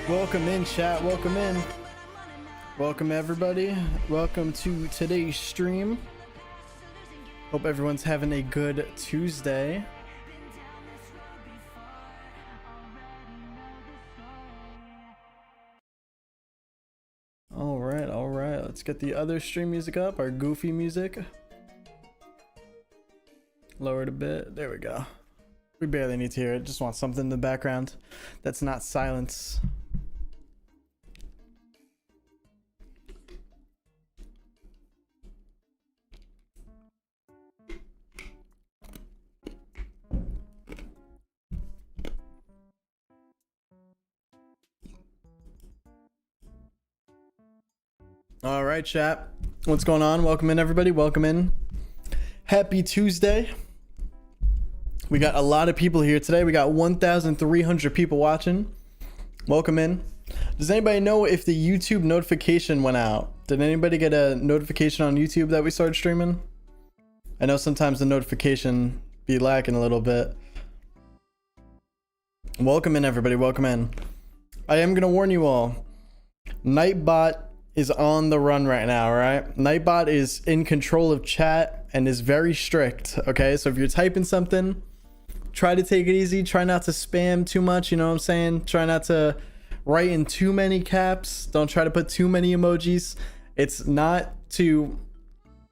Welcome in, chat. Welcome in. Welcome, everybody. Welcome to today's stream. Hope everyone's having a good Tuesday. All right. Let's get the other stream music up, our goofy music. Lower it a bit. There we go. We barely need to hear it. Just want something in the background that's not silence. All right, chat. What's going on? Welcome in, everybody. Welcome in. Happy Tuesday. We got a lot of people here today. We got 1,300 people watching. Welcome in. Does anybody know if the YouTube notification went out? Did anybody get a notification on YouTube that we started streaming? I know sometimes the notification be lacking a little bit. Welcome in, everybody. Welcome in. I am going to warn you all. Nightbot is on the run right now, right? Nightbot is in control of chat and is very strict, okay? So if you're typing something, try to take it easy. Try not to spam too much, you know what I'm saying? Try not to write in too many caps. Don't try to put too many emojis. It's not to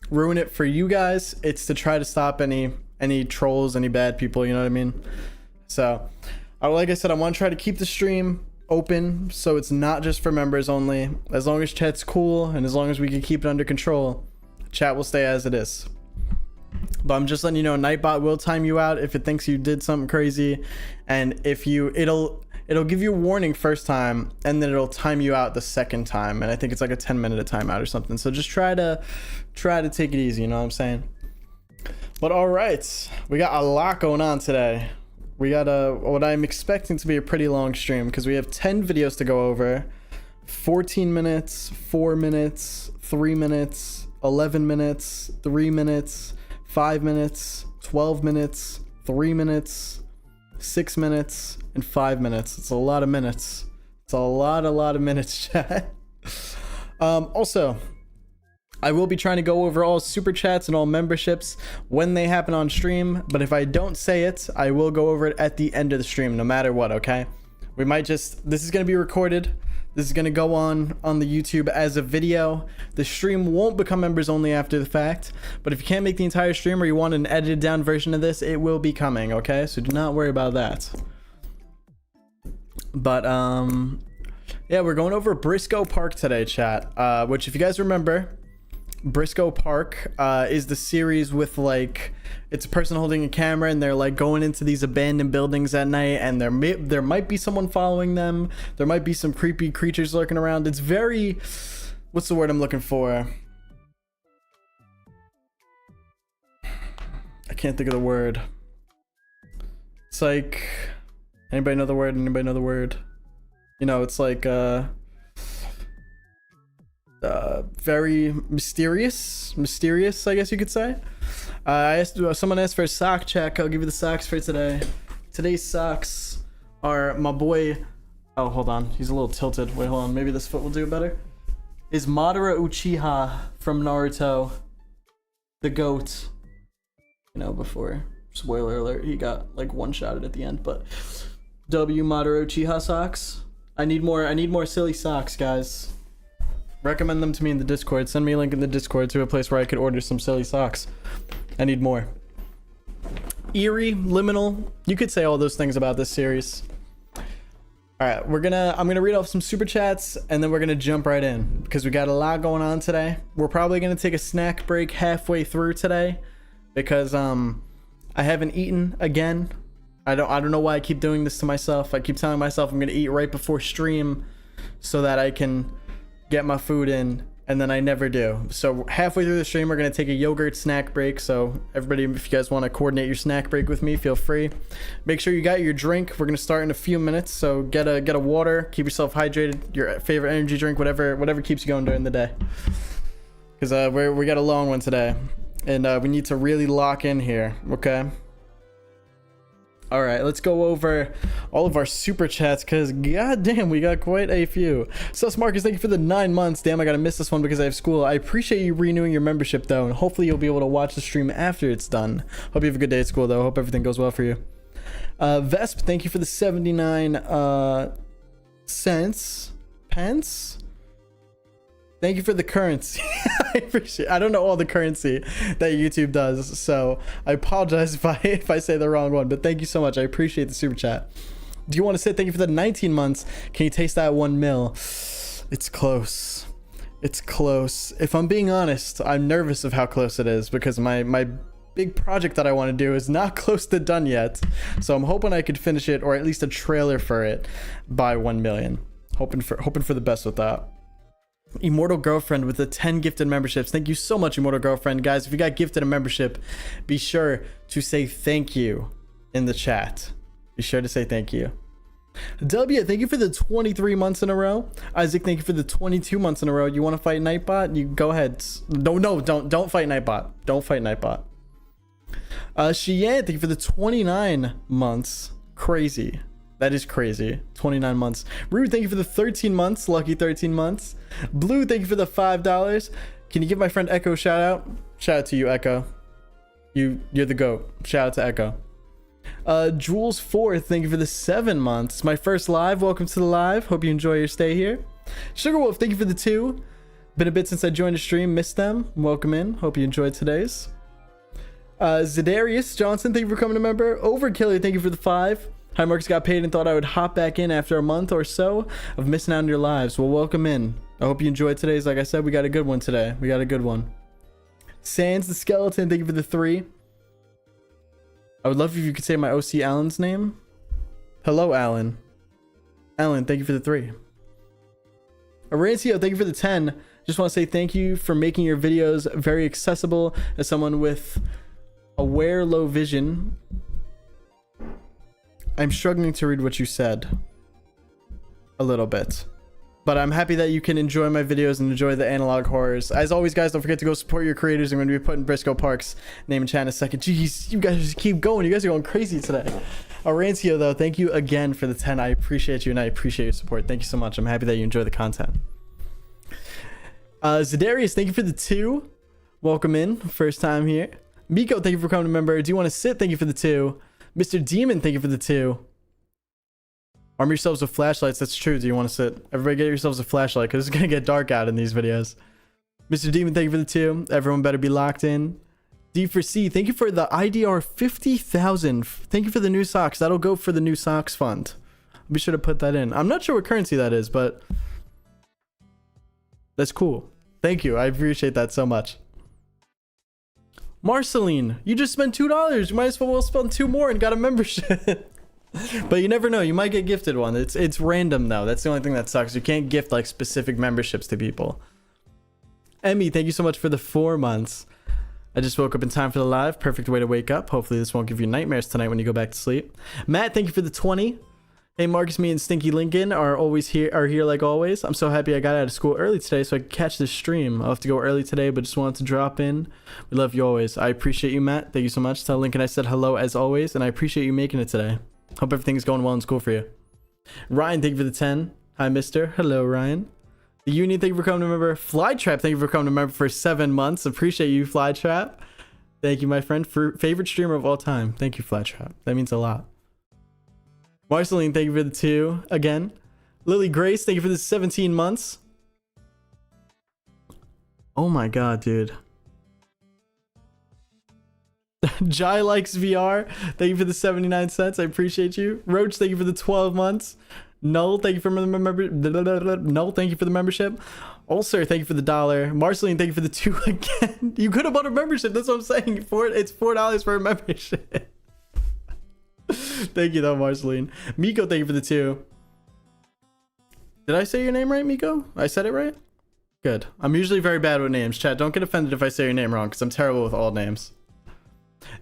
ruin it for you guys. It's to try to stop any trolls, any bad people, you know what I mean? So, like I said, I want to try to keep the stream open so it's not just for members only. As long as chat's cool and as long as we can keep it under control, chat will stay as it is. But I'm just letting you know, Nightbot will time you out if it thinks you did something crazy, and if you it'll give you a warning first time and then it'll time you out the second time, and I think it's like a 10-minute timeout or something. So just try to take it easy, you know what I'm saying? But all right, we got a lot going on today. We got what I'm expecting to be a pretty long stream because we have 10 videos to go over. 14 minutes, 4 minutes, 3 minutes, 11 minutes, 3 minutes, 5 minutes, 12 minutes, 3 minutes, 6 minutes, and 5 minutes. It's a lot of minutes. It's a lot of minutes, chat. Also, I will be trying to go over all super chats and all memberships when they happen on stream, but if I don't say it, I will go over it at the end of the stream, no matter what, okay? We might just, this is going to be recorded. This is going to go on the YouTube as a video. The stream won't become members only after the fact, but if you can't make the entire stream or you want an edited down version of this, it will be coming, okay? So do not worry about that. But, yeah, we're going over Briscoe Park today, chat, which if you guys remember, Briscoe Park is the series with, like, it's a person holding a camera and they're like going into these abandoned buildings at night, and there might be someone following them. There might be some creepy creatures lurking around. It's very, what's the word I'm looking for? I can't think of the word. It's like, anybody know the word? Anybody know the word? You know, it's like very mysterious, I guess you could say. Someone asked for a sock check. I'll give you the socks for today. Today's socks are my boy. Oh, hold on, he's a little tilted. Wait, hold on, maybe this foot will do it better. Is Madara Uchiha from Naruto, the goat. You know, before, spoiler alert, he got like one-shotted at the end, but W Madara Uchiha socks. I need more silly socks, guys. Recommend them to me in the Discord. Send me a link in the Discord to a place where I could order some silly socks. I need more. Eerie, liminal. You could say all those things about this series. All right, I'm gonna read off some super chats and then we're gonna jump right in because we got a lot going on today. We're probably gonna take a snack break halfway through today because I haven't eaten again. I don't know why I keep doing this to myself. I keep telling myself I'm gonna eat right before stream so that I can get my food in, and then I never do. So halfway through the stream, we're gonna take a yogurt snack break. So everybody, if you guys want to coordinate your snack break with me, feel free. Make sure you got your drink. We're gonna start in a few minutes. So get a water, keep yourself hydrated. Your favorite energy drink, whatever keeps you going during the day. Because we got a long one today, and we need to really lock in here. Okay. All right, let's go over all of our super chats because goddamn, we got quite a few. Sus Marcus, thank you for the 9 months. Damn, I gotta miss this one because I have school. I appreciate you renewing your membership though, and hopefully you'll be able to watch the stream after it's done. Hope you have a good day at school though. Hope everything goes well for you. Vesp, thank you for the 79 pence. Thank you for the currency. I don't know all the currency that YouTube does, so I apologize if I say the wrong one, but thank you so much. I appreciate the super chat. Do you want to say thank you for the 19 months? Can you taste that 1 mil? It's close. It's close. If I'm being honest, I'm nervous of how close it is because my big project that I want to do is not close to done yet. So I'm hoping I could finish it, or at least a trailer for it, by 1 million. Hoping for the best with that. Immortal Girlfriend with the 10 gifted memberships. Thank you so much, Immortal Girlfriend. Guys, if you got gifted a membership, be sure to say thank you in the chat. Be sure to say thank you. W, thank you for the 23 months in a row. Isaac, thank you for the 22 months in a row. You want to fight Nightbot? You go ahead. No, don't fight Nightbot. Don't fight Nightbot. Cheyenne, thank you for the 29 months. Crazy. That is crazy. 29 months. Rude, thank you for the 13 months. Lucky 13 months. Blue, thank you for the $5. Can you give my friend Echo a shout out? Shout out to you, Echo. You're the GOAT. Shout out to Echo. Jules 4, thank you for the 7 months. It's my first live. Welcome to the live. Hope you enjoy your stay here. Sugar Wolf, thank you for the 2. Been a bit since I joined the stream. Missed them. Welcome in. Hope you enjoyed today's. Zedarius Johnson, thank you for coming a member. Overkiller, thank you for the 5. Hi, Marcus got paid and thought I would hop back in after a month or so of missing out on your lives. Well, welcome in. I hope you enjoyed today's. Like I said, we got a good one today. We got a good one. Sans the Skeleton, thank you for the 3. I would love if you could say my OC Alan's name. Hello, Alan. Alan, thank you for the 3. Arancio, thank you for the 10. Just want to say thank you for making your videos very accessible as someone with aware low vision. I'm struggling to read what you said a little bit, but I'm happy that you can enjoy my videos and enjoy the analog horrors. As always, guys, don't forget to go support your creators. I'm going to be putting Briscoe Park's name in chat in a second. Jeez, you guys just keep going. You guys are going crazy today. Arancio, though, thank you again for the 10. I appreciate you and I appreciate your support. Thank you so much. I'm happy that you enjoy the content. Zedarius, thank you for the 2. Welcome in. First time here. Miko, thank you for coming to member. Do you want to sit? Thank you for the 2. Mr. Demon, thank you for the 2. Arm yourselves with flashlights. That's true. Do you want to sit? Everybody get yourselves a flashlight because it's going to get dark out in these videos. Mr. Demon, thank you for the 2. Everyone better be locked in. D for C, thank you for the IDR 50,000. Thank you for the new socks. That'll go for the new socks fund. Be sure to put that in. I'm not sure what currency that is, but that's cool. Thank you. I appreciate that so much. Marceline, you just spent $2. You might as well spend 2 more and got a membership. But you never know. You might get gifted one. It's random though. That's the only thing that sucks. You can't gift like specific memberships to people. Emmy, thank you so much for the 4 months. I just woke up in time for the live. Perfect way to wake up. Hopefully this won't give you nightmares tonight when you go back to sleep. Matt, thank you for the 20. Hey Marcus, me and Stinky Lincoln are here like always. I'm so happy I got out of school early today so I could catch this stream. I'll have to go early today, but just wanted to drop in. We love you always. I appreciate you, Matt. Thank you so much. Tell Lincoln I said hello as always, and I appreciate you making it today. Hope everything's going well in school for you. Ryan, thank you for the 10. Hi, mister. Hello, Ryan. The Union, thank you for coming to member. Flytrap, thank you for coming to member for 7 months. Appreciate you, Flytrap. Thank you, my friend. Favorite streamer of all time. Thank you, Flytrap. That means a lot. Marceline, thank you for the 2 again. Lily Grace, thank you for the 17 months. Oh my god, dude. Jai likes VR. Thank you for the 79 cents. I appreciate you. Roach, thank you for the 12 months. Null, thank you for the Null, thank you for the membership. Ulcer, thank you for the $1. Marceline, thank you for the 2 again. You could have bought a membership. That's what I'm saying. It's $4 for a membership. Thank you though, Marceline. Miko, thank you for the 2. Did I say your name right, Miko? I said it right? Good. I'm usually very bad with names. Chat, don't get offended if I say your name wrong, because I'm terrible with all names.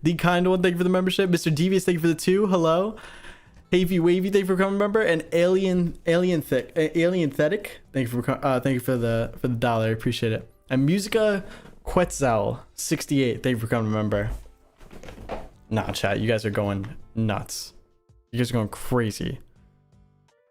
The Kind One, thank you for the membership. Mr. Devious, thank you for the 2. Hello. Havy Wavy, thank you for coming, member. And Alien Thetic, thank you for the $1. I appreciate it. And Musica Quetzal 68, thank you for coming, member. Nah, chat, you guys are going nuts. You guys are going crazy.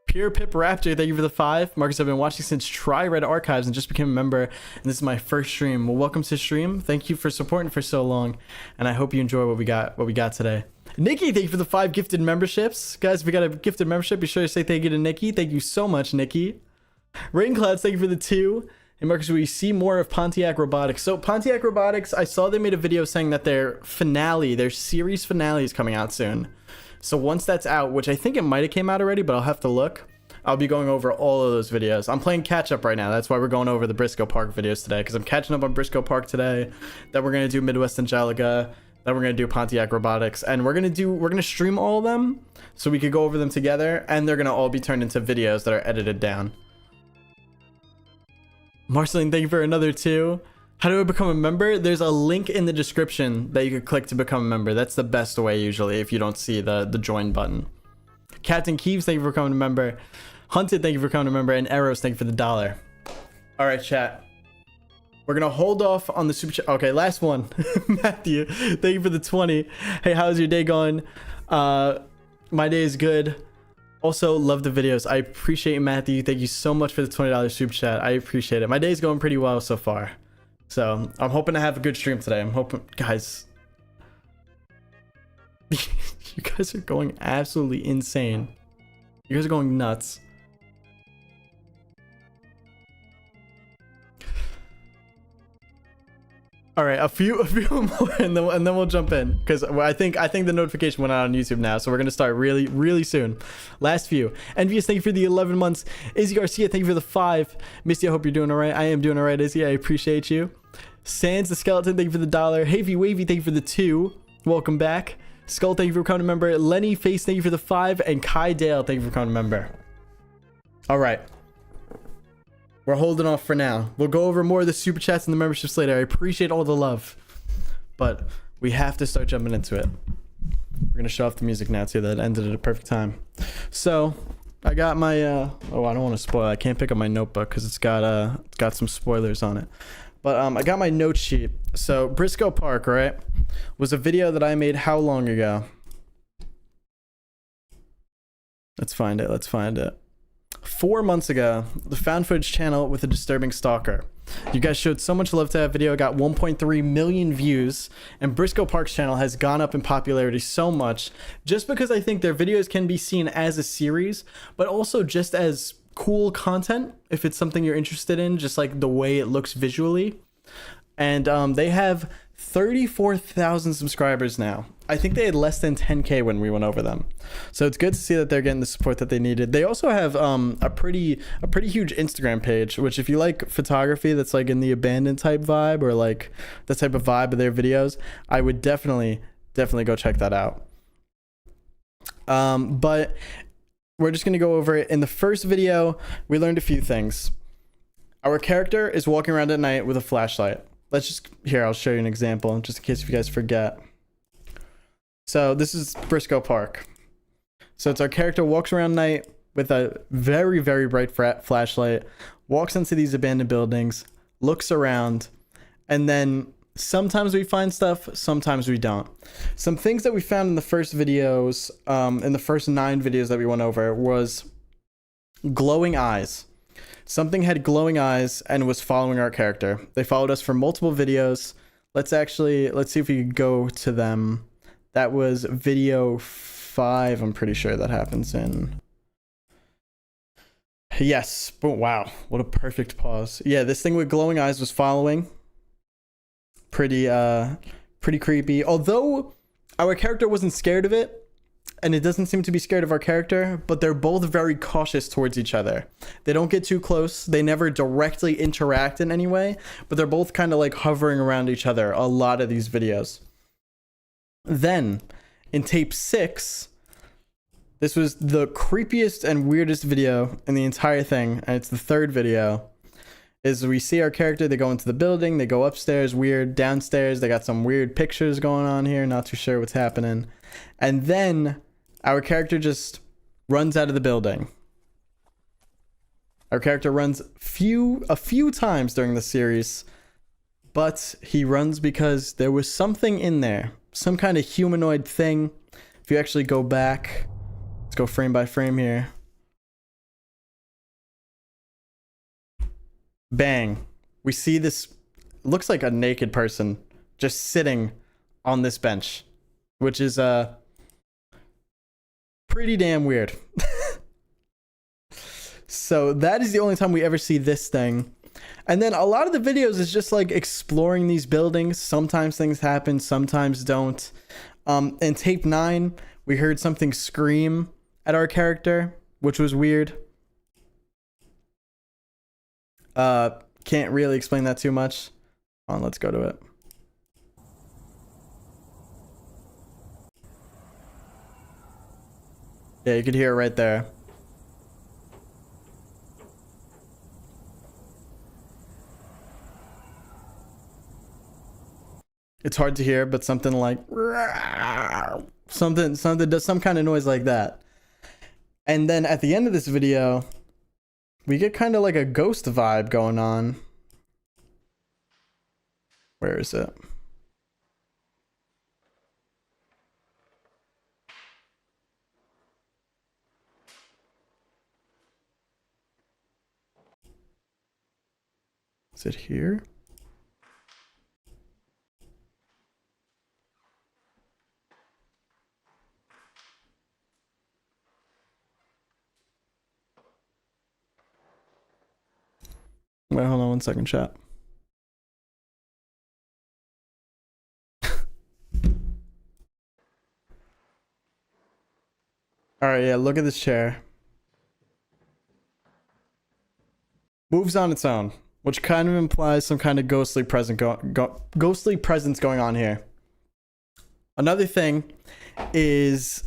Pure Pip Raptor, thank you for the 5. Marcus, I've been watching since Try Red Archives and just became a member, and this is my first stream. Well, welcome to the stream. Thank you for supporting for so long, and I hope you enjoy what we got today. Nikki, thank you for the 5 gifted memberships. Guys, if we got a gifted membership, be sure to say thank you to Nikki. Thank you so much, Nikki. Rain Clouds, thank you for the 2. Hey Marcus, will you see more of Pontiac Robotics? So Pontiac Robotics, I saw they made a video saying that their series finale is coming out soon. So once that's out, which I think it might have came out already, but I'll have to look. I'll be going over all of those videos. I'm playing catch up right now. That's why we're going over the Briscoe Park videos today, because I'm catching up on Briscoe Park today. Then we're gonna do Midwest Angelica. Then we're gonna do Pontiac Robotics, and we're gonna stream all of them so we could go over them together, and they're gonna all be turned into videos that are edited down. Marceline, thank you for another 2. How do I become a member? There's a link in the description that you could click to become a member. That's the best way usually if you don't see the join button. Captain Keeves, thank you for becoming a member. Hunted, thank you for becoming a member. And Arrows, thank you for the $1. All right, chat. We're going to hold off on the super chat. Okay, last one. Matthew, thank you for the 20. Hey, how's your day going? My day is good. Also, love the videos. I appreciate it, Matthew. Thank you so much for the $20 super chat. I appreciate it. My day's going pretty well so far. So, I'm hoping to have a good stream today. I'm hoping, guys. You guys are going absolutely insane. You guys are going nuts. All right, a few more, and then we'll jump in, because I think the notification went out on YouTube now, so we're gonna start really soon. Last few. Envious, thank you for the 11 months. Izzy Garcia, thank you for the 5. Misty, I hope you're doing all right. I am doing all right, Izzy. I appreciate you. Sans the Skeleton, thank you for the $1. Havy Wavy, thank you for the 2. Welcome back. Skull, thank you for becoming a member. Lenny Face, thank you for the 5, and Kai Dale, thank you for becoming a member. All right. We're holding off for now. We'll go over more of the super chats and the memberships later. I appreciate all the love, but we have to start jumping into it. We're gonna show off the music now too. That ended at a perfect time. So I got my oh, I don't want to spoil. I can't pick up my notebook because it's got some spoilers on it. But I got my note sheet. So Briscoe Park, right, was a video that I made how long ago? Let's find it. 4 months ago, the found footage channel with a disturbing stalker. You guys showed so much love to that video. It got 1.3 million views, and Briscoe Park's channel has gone up in popularity so much just because I think their videos can be seen as a series, but also just as cool content if it's something you're interested in, just like the way it looks visually. And they have 34,000 subscribers now. I think they had less than 10K when we went over them. So it's good to see that they're getting the support that they needed. They also have a pretty huge Instagram page, which if you like photography that's like in the abandoned type vibe or like the type of vibe of their videos, I would definitely go check that out. But we're just going to go over it. In the first video, we learned a few things. Our character is walking around at night with a flashlight. I'll show you an example just in case if you guys forget. So this is Briscoe Park. So it's our character walks around night with a very bright flashlight, walks into these abandoned buildings, looks around, and then sometimes we find stuff, sometimes we don't. Some things that we found in the first videos, in the first 9 videos that we went over, was glowing eyes. Something had glowing eyes and was following our character. They followed us for multiple videos. Let's see if we could go to them. That was video 5, I'm pretty sure that happens in. Yes, but wow, what a perfect pause. Yeah, this thing with glowing eyes was following. Pretty creepy. Although our character wasn't scared of it, and it doesn't seem to be scared of our character, but they're both very cautious towards each other. They don't get too close. They never directly interact in any way, but they're both kind of like hovering around each other a lot of these videos. Then, in tape 6, this was the creepiest and weirdest video in the entire thing, and it's the 3rd video, is we see our character, they go into the building, they go upstairs, weird, downstairs, they got some weird pictures going on here, not too sure what's happening. And then our character just runs out of the building. Our character runs a few times during the series, but he runs because there was something in there, some kind of humanoid thing. If you actually go back, let's go frame by frame here. Bang. We see this, looks like a naked person just sitting on this bench, which is pretty damn weird. So that is the only time we ever see this thing. And then a lot of the videos is just like exploring these buildings. Sometimes things happen, sometimes don't. In tape 9, we heard something scream at our character, which was weird. Can't really explain that too much. Let's go to it. Yeah, you could hear it right there. It's hard to hear, but something like something does some kind of noise like that. And then at the end of this video, we get kind of like a ghost vibe going on. Where is it? Is it here? Wait, hold on 1 second, chat. Alright, yeah, look at this chair. Moves on its own, which kind of implies some kind of ghostly presence going on here. Another thing is,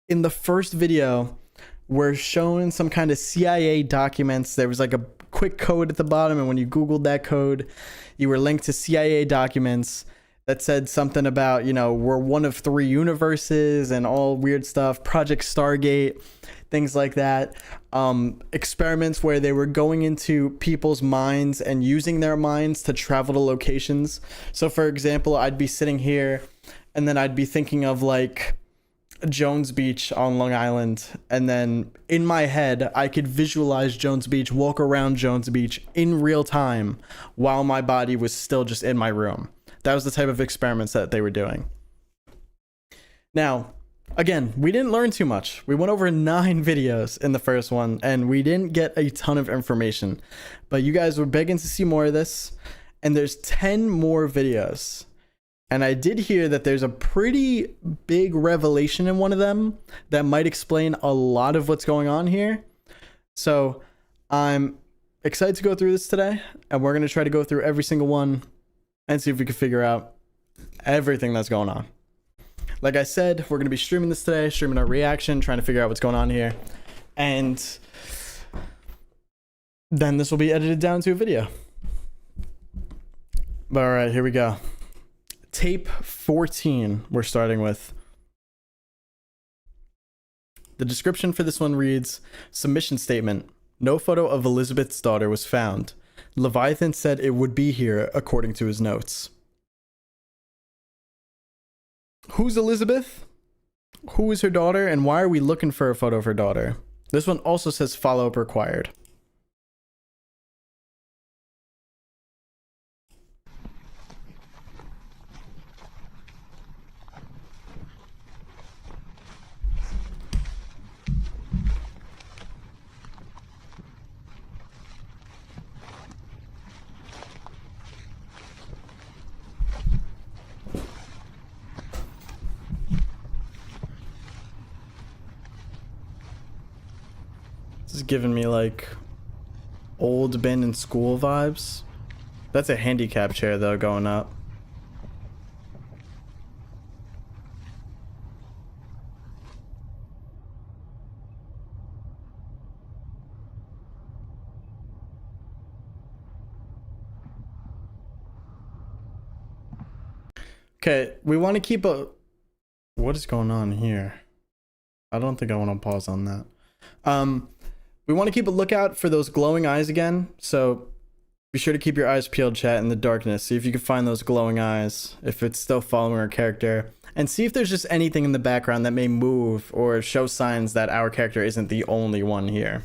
in the first video, we're showing some kind of CIA documents. There was like a quick code at the bottom, and when you Googled that code, you were linked to CIA documents that said something about, you know, we're one of 3 universes and all weird stuff, Project Stargate, things like that. Experiments where they were going into people's minds and using their minds to travel to locations. So for example, I'd be sitting here and then I'd be thinking of like Jones Beach on Long Island, and then in my head I could visualize Jones Beach, walk around Jones Beach in real time while my body was still just in my room. That was the type of experiments that they were doing. Now, again, we didn't learn too much. We went over 9 videos in the first one, and we didn't get a ton of information. But you guys were begging to see more of this, and there's 10 more videos. And I did hear that there's a pretty big revelation in one of them that might explain a lot of what's going on here. So I'm excited to go through this today, and we're going to try to go through every single one and see if we can figure out everything that's going on. Like I said, we're going to be streaming this today, streaming our reaction, trying to figure out what's going on here. And then this will be edited down to a video. But all right, here we go. Tape 14 we're starting with. The description for this one reads, submission statement. No photo of Elizabeth's daughter was found. Leviathan said it would be here according to his notes. Who's Elizabeth? Who is her daughter, and why are we looking for a photo of her daughter? This one also says follow-up required. This is giving me like old Ben in school vibes. That's a handicap chair though going up. Okay, we want to keep a... What is going on here? I don't think I want to pause on that. We want to keep a lookout for those glowing eyes again. So Be sure to keep your eyes peeled, chat, in the darkness. See if you can find those glowing eyes, if it's still following our character. And see if there's just anything in the background that may move or show signs that our character isn't the only one here.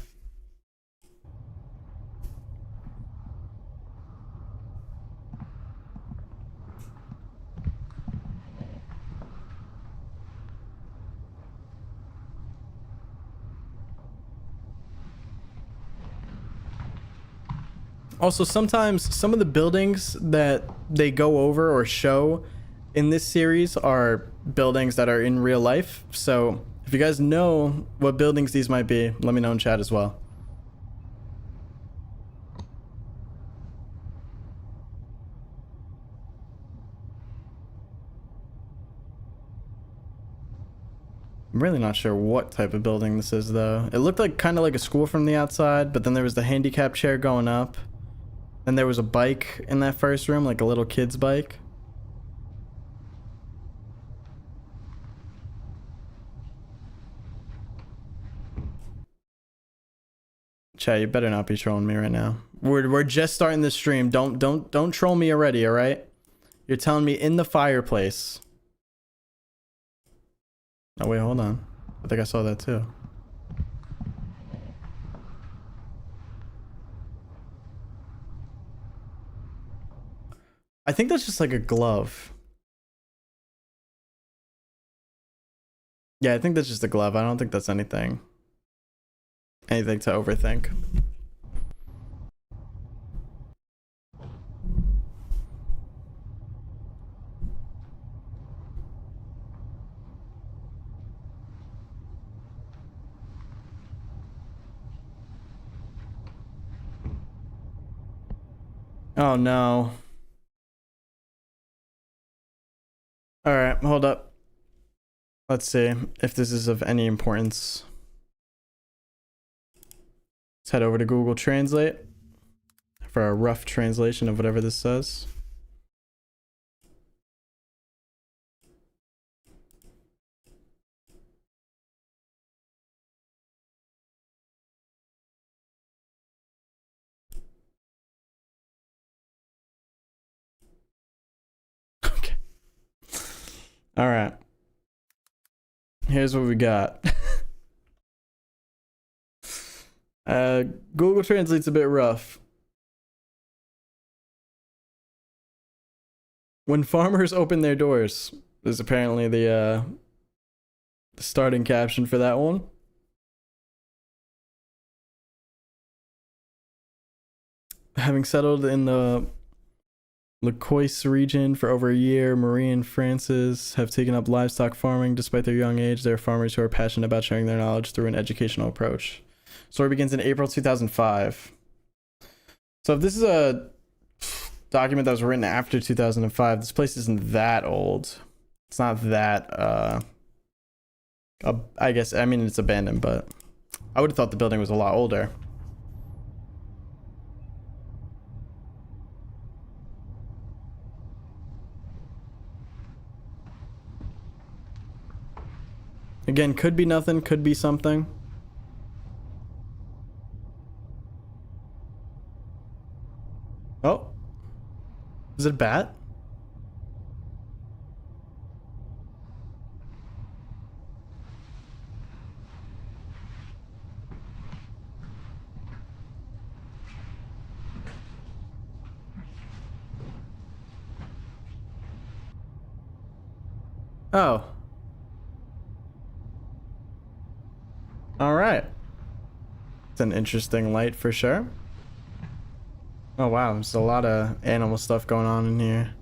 Also, sometimes some of the buildings that they go over or show in this series are buildings that are in real life. So if you guys know what buildings these might be, let me know in chat as well. I'm really not sure what type of building this is, though. It looked like kind of like a school from the outside, but then there was the handicap chair going up. Then there was a bike in that first room, like a little kid's bike. Chat, you better not be trolling me right now. We're just starting the stream. Don't troll me already, all right? You're telling me in the fireplace. Oh wait, hold on. I think I saw that too. I think that's just like a glove. Yeah, I think that's just a glove. I don't think that's anything to overthink. Oh no. All right, hold up. Let's see if this is of any importance. Let's head over to Google Translate for a rough translation of whatever this says. Okay. All right. Here's what we got. Google Translate's a bit rough. When farmers open their doors is apparently the starting caption for that one. Having settled in the Lecois region for over a year, Marie and Francis have taken up livestock farming. Despite their young age, they are farmers who are passionate about sharing their knowledge through an educational approach. Story begins in April 2005. So if this is a document that was written after 2005, this place isn't that old. It's not that, I guess, I mean, it's abandoned, but I would have thought the building was a lot older. Again, could be nothing, could be something. Oh. Is it a bat? Oh. All right. It's an interesting light for sure. Oh wow, there's a lot of animal stuff going on in here.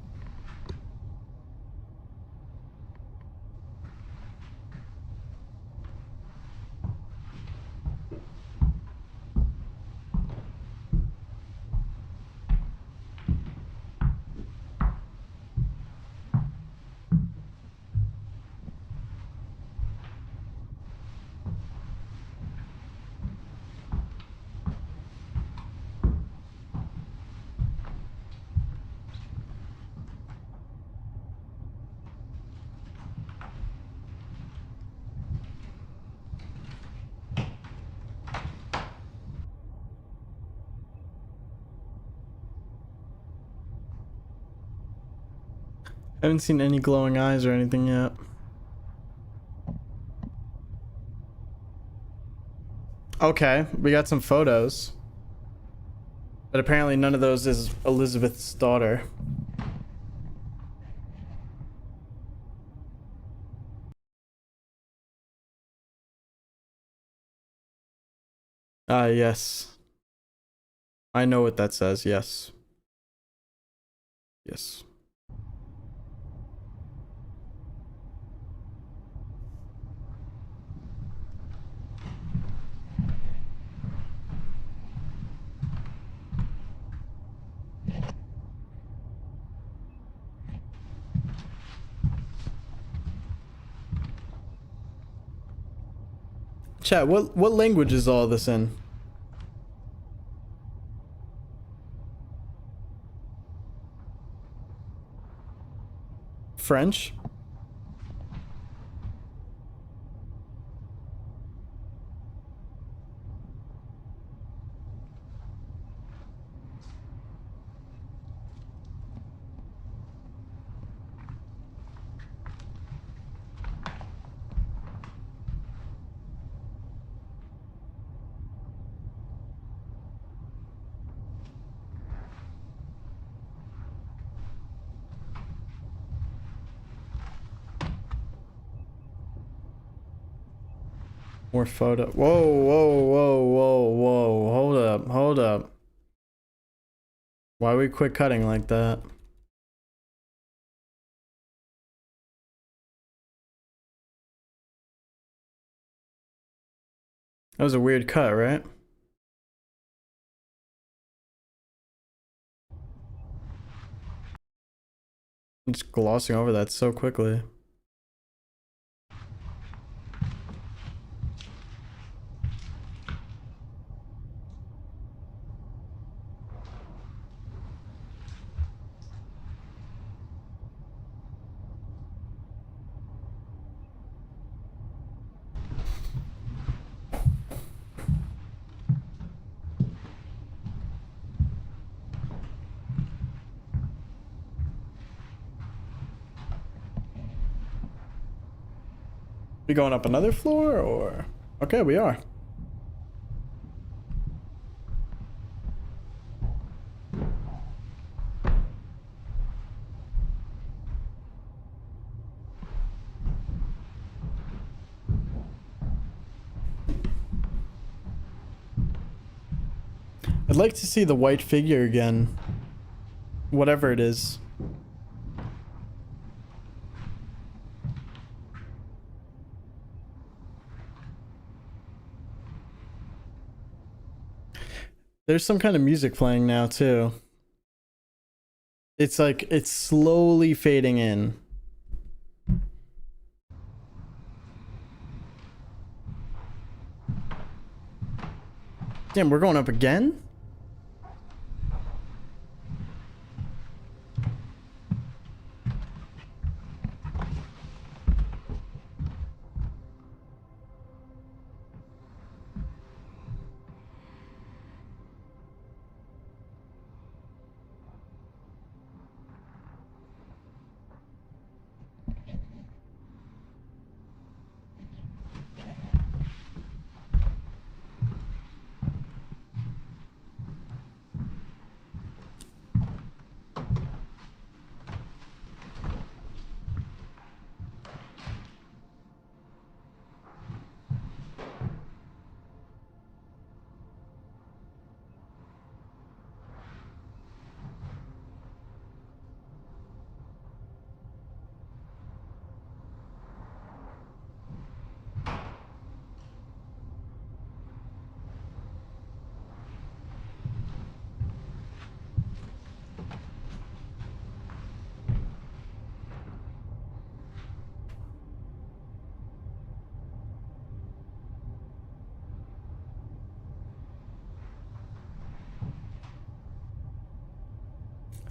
I haven't seen any glowing eyes or anything yet. Okay, we got some photos. But apparently none of those is Elizabeth's daughter. Yes. I know what that says, yes. Yes. Chat, what language is all this in? French? More photo. Whoa, whoa, whoa, whoa, whoa. Hold up, hold up. Why we quit cutting like that? That was a weird cut, right? I'm just glossing over that so quickly. We going up another floor or? Okay, we are. I'd like to see the white figure again. Whatever it is. There's some kind of music playing now too. It's like, it's slowly fading in. Damn, we're going up again?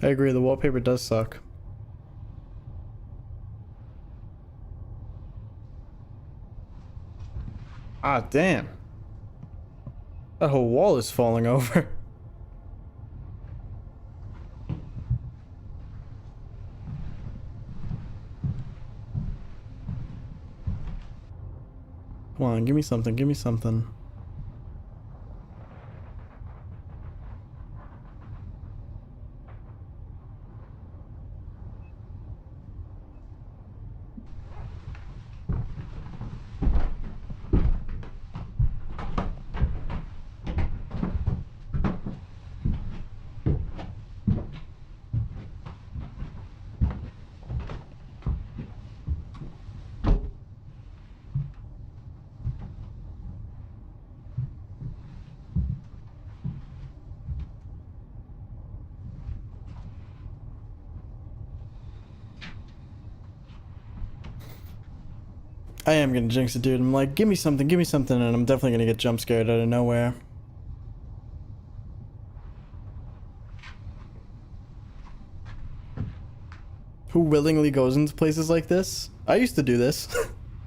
I agree, the wallpaper does suck. Ah, damn. That whole wall is falling over. Come on, give me something, give me something. I am gonna jinx it, dude. I'm like, give me something, and I'm definitely gonna get jump scared out of nowhere. Who willingly goes into places like this? I used to do this.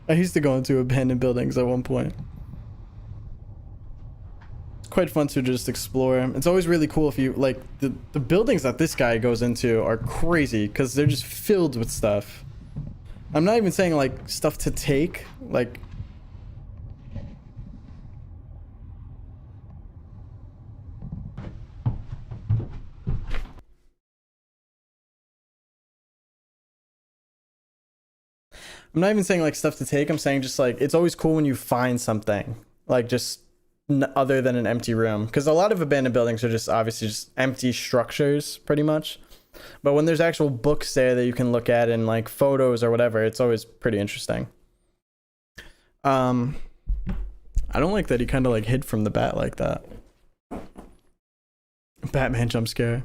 I used to go into abandoned buildings at one point. It's quite fun to just explore. It's always really cool if you, like, the buildings that this guy goes into are crazy because they're just filled with stuff. I'm not even saying, like, stuff to take. Like, I'm not even saying, like, stuff to take. I'm saying just, like, it's always cool when you find something. Like, just other than an empty room. Because a lot of abandoned buildings are just, obviously, just empty structures, pretty much. But when there's actual books there that you can look at and, like, photos or whatever, it's always pretty interesting. I don't like that he kind of like hid from the bat like that. Batman jump scare.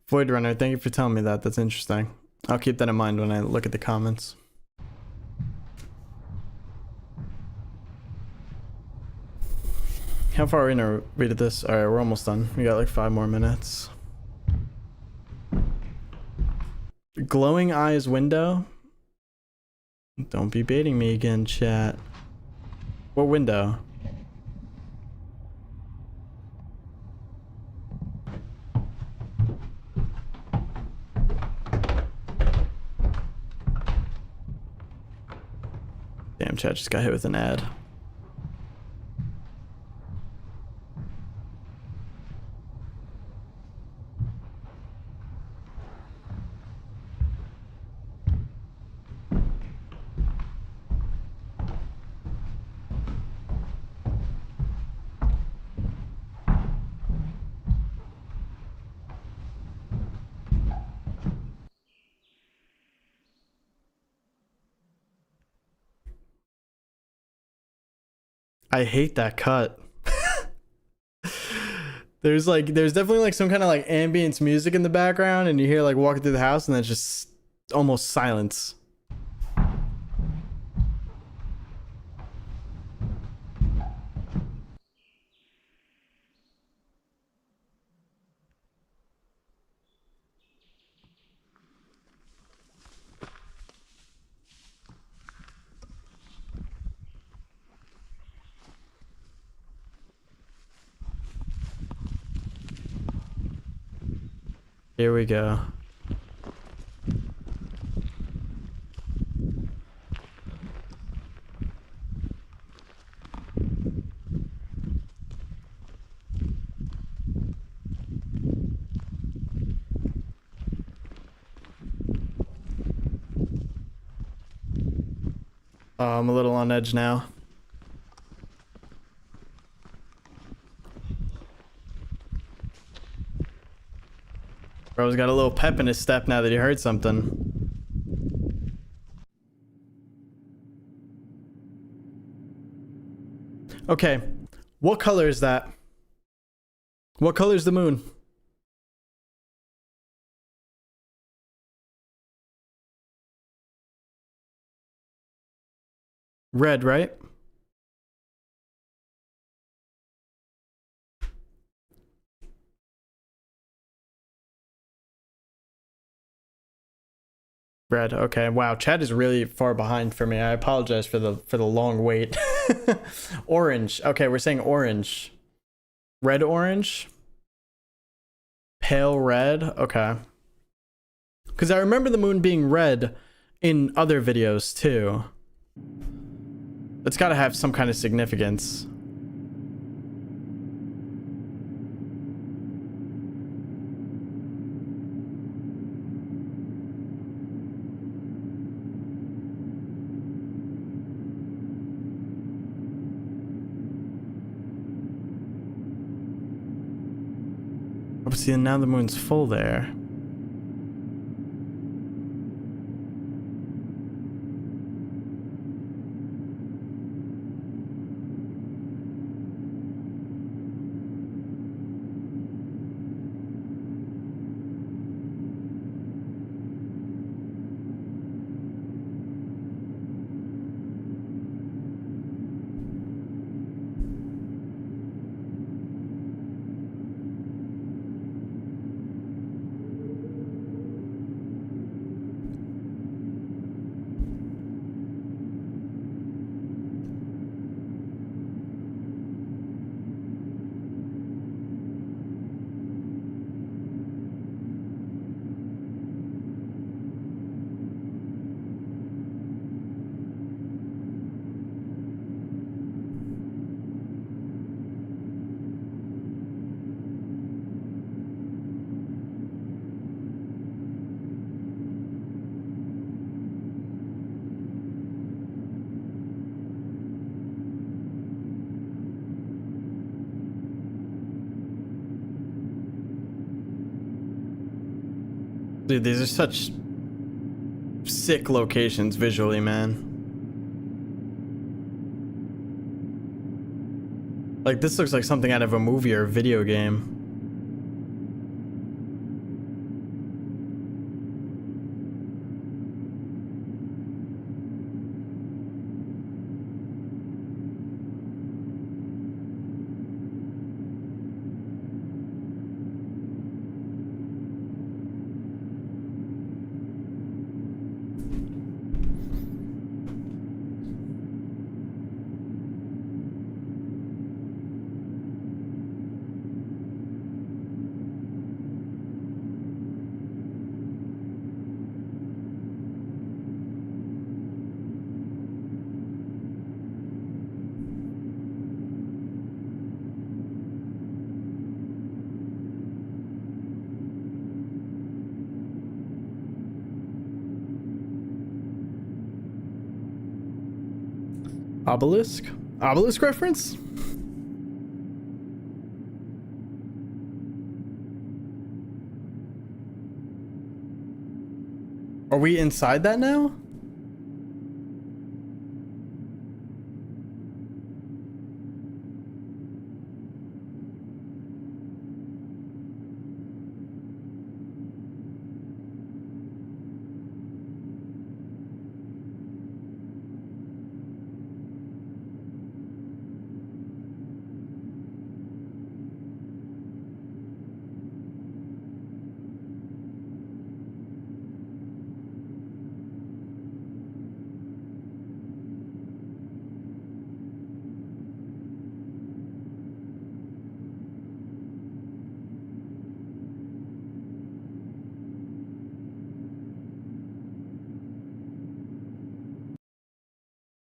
Void Runner, thank you for telling me that. That's interesting. I'll keep that in mind when I look at the comments. How far in are we to this? Alright, we're almost done. We got like 5 more minutes. Glowing eyes window? Don't be baiting me again, chat. What window? Damn, chat just got hit with an ad. I hate that cut. There's definitely like some kind of like ambience music in the background and you hear like walking through the house and then just almost silence. Here we go. I'm a little on edge now. Bro's got a little pep in his step now that he heard something. Okay, what color is that? What color is the moon? Red, right? Red. Okay. Wow. Chat is really far behind for me. I apologize for the long wait. Orange. Okay, we're saying orange. Red orange. Pale red. Okay. Because I remember the moon being red in other videos too. It's got to have some kind of significance. Oh, see, now the moon's full there. Dude, these are such sick locations visually, man. Like, this looks like something out of a movie or a video game. Obelisk? Obelisk reference? Are we inside that now?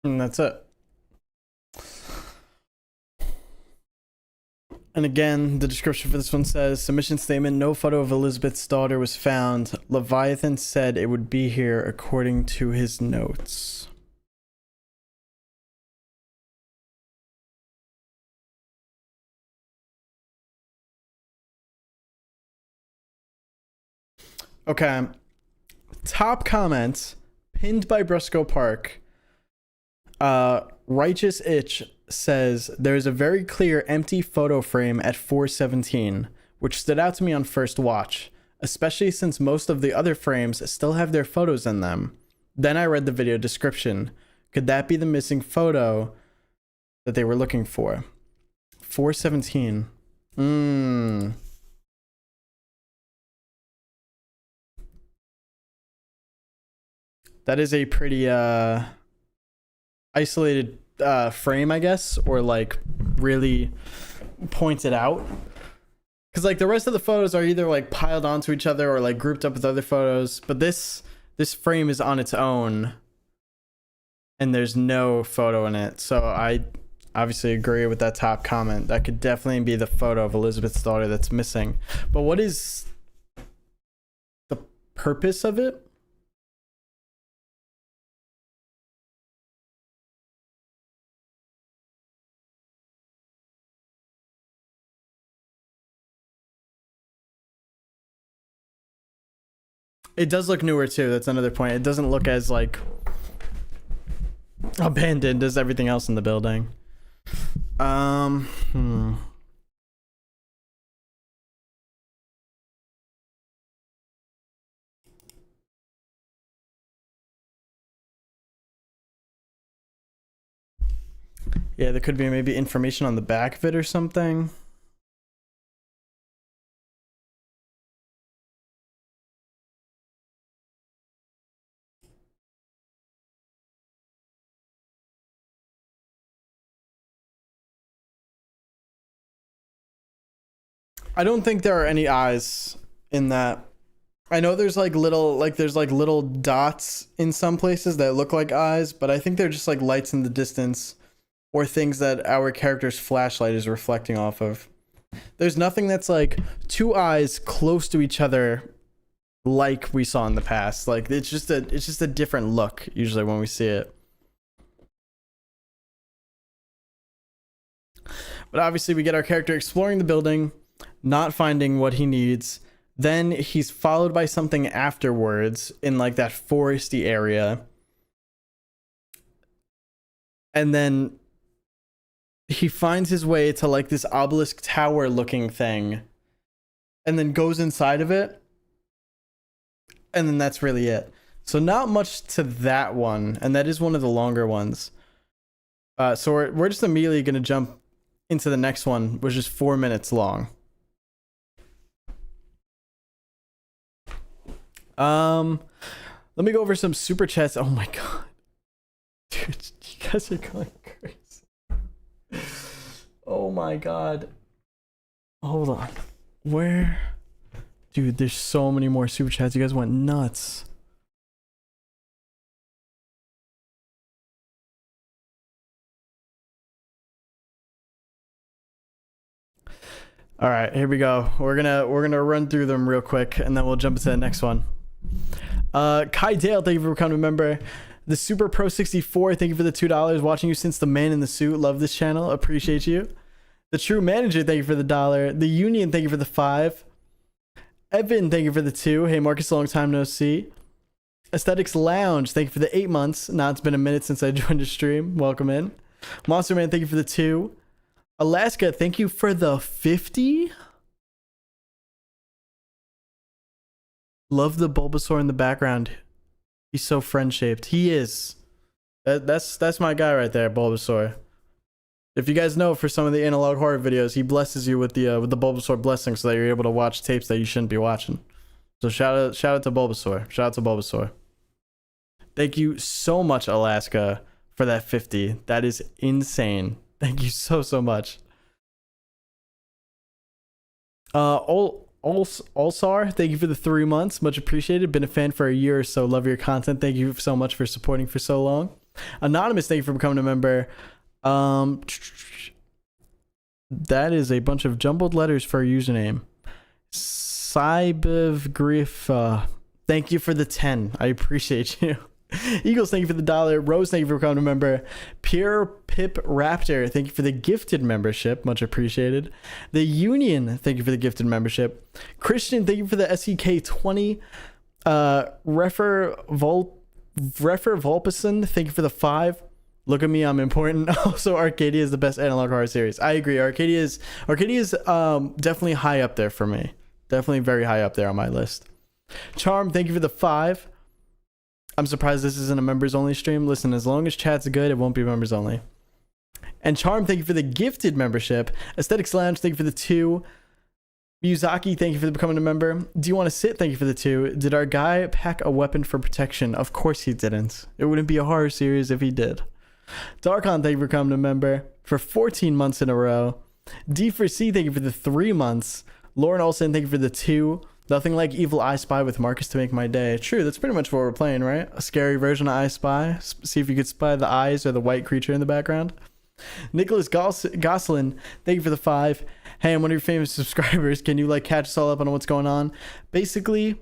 And that's it. And again, the description for this one says, submission statement, no photo of Elizabeth's daughter was found. Leviathan said it would be here according to his notes. Okay. Top comment, pinned by Briscoe Park. Righteous Itch says, there's a very clear empty photo frame at 417, which stood out to me on first watch, especially since most of the other frames still have their photos in them. Then I read the video description. Could that be the missing photo that they were looking for? 417. That is a pretty isolated frame, I guess, or like really pointed out. Because like the rest of the photos are either like piled onto each other or like grouped up with other photos, but this frame is on its own and there's no photo in it. So I obviously agree with that top comment. That could definitely be the photo of Elizabeth's daughter that's missing. But what is the purpose of it? It does look newer too. That's another point. It doesn't look as like abandoned as everything else in the building. Yeah, there could be maybe information on the back of it or something. I don't think there are any eyes in that. I know there's like little dots in some places that look like eyes, but I think they're just like lights in the distance or things that our character's flashlight is reflecting off of. There's nothing that's like two eyes close to each other like we saw in the past. Like it's just a different look usually when we see it. But obviously we get our character exploring the building, not finding what he needs. Then he's followed by something afterwards in like that foresty area. And then he finds his way to like this obelisk tower looking thing and then goes inside of it. And then that's really it. So not much to that one. And that is one of the longer ones. So we're just immediately going to jump into the next one, which is 4 minutes long. Let me go over some super chats. Oh my god. Dude, you guys are going crazy. Oh my god. Hold on. Where? Dude, there's so many more super chats. You guys went nuts. All right, here we go. We're gonna run through them real quick, and then we'll jump into the next one. Kai Dale, thank you for becoming a member. The Super Pro 64, thank you for the $2. Watching you since the man in the suit. Love this channel. Appreciate you. The True Manager, thank you for the $1. The Union, thank you for the 5. Evan, thank you for the 2. Hey Marcus, long time no see. Aesthetics Lounge, thank you for the 8 months. Now it's been a minute since I joined the stream. Welcome in. Monster Man, thank you for the 2. Alaska, thank you for the 50. Love the Bulbasaur in the background. He's so friend-shaped. He is. That's my guy right there, Bulbasaur. If you guys know, for some of the analog horror videos, he blesses you with the Bulbasaur blessing so that you're able to watch tapes that you shouldn't be watching. So shout out to Bulbasaur. Shout out to Bulbasaur. Thank you so much, Alaska, for that 50. That is insane. Thank you so much. Allsar, thank you for the 3 months. Much appreciated. Been a fan for a year or so. Love your content. Thank you so much for supporting for so long. Anonymous, thank you for becoming a member. That is a bunch of jumbled letters for a username. Cybev Griff, thank you for the 10. I appreciate you. Eagles, thank you for the $1. Rose, thank you for becoming a member. Pure Pip Raptor, thank you for the gifted membership. Much appreciated. The Union, thank you for the gifted membership. Christian, thank you for the SEK 20. Refer Volpison, thank you for the 5. Look at me, I'm important. Also, Arcadia is the best analog horror series. I agree. Arcadia is definitely high up there for me. Definitely very high up there on my list. Charm, thank you for the 5. I'm surprised this isn't a members only stream. Listen, as long as chat's good, it won't be members only. And Charm, thank you for the gifted membership. Aesthetics Lounge, thank you for the 2. Miyazaki, thank you for becoming a member. Do you want to sit? Thank you for the 2. Did our guy pack a weapon for protection? Of course he didn't. It wouldn't be a horror series if he did. Darkon, thank you for becoming a member for 14 months in a row. D4C, thank you for the 3 months. Lauren Olsen, thank you for the 2. Nothing like Evil I Spy with Marcus to make my day. True, that's pretty much what we're playing, right? A scary version of I Spy. See if you could spy the eyes or the white creature in the background. Nicholas Gosselin, thank you for the 5. Hey, I'm one of your famous subscribers. Can you like catch us all up on what's going on? Basically,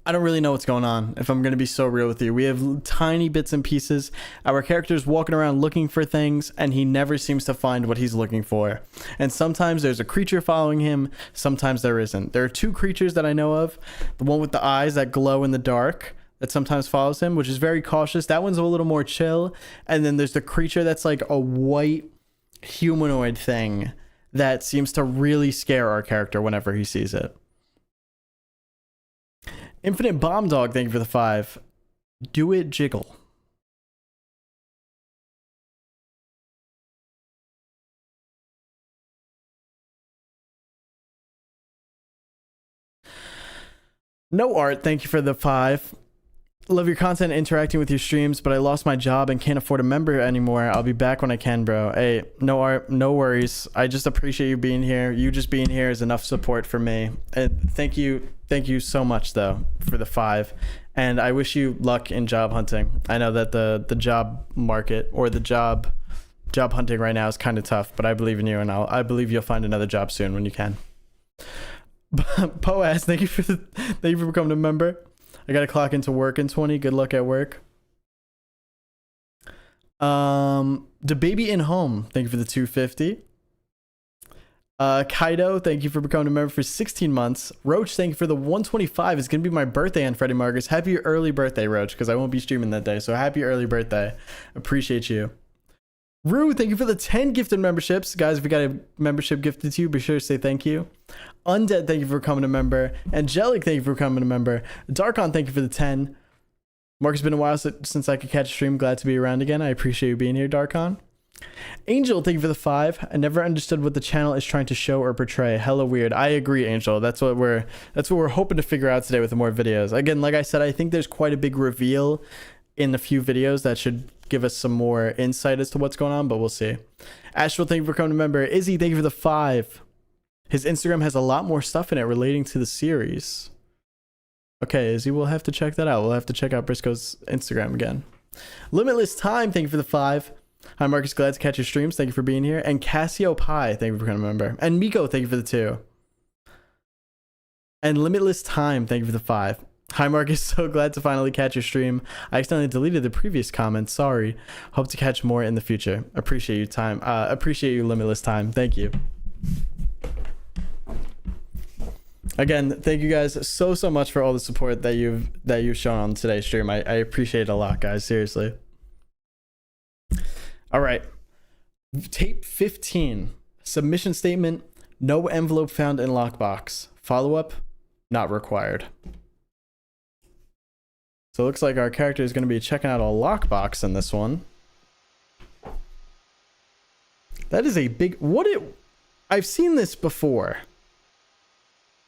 I don't really know what's going on, if I'm going to be so real with you. We have tiny bits and pieces. Our character's walking around looking for things, and he never seems to find what he's looking for. And sometimes there's a creature following him, sometimes there isn't. There are 2 creatures that I know of. The one with the eyes that glow in the dark that sometimes follows him, which is very cautious. That one's a little more chill. And then there's the creature that's like a white humanoid thing that seems to really scare our character whenever he sees it. Infinite Bomb Dog, thank you for the 5. Do it jiggle. No Art, thank you for the 5. Love your content, interacting with your streams, but I lost my job and can't afford a member anymore. I'll be back when I can, bro. Hey, no Art, no worries. I just appreciate you being here. You just being here is enough support for me. And thank you so much though for the 5. And I wish you luck in job hunting. I know that the job market or the job hunting right now is kind of tough, but I believe in you, and I believe you'll find another job soon when you can. Poas, thank you for becoming a member. I gotta clock into work in 20. Good luck at work. The Baby in Home, thank you for the 250. Kaido, thank you for becoming a member for 16 months. Roach, thank you for the 125. It's gonna be my birthday on Freddie Marcus. Happy early birthday, Roach, because I won't be streaming that day. So happy early birthday. Appreciate you. Rue, thank you for the 10 gifted memberships. Guys, if you got a membership gifted to you, be sure to say thank you. Undead, thank you for becoming a member. Angelic, thank you for becoming a member. Darkon, thank you for the 10. Mark, it's been a while since I could catch a stream. Glad to be around again. I appreciate you being here, Darkon. Angel, thank you for the 5. I never understood what the channel is trying to show or portray. Hella weird. I agree, Angel. That's what we're hoping to figure out today with the more videos. Again, like I said, I think there's quite a big reveal in a few videos that should give us some more insight as to what's going on, but we'll see. Astral, thank you for coming to member. Izzy, thank you for the 5. His Instagram has a lot more stuff in it relating to the series. Okay, Izzy, we'll have to check that out. We'll have to check out Briscoe's Instagram again. Limitless Time, thank you for the 5. Hi, Marcus, glad to catch your streams. Thank you for being here. And Cassio Pi, thank you for becoming a member. And Miko, thank you for the 2. And Limitless Time, thank you for the 5. Hi, Marcus, so glad to finally catch your stream. I accidentally deleted the previous comment. Sorry. Hope to catch more in the future. Appreciate you, time. Appreciate you, Limitless Time. Thank you. Again, thank you guys so much for all the support that you've shown on today's stream. I appreciate it a lot, guys. Seriously. All right. Tape 15. Submission statement. No envelope found in lockbox. Follow-up. Not required. So it looks like our character is going to be checking out a lockbox in this one. That is a big... I've seen this before.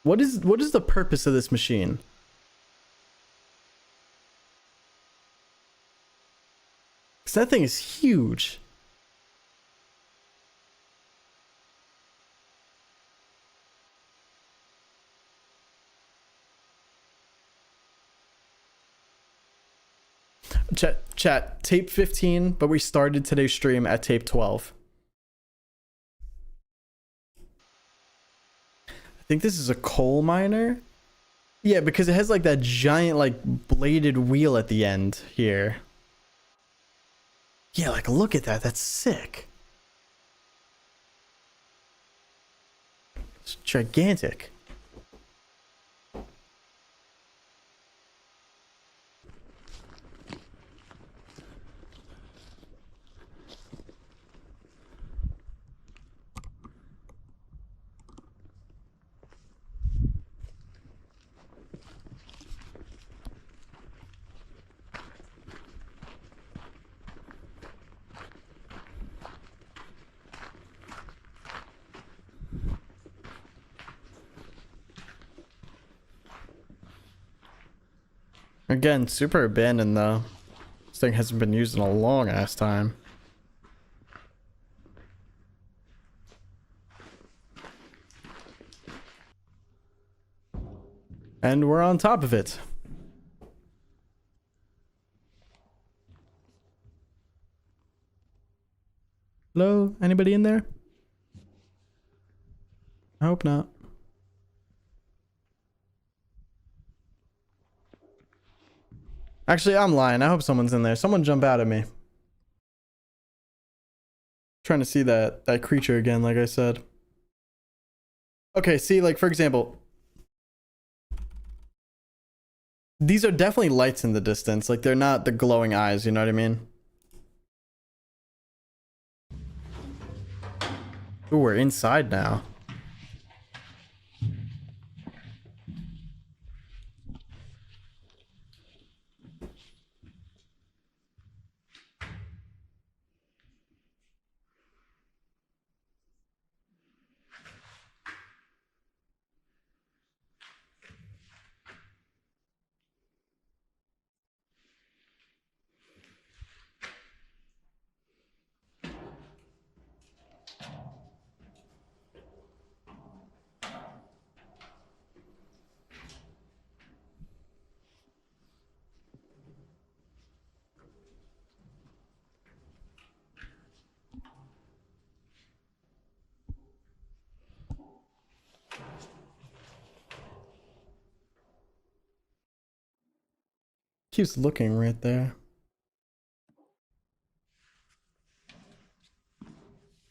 What is the purpose of this machine? Because that thing is huge. Chat, tape 15, but we started today's stream at tape 12. I think this is a coal miner. Yeah, because it has like that giant like bladed wheel at the end here. Yeah, like look at that. That's sick. It's gigantic. Again, super abandoned though. This thing hasn't been used in a long ass time. And we're on top of it. Hello? Anybody in there? I hope not. Actually, I'm lying. I hope someone's in there. Someone jump out at me. Trying to see that creature again, like I said. Okay, see, like, for example, these are definitely lights in the distance. Like, they're not the glowing eyes, you know what I mean? Ooh, we're inside now. Keeps looking right there.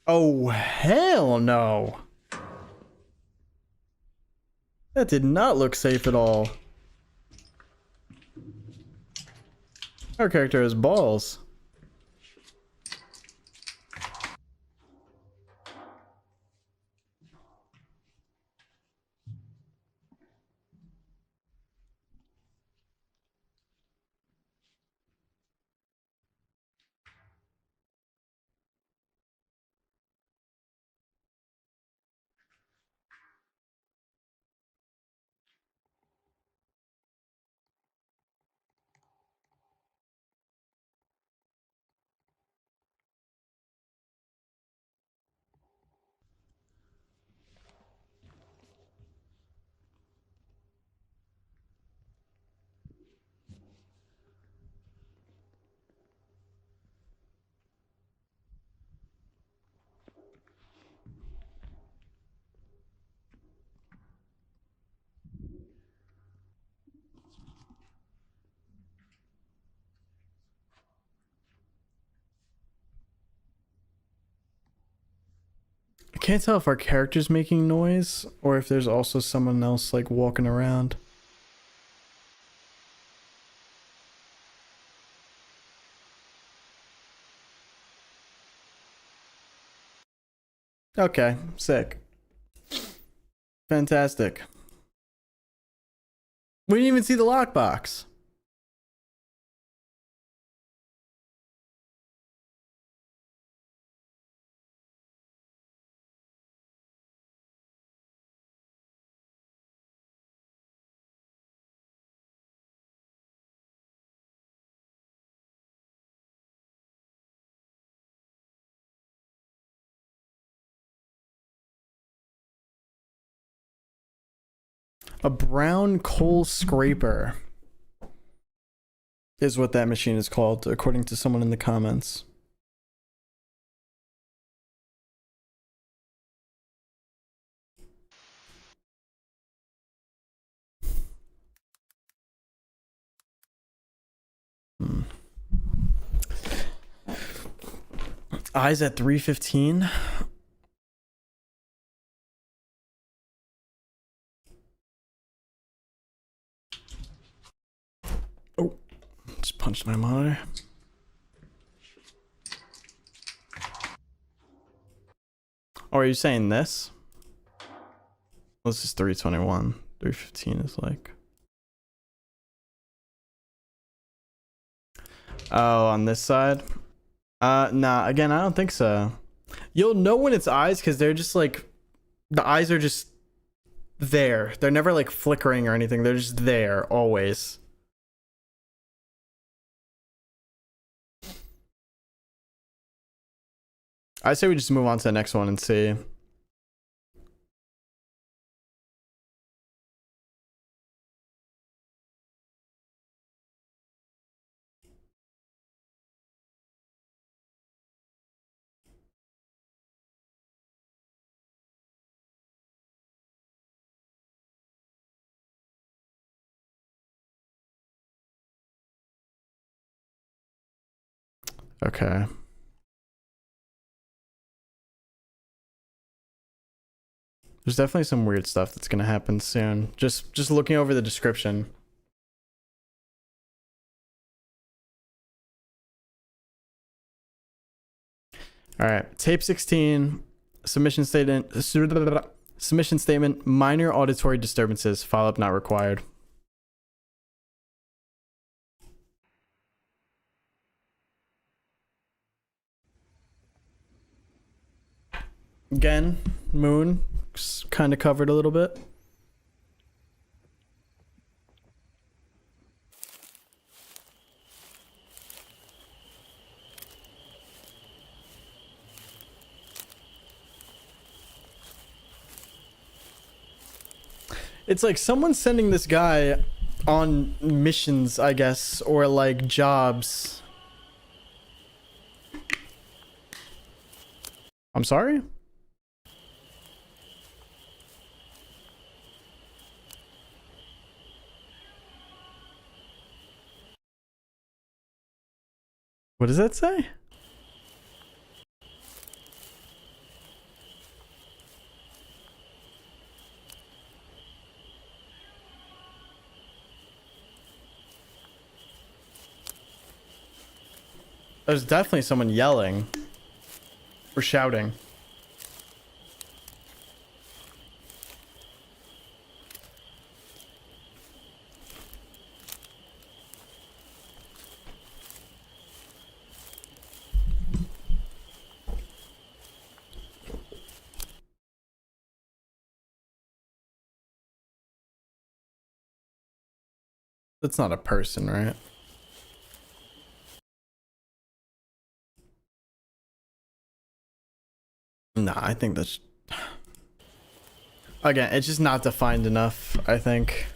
Oh, hell no. That did not look safe at all. Our character has balls. I can't tell if our character's making noise or if there's also someone else like walking around. Okay, sick. Fantastic. We didn't even see the lockbox. A brown coal scraper is what that machine is called, according to someone in the comments. Eyes at 315. Oh, just punched my monitor. Oh, are you saying this? This is 321. 315 is like... Oh, on this side? Nah, again, I don't think so. You'll know when it's eyes because they're just like... The eyes are just there. They're never like flickering or anything. They're just there, always. I say we just move on to the next one and see. Okay. There's definitely some weird stuff that's gonna happen soon. Just looking over the description. All right. Tape 16. Submission statement. Submission statement. Minor auditory disturbances. Follow-up not required. Again, moon kind of covered a little bit. It's like someone's sending this guy on missions, I guess, or like jobs. I'm sorry? What does that say? There's definitely someone yelling or shouting. That's not a person, right? Nah, I think that's... Again, it's just not defined enough, I think.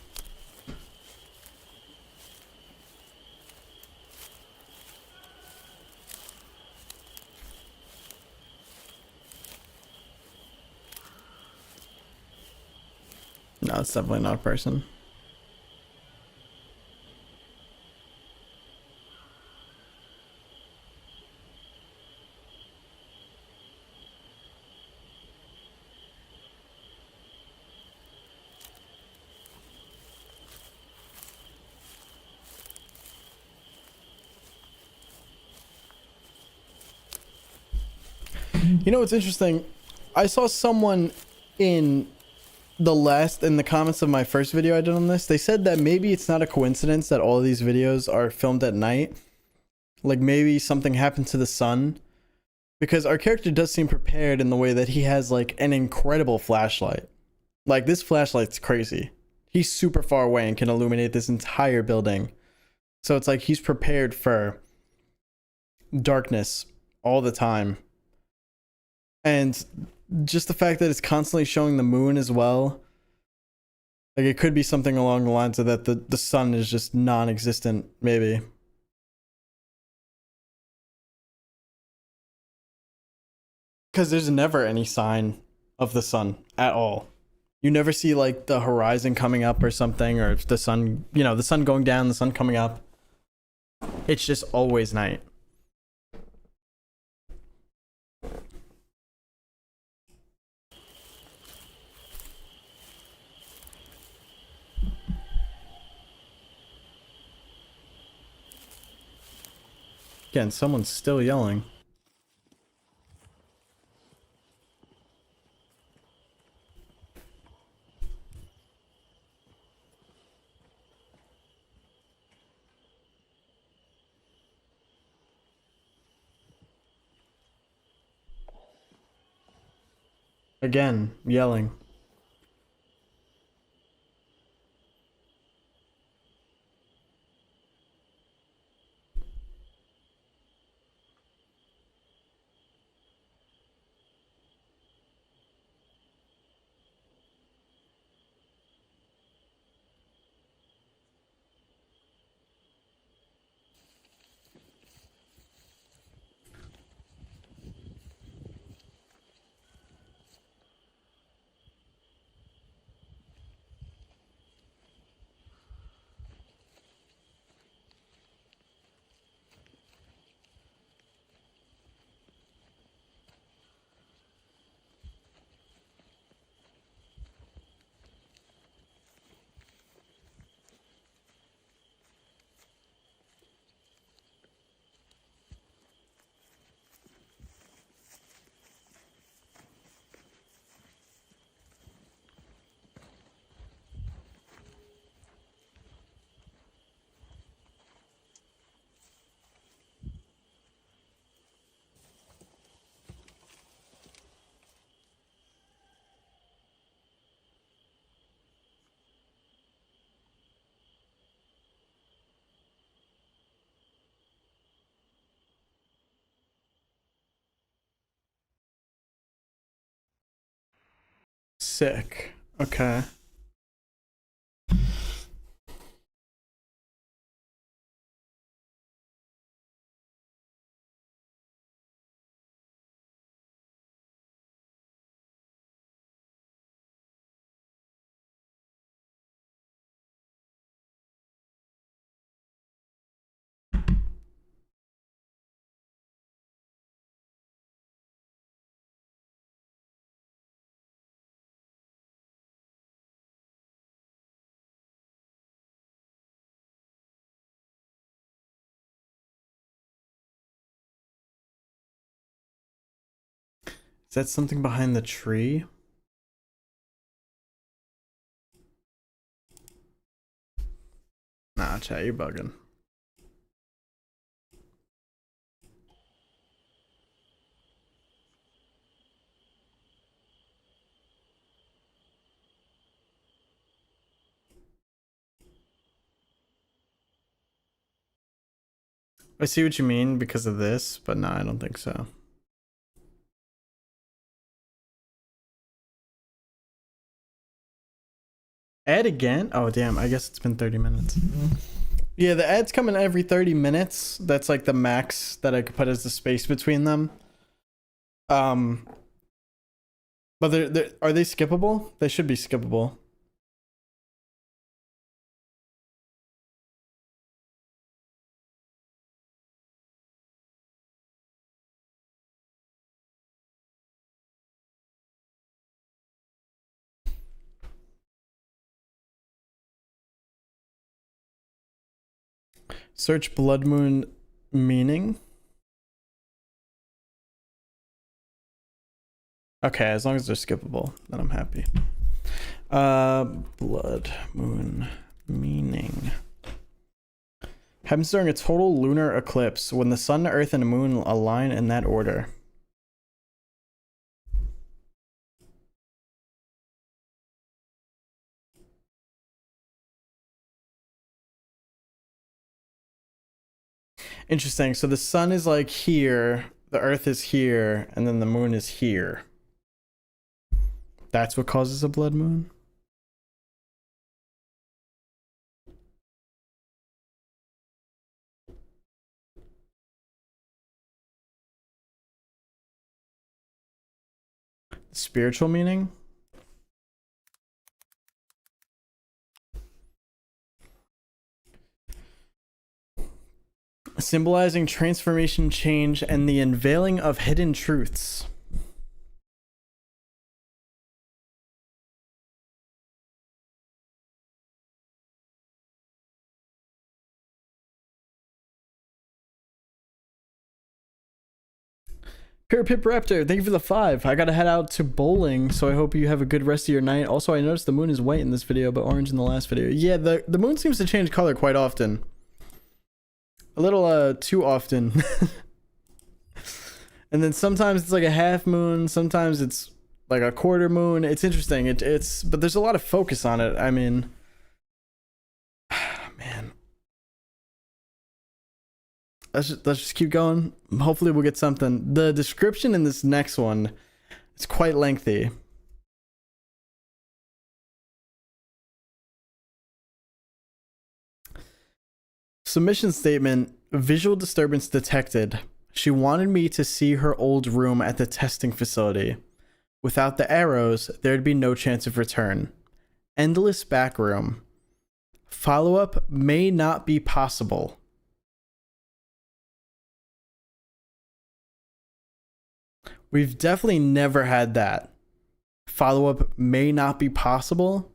No, it's definitely not a person. You know what's interesting? I saw someone in the comments of my first video I did on this. They said that maybe it's not a coincidence that all of these videos are filmed at night. Like maybe something happened to the sun. Because our character does seem prepared in the way that he has like an incredible flashlight. Like this flashlight's crazy. He's super far away and can illuminate this entire building. So it's like he's prepared for darkness all the time. And just the fact that it's constantly showing the moon as well. Like it could be something along the lines of that the sun is just non-existent, maybe. Because there's never any sign of the sun at all. You never see like the horizon coming up or something, or the sun, you know, the sun going down, the sun coming up. It's just always night. Again, someone's still yelling. Again, yelling. sick. Okay. Is that something behind the tree? Nah, chat, you're bugging. I see what you mean because of this, but no, I don't think so. Ad again? Oh, damn. I guess it's been 30 minutes. Yeah, the ads come in every 30 minutes. That's like the max that I could put as the space between them. But are they skippable? They should be skippable. Search blood moon meaning. Okay, as long as they're skippable, then I'm happy. Blood moon meaning. Happens during a total lunar eclipse when the sun, earth, and moon align in that order. Interesting. So the sun is like here, the earth is here, and then the moon is here. That's what causes a blood moon? Spiritual meaning? Symbolizing transformation, change, and the unveiling of hidden truths. Pure Pip Raptor, thank you for the 5. I gotta head out to bowling, so I hope you have a good rest of your night. Also, I noticed the moon is white in this video, but orange in the last video. Yeah, the moon seems to change color quite often. A little too often. And then sometimes it's like a half moon, sometimes it's like a quarter moon. It's interesting. It's but there's a lot of focus on it. I mean, man. Let's just keep going. Hopefully we'll get something. The description in this next one is quite lengthy. Submission statement, visual disturbance detected. She wanted me to see her old room at the testing facility. Without the arrows, there'd be no chance of return. Endless back room. Follow-up may not be possible. We've definitely never had that. Follow-up may not be possible.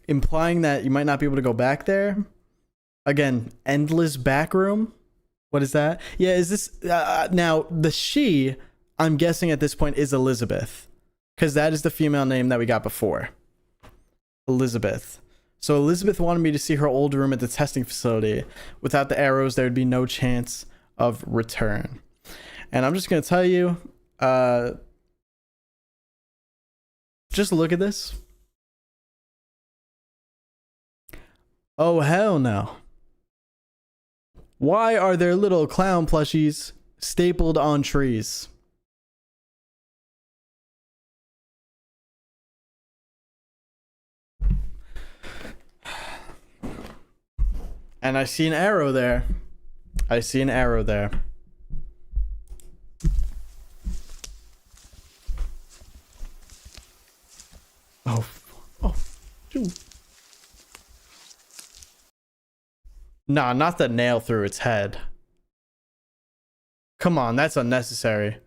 Implying that you might not be able to go back there. Again, endless back room. What is that? Yeah, is this... now, the she, I'm guessing at this point, is Elizabeth. Because that is the female name that we got before. Elizabeth. So Elizabeth wanted me to see her old room at the testing facility. Without the arrows, there would be no chance of return. And I'm just going to tell you, just look at this. Oh, hell no. Why are there little clown plushies stapled on trees? And I see an arrow there. I see an arrow there. Oh. Oh. Dude. Nah, not the nail through its head. Come on, that's unnecessary.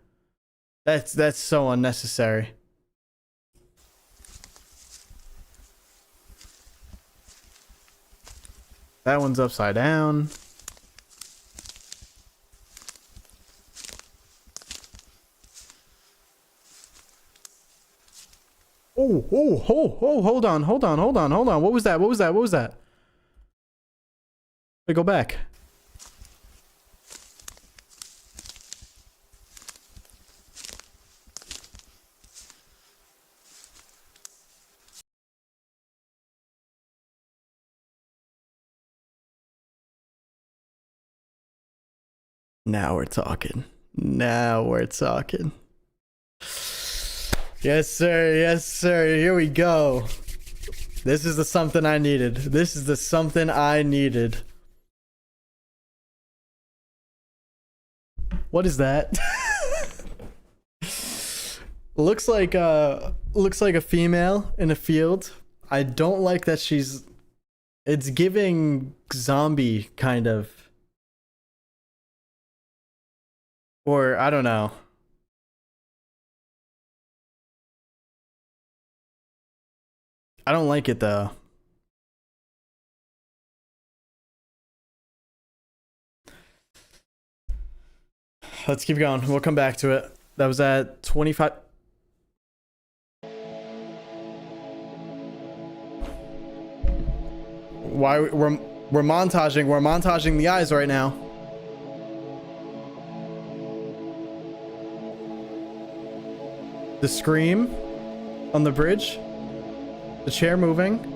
That's so unnecessary. That one's upside down. Oh, hold on. What was that? What was that? Wait, go back. Now we're talking. Now we're talking. Yes, sir. Yes, sir. Here we go. This is the something I needed. This is the something I needed. What is that? looks like a female in a field. I don't like that she's, it's giving zombie kind of. Or I don't know. I don't like it though. Let's keep going. We'll come back to it. That was at 25. Why we're montaging the eyes right now. The scream on the bridge. The chair moving.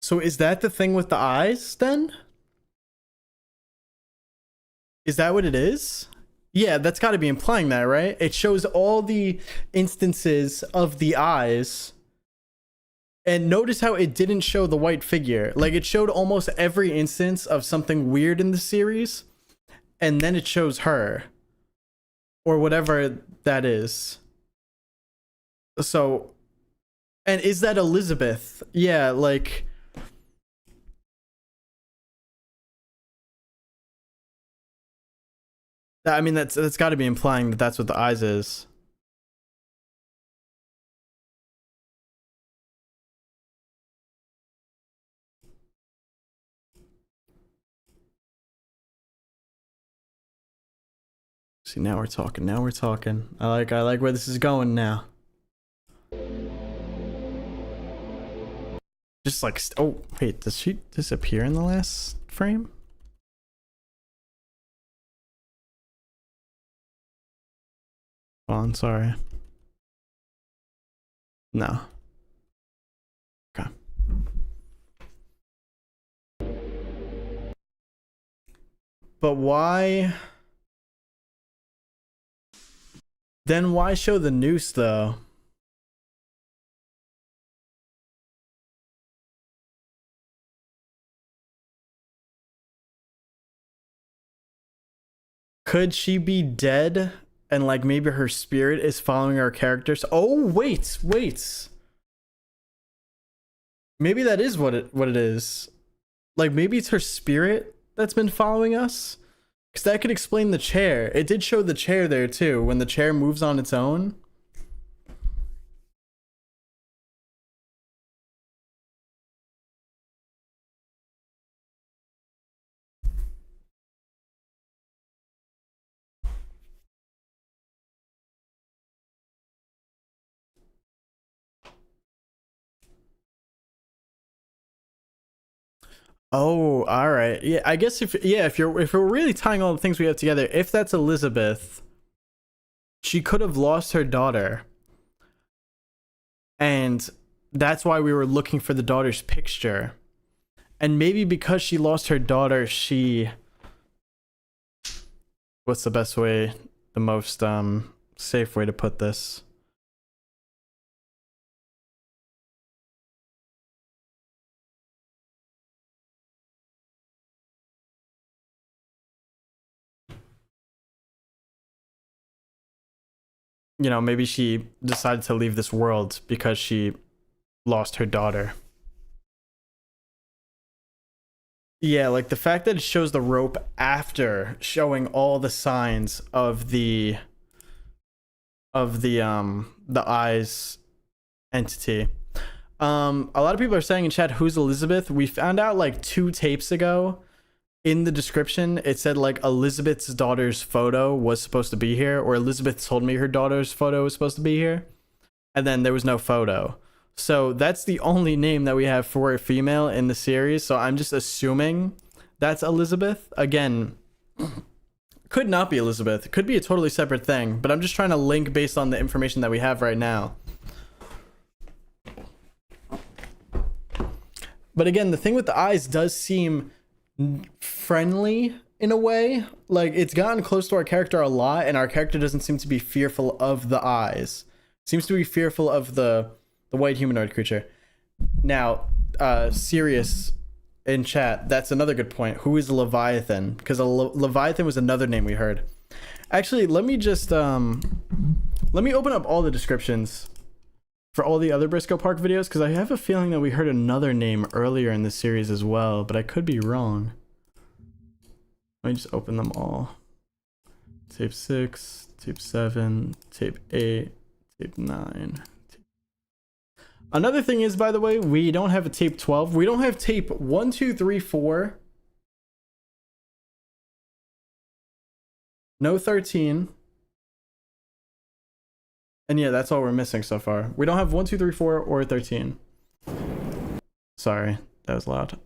So is that the thing with the eyes then? Is that what it is? Yeah, that's got to be implying that, right? It shows all the instances of the eyes. And notice how it didn't show the white figure. Like, it showed almost every instance of something weird in the series. And then it shows her. Or whatever that is. So, and is that Elizabeth? Yeah, like... I mean, that's got to be implying that that's what the eyes is. See, now we're talking. Now we're talking. I like where this is going now. Just like, oh wait, does she disappear in the last frame? Oh, I'm sorry. No. Okay. But why? Then why show the noose though? Could she be dead and like maybe her spirit is following our characters? Oh, wait. Maybe that is what it is. Like maybe it's her spirit that's been following us? Because that could explain the chair. It did show the chair there too, when the chair moves on its own. Oh, all right. Yeah, I guess if we're really tying all the things we have together, if that's Elizabeth, she could have lost her daughter. And that's why we were looking for the daughter's picture. And maybe because she lost her daughter, what's the best way, the most safe way to put this? You know, maybe she decided to leave this world because she lost her daughter. Yeah, like the fact that it shows the rope after showing all the signs of the eyes entity. A lot of people are saying in chat, who's Elizabeth? We found out like 2 tapes ago. In the description, it said like Elizabeth's daughter's photo was supposed to be here, or Elizabeth told me her daughter's photo was supposed to be here, and then there was no photo. So that's the only name that we have for a female in the series. So I'm just assuming that's Elizabeth. Again, could not be Elizabeth. It could be a totally separate thing, but I'm just trying to link based on the information that we have right now. But again, the thing with the eyes does seem friendly in a way. Like it's gotten close to our character a lot, and our character doesn't seem to be fearful of the eyes. Seems to be fearful of the white humanoid creature. Now, Sirius in chat, that's another good point. Who is Leviathan? Because Leviathan was another name we heard. Actually, let me just let me open up all the descriptions for all the other Briscoe Park videos, because I have a feeling that we heard another name earlier in the series as well, but I could be wrong. Let me just open them all. Tape 6, tape 7, tape 8, tape 9. Another thing is, by the way, we don't have a tape 12. We don't have tape 1, 2, 3, 4. No 13. And yeah, that's all we're missing so far. We don't have 1, 2, 3, 4 or 13. Sorry, that was loud.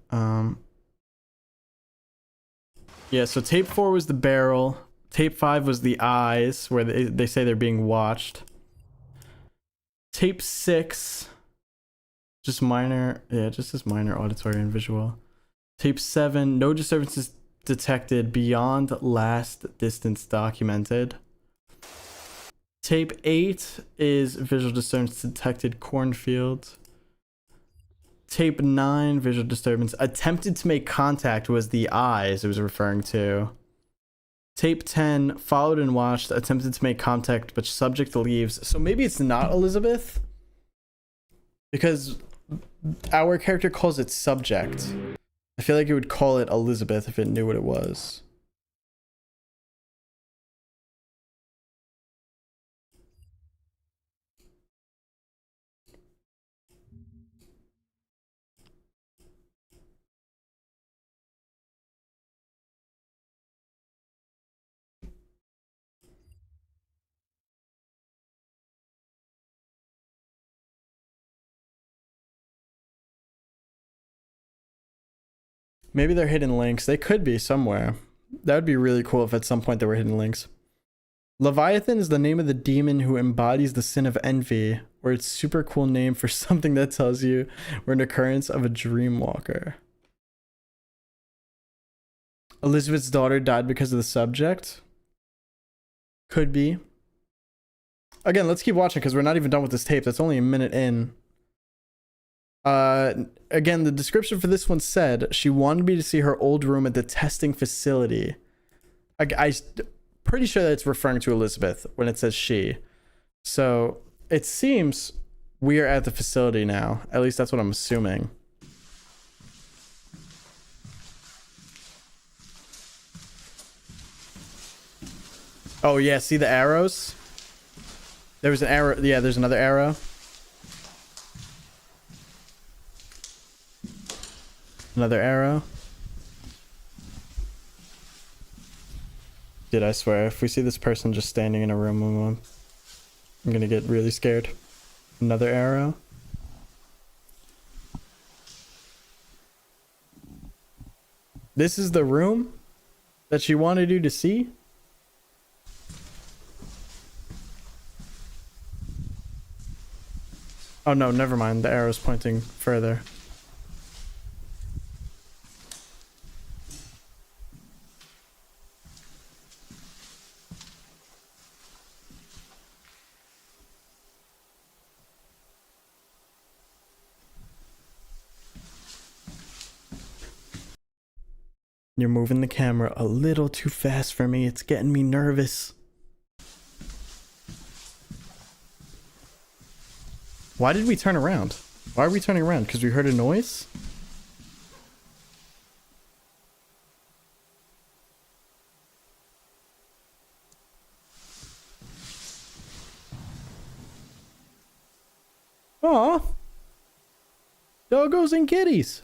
Yeah, so tape 4 was the barrel. Tape 5 was the eyes, where they say they're being watched. Tape 6, just minor, yeah, just as minor auditory and visual. Tape 7, no disturbances detected beyond last distance documented. Tape 8 is visual disturbance detected cornfield. Tape 9, visual disturbance attempted to make contact was the eyes it was referring to. Tape 10, followed and watched, attempted to make contact but subject leaves. So maybe it's not Elizabeth, because our character calls it subject. I feel like it would call it Elizabeth if it knew what it was. Maybe they're hidden links. They could be somewhere. That would be really cool if at some point there were hidden links. Leviathan is the name of the demon who embodies the sin of envy, or it's super cool name for something that tells you we're an occurrence of a dream walker. Elizabeth's daughter died because of the subject. Could be. Again, let's keep watching because we're not even done with this tape. That's only a minute in. Again, the description for this one said she wanted me to see her old room at the testing facility. I'm pretty sure that it's referring to Elizabeth when it says she. So it seems we are at the facility now. At least that's what I'm assuming. Oh yeah, see the arrows? There was an arrow. Yeah, there's another arrow. Another arrow. Dude, I swear, if we see this person just standing in a room, I'm gonna get really scared. Another arrow. This is the room that she wanted you to see? Oh no, never mind. The arrow's pointing further. You're moving the camera a little too fast for me. It's getting me nervous. Why did we turn around? Why are we turning around? Because we heard a noise? Aw. Doggos and kitties.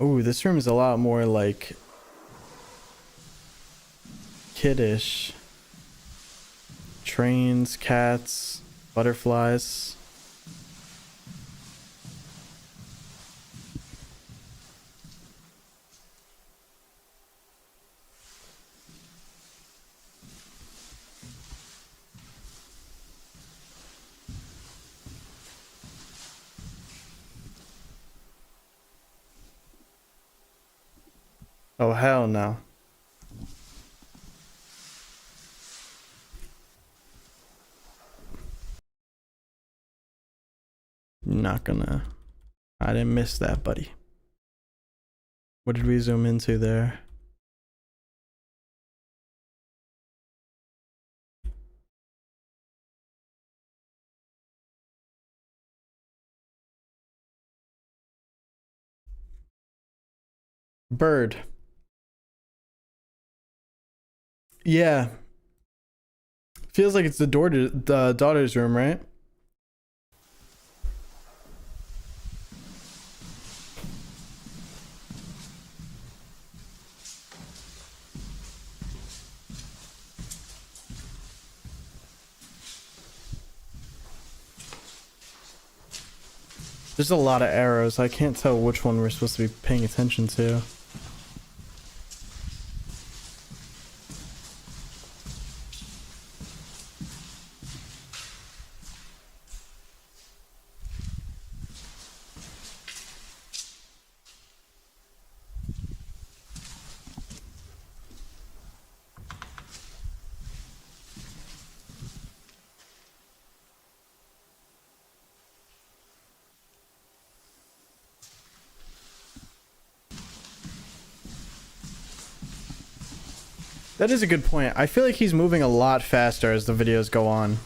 Ooh, this room is a lot more like kiddish. Trains, cats, butterflies. Oh, hell no. Not gonna... I didn't miss that, buddy. What did we zoom into there? Bird. Yeah. Feels like it's the daughter's room, right? There's a lot of arrows. I can't tell which one we're supposed to be paying attention to. That is a good point. I feel like he's moving a lot faster as the videos go on.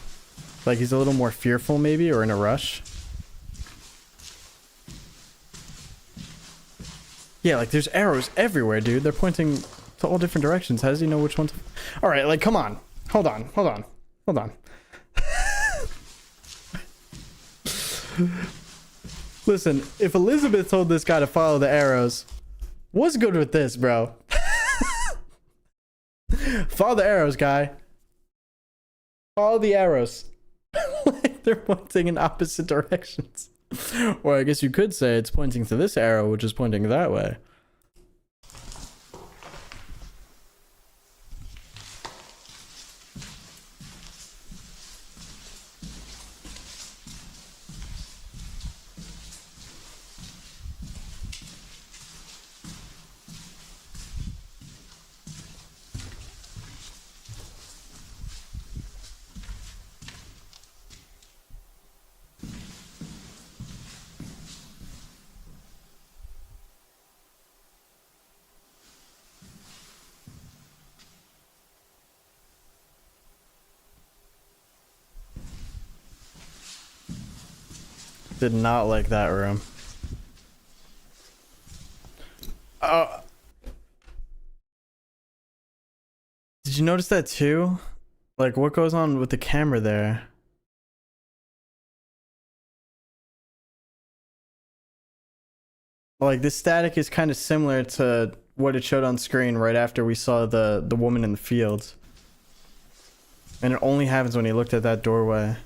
Like he's a little more fearful maybe, or in a rush. Yeah, like there's arrows everywhere, dude. They're pointing to all different directions. How does he know which one to... Alright, like come on. Hold on. Listen, if Elizabeth told this guy to follow the arrows, what's good with this, bro? Follow the arrows, guy. Follow the arrows. Like they're pointing in opposite directions. Or I guess you could say it's pointing to this arrow, which is pointing that way. Did not like that room. Did you notice that too? Like what goes on with the camera there? Like this static is kind of similar to what it showed on screen right after we saw the woman in the field. And it only happens when he looked at that doorway.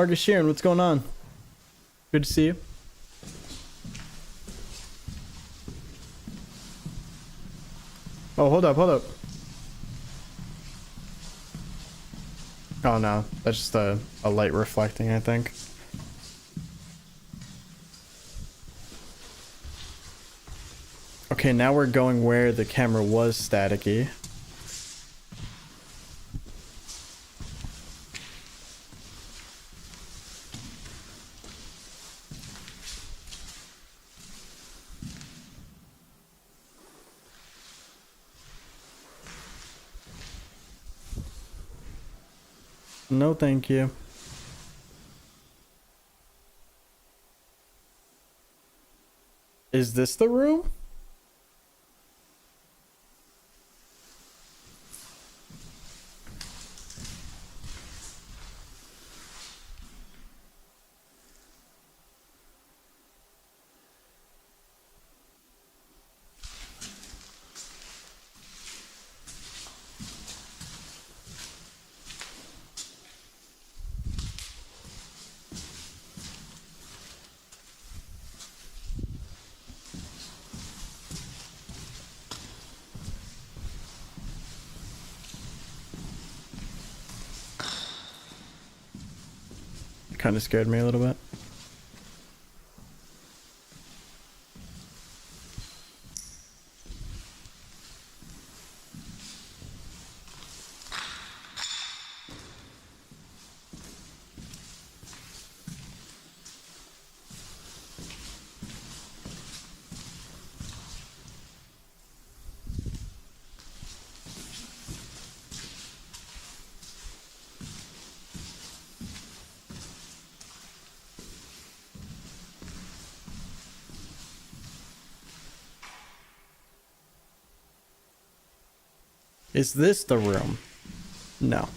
Marcus Sheeran, what's going on? Good to see you. Oh, hold up, hold up. Oh no, that's just a light reflecting, I think. Okay, now we're going where the camera was staticky. No, thank you. Is this the room? Kind of scared me a little bit. Is this the room? No.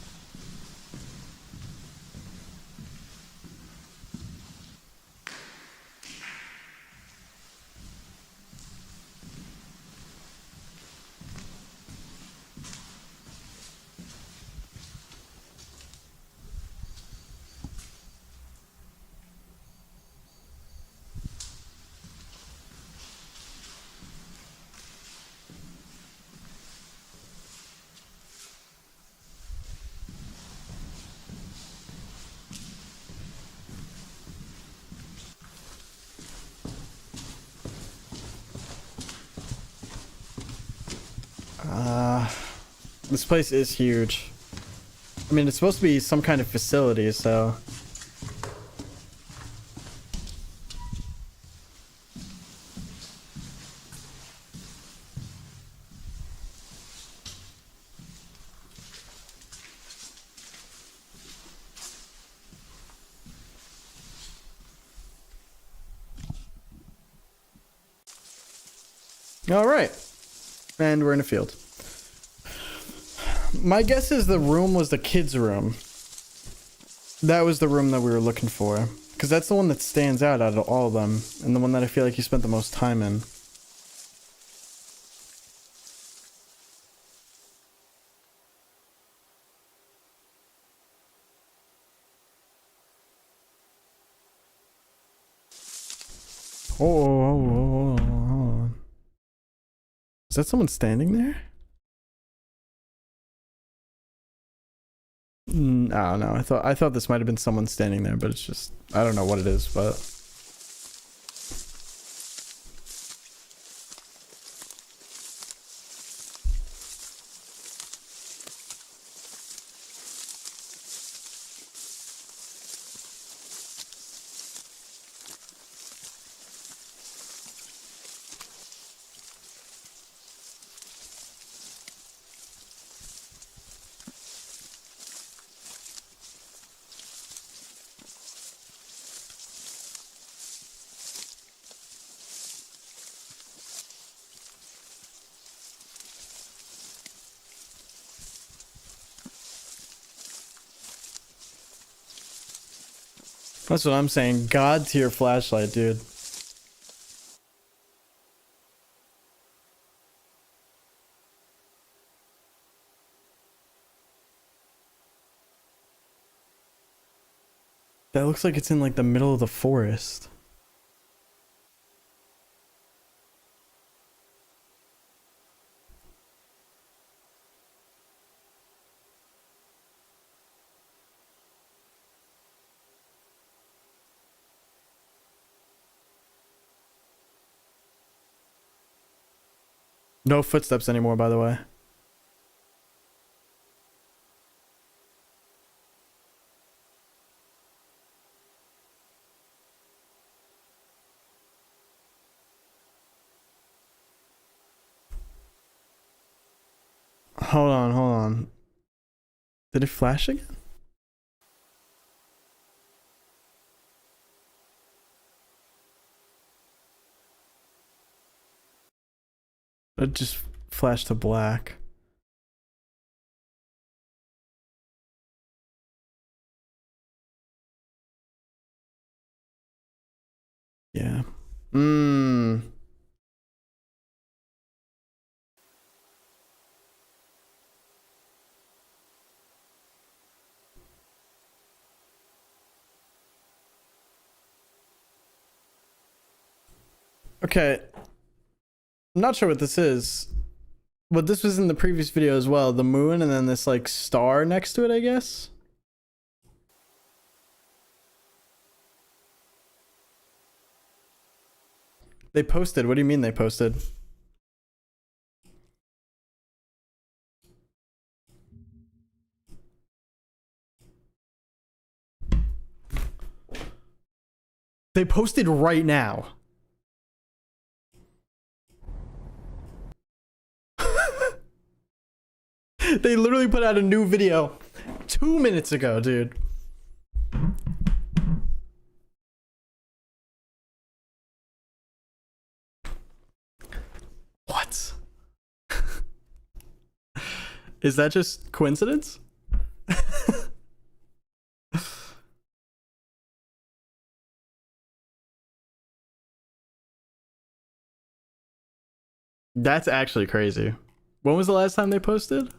This place is huge. I mean, it's supposed to be some kind of facility, so... All right. And we're in a field. My guess is the room was the kids' room. That was the room that we were looking for. Because that's the one that stands out of all of them. And the one that I feel like you spent the most time in. Oh. Is that someone standing there? I don't know. I thought this might have been someone standing there, but it's just I don't know what it is, but that's what I'm saying. God tier flashlight, dude. That looks like it's in like the middle of the forest. No footsteps anymore, by the way. Hold on, hold on. Did it flash again? It just flashed to black. Yeah. Okay. I'm not sure what this is. But this was in the previous video as well. The moon and then this like star next to it, I guess. They posted. What do you mean they posted? They posted right now. They literally put out a new video 2 minutes ago, dude. What? Is that just coincidence? That's actually crazy. When was the last time they posted?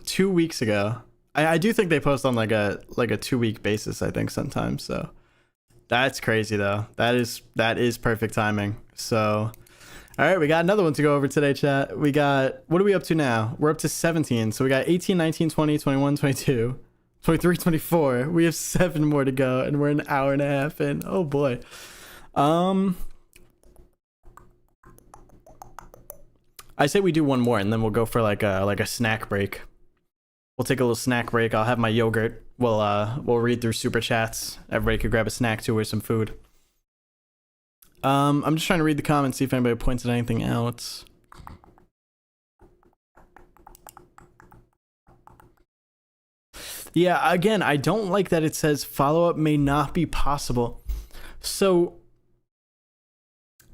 2 weeks ago. I do think they post on like a 2-week basis, I think sometimes. So that's crazy though. That is perfect timing. So all right, we got another one to go over today, chat. We got, what are we up to now? We're up to 17. So we got 18, 19, 20, 21, 22, 23, 24. We have 7 more to go and we're an hour and a half in. Oh boy. I say we do one more and then we'll go for like a snack break. We'll take a little snack break. I'll have my yogurt. We'll read through super chats. Everybody could grab a snack too or some food. I'm just trying to read the comments, see if anybody points at anything out. Yeah, again, I don't like that it says follow-up may not be possible. So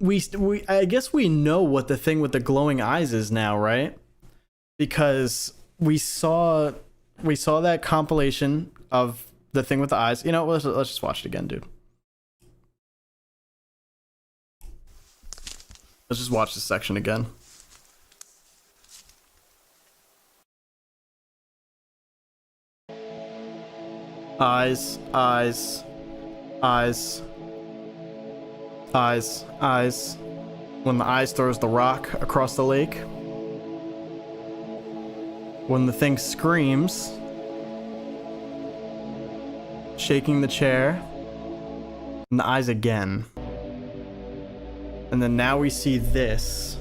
I guess we know what the thing with the glowing eyes is now, right? Because we saw that compilation of the thing with the eyes. You know, let's just watch it again, dude. Let's just watch this section again. Eyes, eyes, eyes, eyes, eyes. When the eyes throws the rock across the lake. When the thing screams, shaking the chair, and the eyes again. And then now we see this,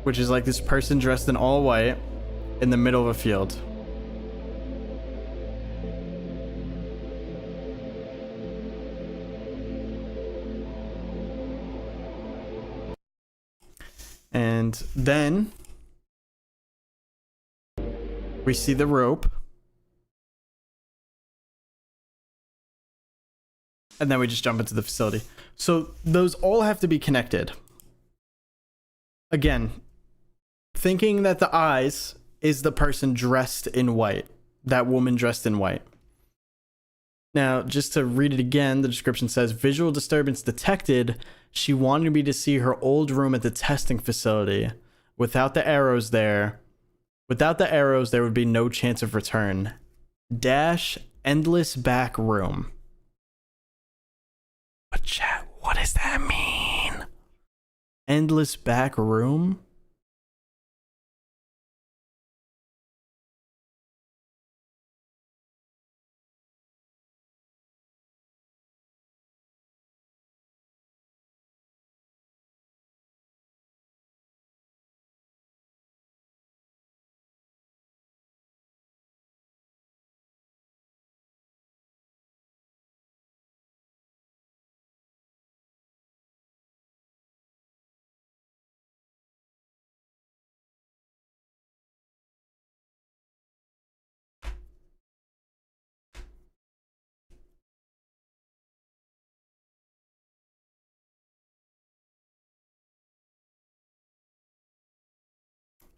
which is like this person dressed in all white in the middle of a field. And then we see the rope. And then we just jump into the facility. So those all have to be connected. Again, thinking that the eyes is the person dressed in white. That woman dressed in white. Now, just to read it again, the description says, visual disturbance detected. She wanted me to see her old room at the testing facility. Without the arrows, there would be no chance of return. Dash endless back room. But chat, what does that mean? Endless back room?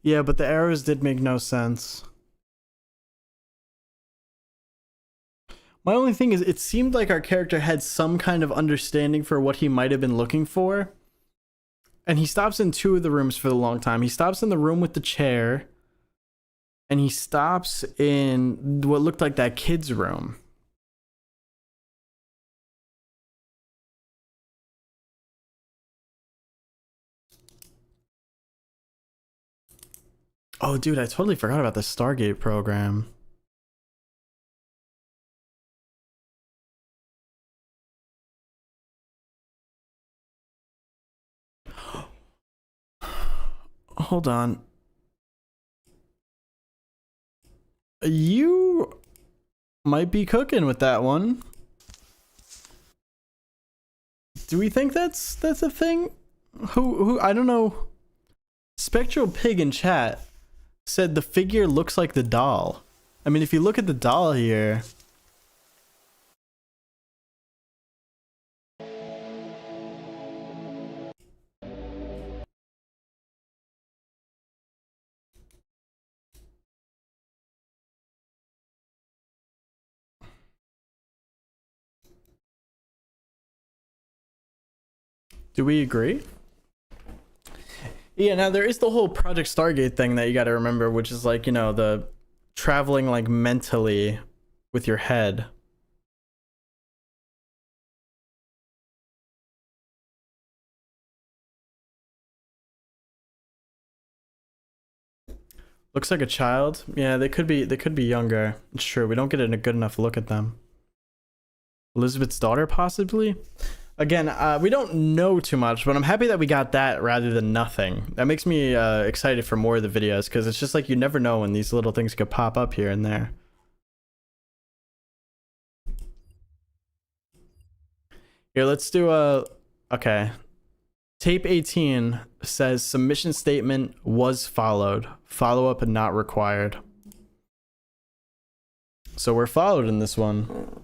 Yeah, but the arrows did make no sense. My only thing is, it seemed like our character had some kind of understanding for what he might have been looking for. And he stops in two of the rooms for a long time. He stops in the room with the chair. And he stops in what looked like that kid's room. Oh, dude, I totally forgot about the Stargate program. Hold on. You might be cooking with that one. Do we think that's a thing? Who I don't know. Spectral Pig in chat said the figure looks like the doll. I mean, if you look at the doll here. Do we agree? Yeah, now there is the whole Project Stargate thing that you got to remember, which is like, you know, the traveling like mentally with your head. Looks like a child. Yeah, they could be younger. It's true. We don't get a good enough look at them. Elizabeth's daughter, possibly? Again, we don't know too much, but I'm happy that we got that rather than nothing. That makes me excited for more of the videos, because it's just like you never know when these little things could pop up here and there. Here, let's do a... Okay. Tape 18 says submission statement was followed. Follow-up not required. So we're followed in this one.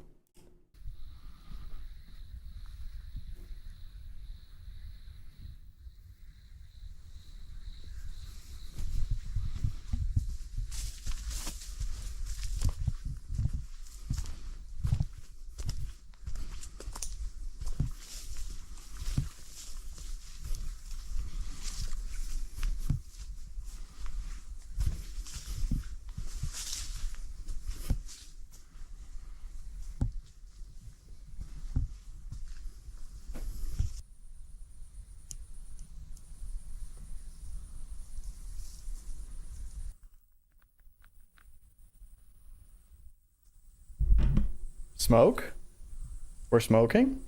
Smoke? We're smoking?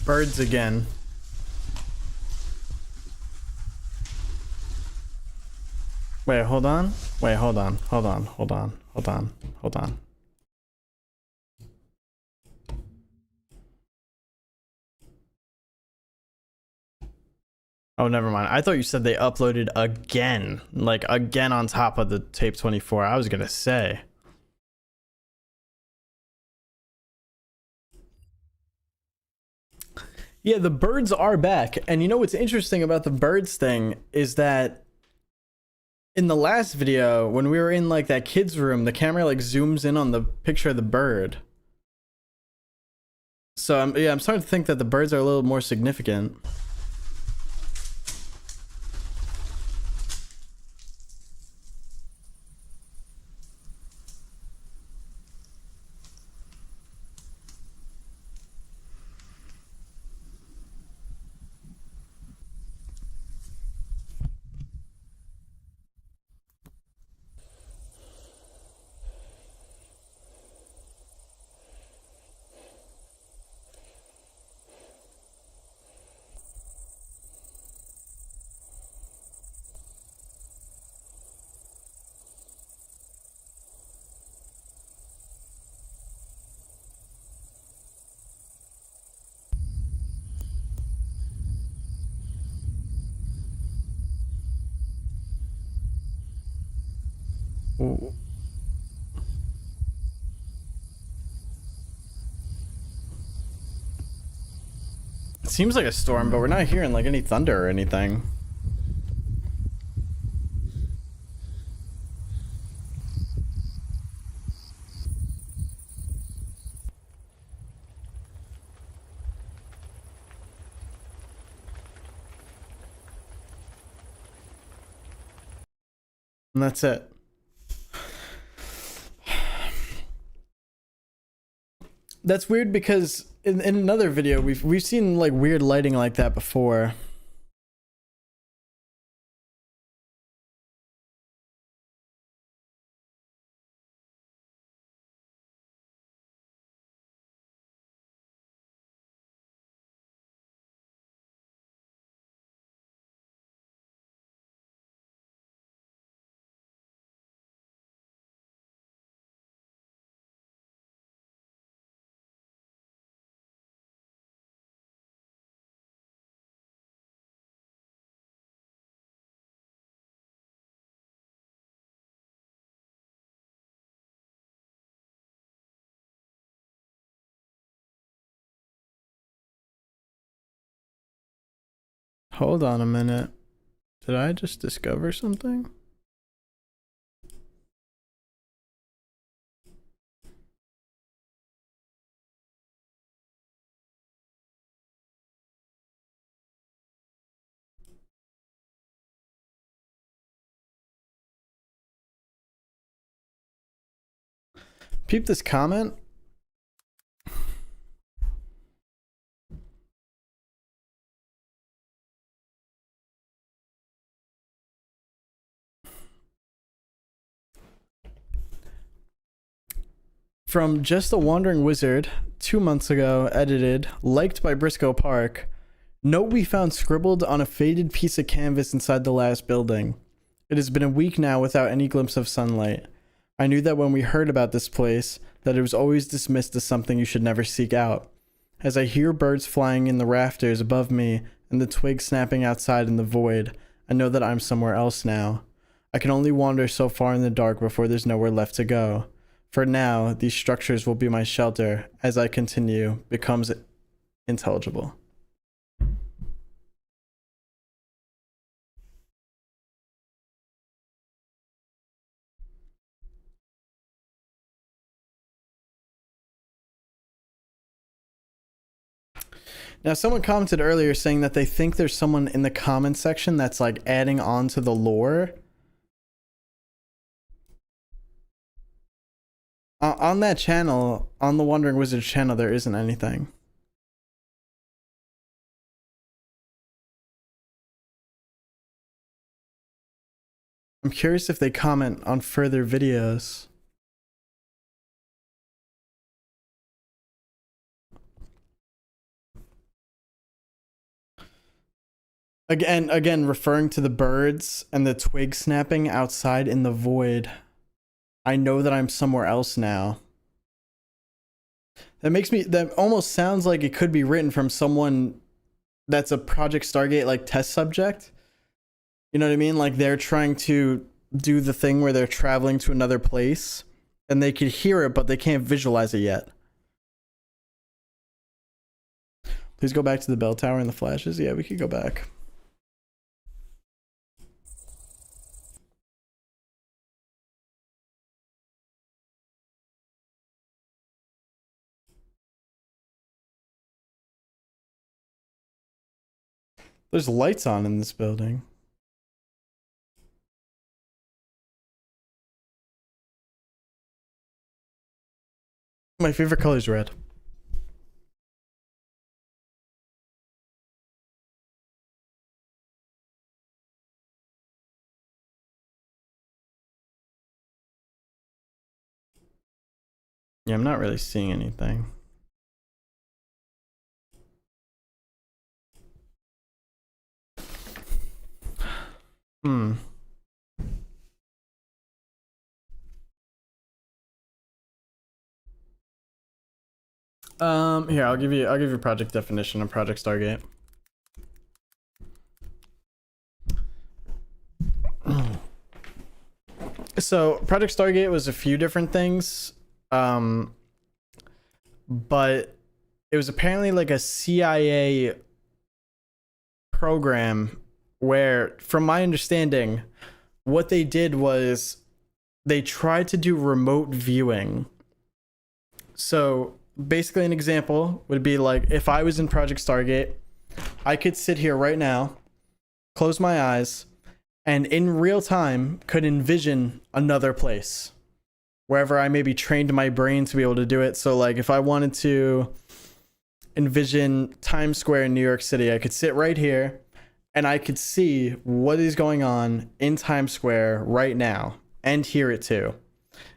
Birds again. Wait, hold on. Wait, hold on. Hold on. Hold on. Hold on. Hold on. Oh, never mind. I thought you said they uploaded again. Like, again on top of the tape 24. I was gonna say. Yeah, the birds are back. And you know what's interesting about the birds thing is that in the last video, when we were in like that kid's room, the camera like zooms in on the picture of the bird. So I'm starting to think that the birds are a little more significant. Ooh. It seems like a storm, but we're not hearing like any thunder or anything. And that's it. That's weird because in another video we've seen like weird lighting like that before. Hold on a minute. Did I just discover something? Peep this comment. From Just a Wandering Wizard, 2 months ago, edited, liked by Briscoe Park. Note we found scribbled on a faded piece of canvas inside the last building. It has been a week now without any glimpse of sunlight. I knew that when we heard about this place, that it was always dismissed as something you should never seek out. As I hear birds flying in the rafters above me and the twigs snapping outside in the void, I know that I'm somewhere else now. I can only wander so far in the dark before there's nowhere left to go. For now, these structures will be my shelter as I continue becomes intelligible. Now, someone commented earlier saying that they think there's someone in the comment section that's like adding on to the lore. On that channel, on the Wandering Wizard channel, there isn't anything. I'm curious if they comment on further videos. Again, referring to the birds and the twig snapping outside in the void. I know that I'm somewhere else now. That almost sounds like it could be written from someone that's a Project Stargate like test subject. You know what I mean? Like they're trying to do the thing where they're traveling to another place and they could hear it, but they can't visualize it yet. Please go back to the bell tower and the flashes. Yeah, we could go back. There's lights on in this building. My favorite color is red. Yeah, I'm not really seeing anything. Hmm. Here, I'll give you project definition of Project Stargate. So Project Stargate was a few different things, but it was apparently like a CIA program where, from my understanding, what they did was they tried to do remote viewing. So basically an example would be like if I was in Project Stargate, I could sit here right now, close my eyes, and in real time could envision another place wherever I maybe trained my brain to be able to do it. So like if I wanted to envision Times Square in New York City, I could sit right here and I could see what is going on in Times Square right now and hear it too.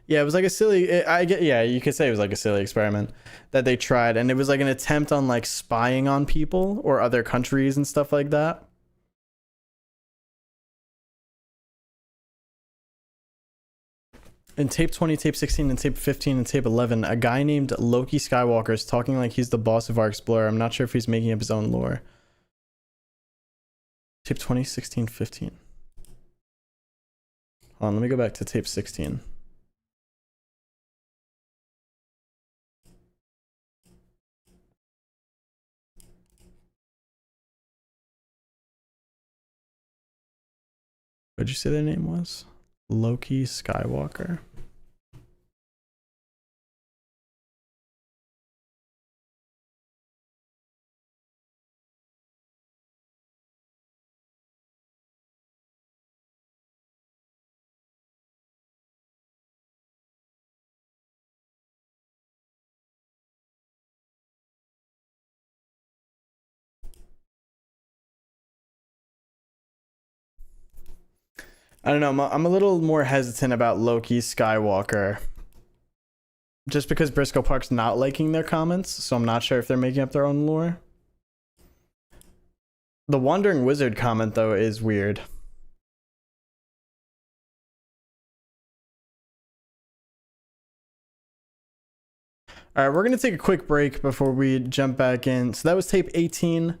Yeah, it was like a silly, yeah, you could say it was like a silly experiment that they tried, and it was like an attempt on like spying on people or other countries and stuff like that. In tape 20, tape 16, and tape 15, and tape 11, a guy named Loki Skywalker is talking like he's the boss of our Explorer. I'm not sure if he's making up his own lore. Tape 20, 16, 15. Hold on, let me go back to tape 16. What'd you say their name was? Loki Skywalker. I don't know. I'm a little more hesitant about Loki Skywalker. Just because Briscoe Park's not liking their comments, so I'm not sure if they're making up their own lore. The Wandering Wizard comment, though, is weird. All right, we're going to take a quick break before we jump back in. So that was tape 18.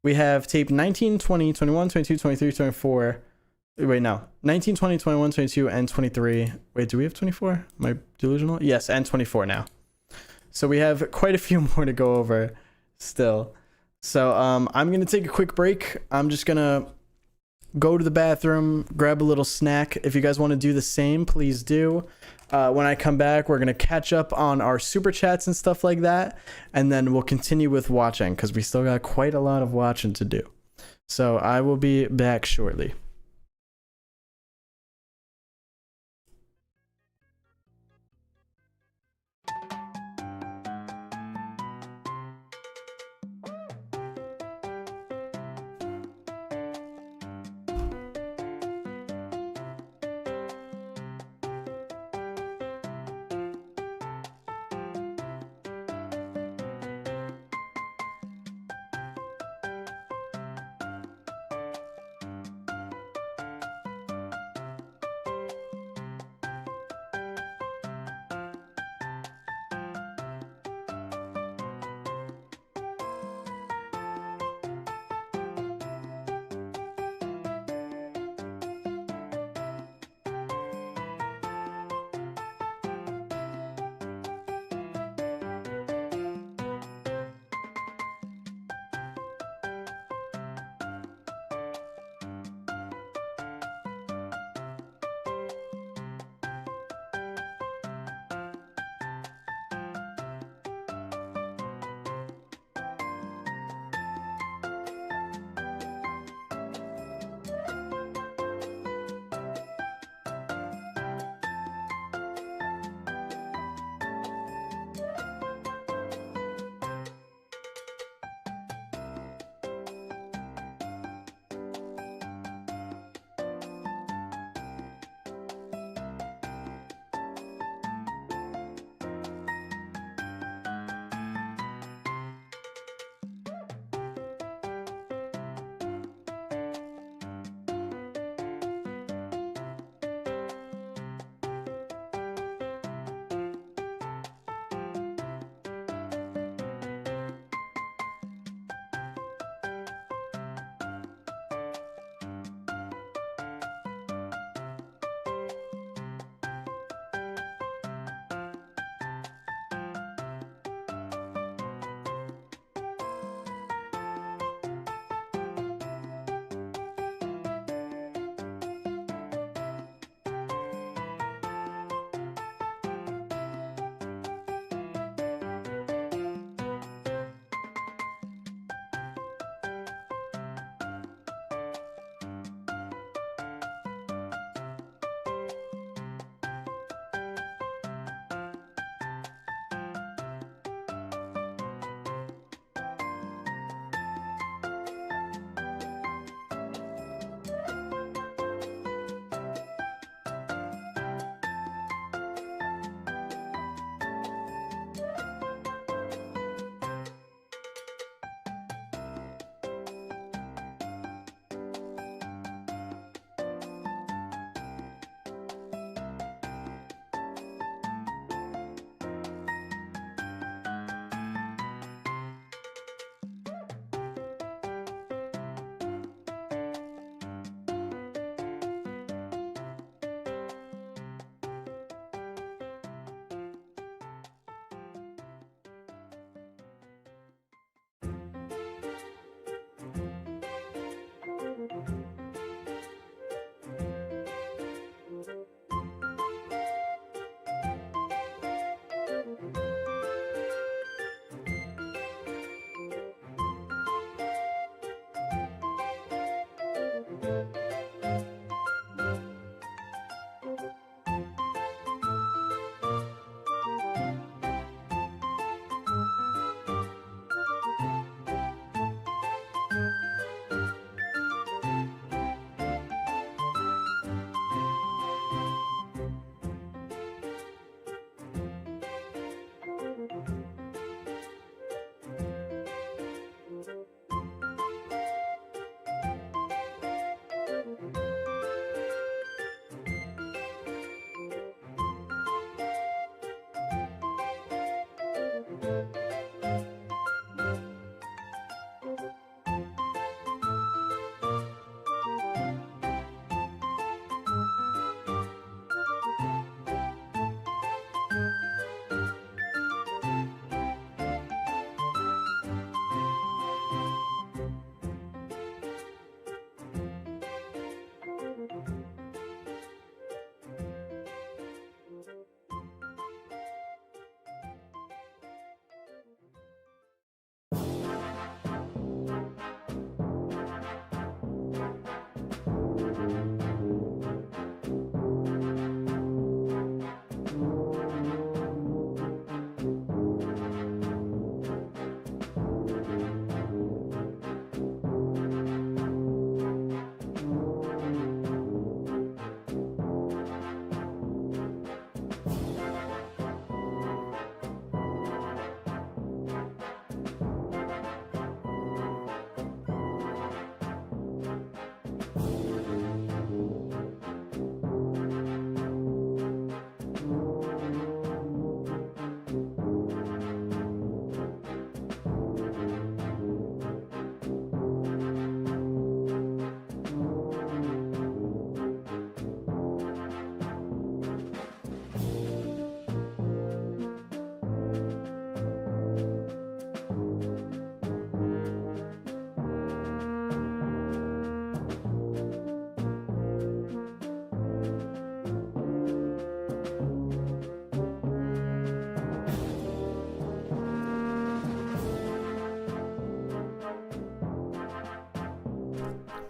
We have tape 19, 20, 21, 22, 23, 24. Wait, no. 19, 20, 21, 22, and 23. Wait, do we have 24? Am I delusional? Yes, and 24 now. So we have quite a few more to go over still. So I'm going to take a quick break. I'm just going to go to the bathroom, grab a little snack. If you guys want to do the same, please do. When I come back, we're going to catch up on our super chats and stuff like that. And then we'll continue with watching because we still got quite a lot of watching to do. So I will be back shortly.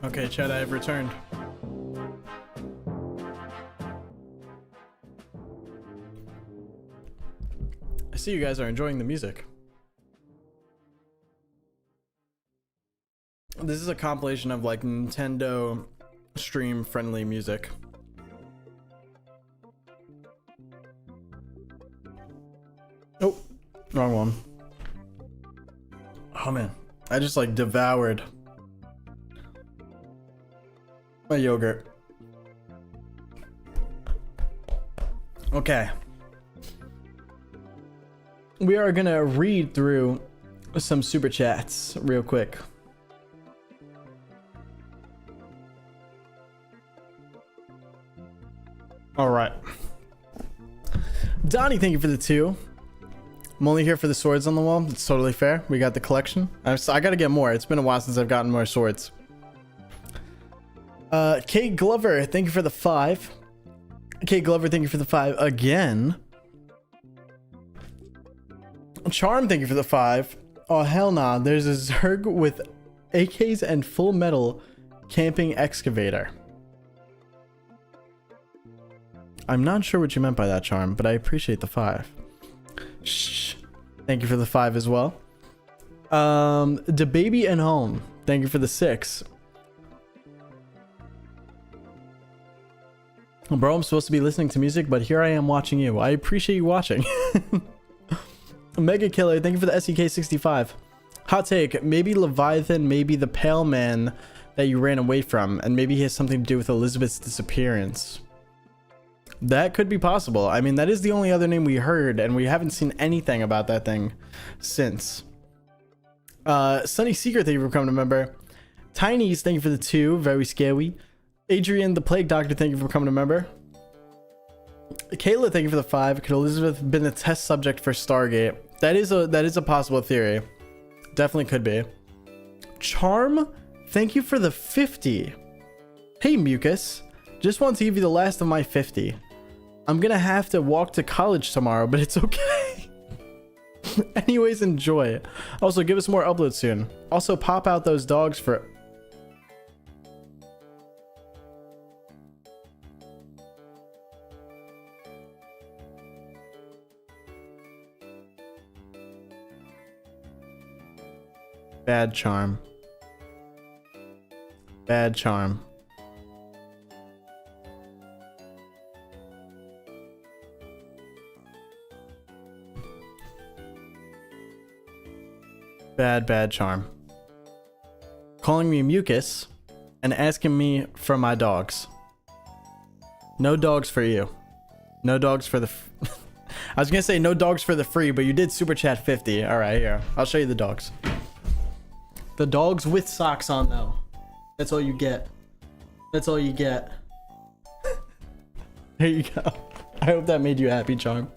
Okay, chat, I have returned. I see you guys are enjoying the music. This is a compilation of like Nintendo stream friendly music. Oh, wrong one. Oh man, I just like devoured my yogurt. Okay. We are gonna read through some super chats real quick. All right. Donnie, thank you for the 2. I'm only here for the swords on the wall. It's totally fair. We got the collection. I gotta get more. It's been a while since I've gotten more swords. Kate Glover, thank you for the 5. Kate Glover, thank you for the 5 again. Charm, thank you for the 5. Oh, hell nah. There's a Zerg with AKs and full metal camping excavator. I'm not sure what you meant by that, Charm, but I appreciate the 5. Shh. Thank you for the 5 as well. The baby and home. Thank you for the 6. Bro, I'm supposed to be listening to music, but here I am watching you. I appreciate you watching. Mega Killer, thank you for the SEK 65. Hot take, maybe Leviathan, maybe the pale man that you ran away from, and maybe he has something to do with Elizabeth's disappearance. That could be possible. I mean, that is the only other name we heard, and we haven't seen anything about that thing since. Sunny Secret, thank you for becoming a member. Tiny's, thank you for the 2, very scary. Adrian the Plague Doctor, thank you for becoming a member. Kayla, thank you for the 5. Could Elizabeth have been a test subject for Stargate? That is a possible theory. Definitely could be. Charm, thank you for the 50. Hey Mucus, just want to give you the last of my 50. I'm gonna have to walk to college tomorrow, but it's okay. Anyways, enjoy. Also, give us more uploads soon. Also, pop out those dogs for... Bad Charm. Bad Charm. Bad Charm. Calling me Mucus and asking me for my dogs. No dogs for you. No dogs for the... I was gonna say no dogs for the free, but you did super chat 50. All right, here. I'll show you the dogs. The dogs with socks on, though. That's all you get. That's all you get. There you go. I hope that made you happy, Charm.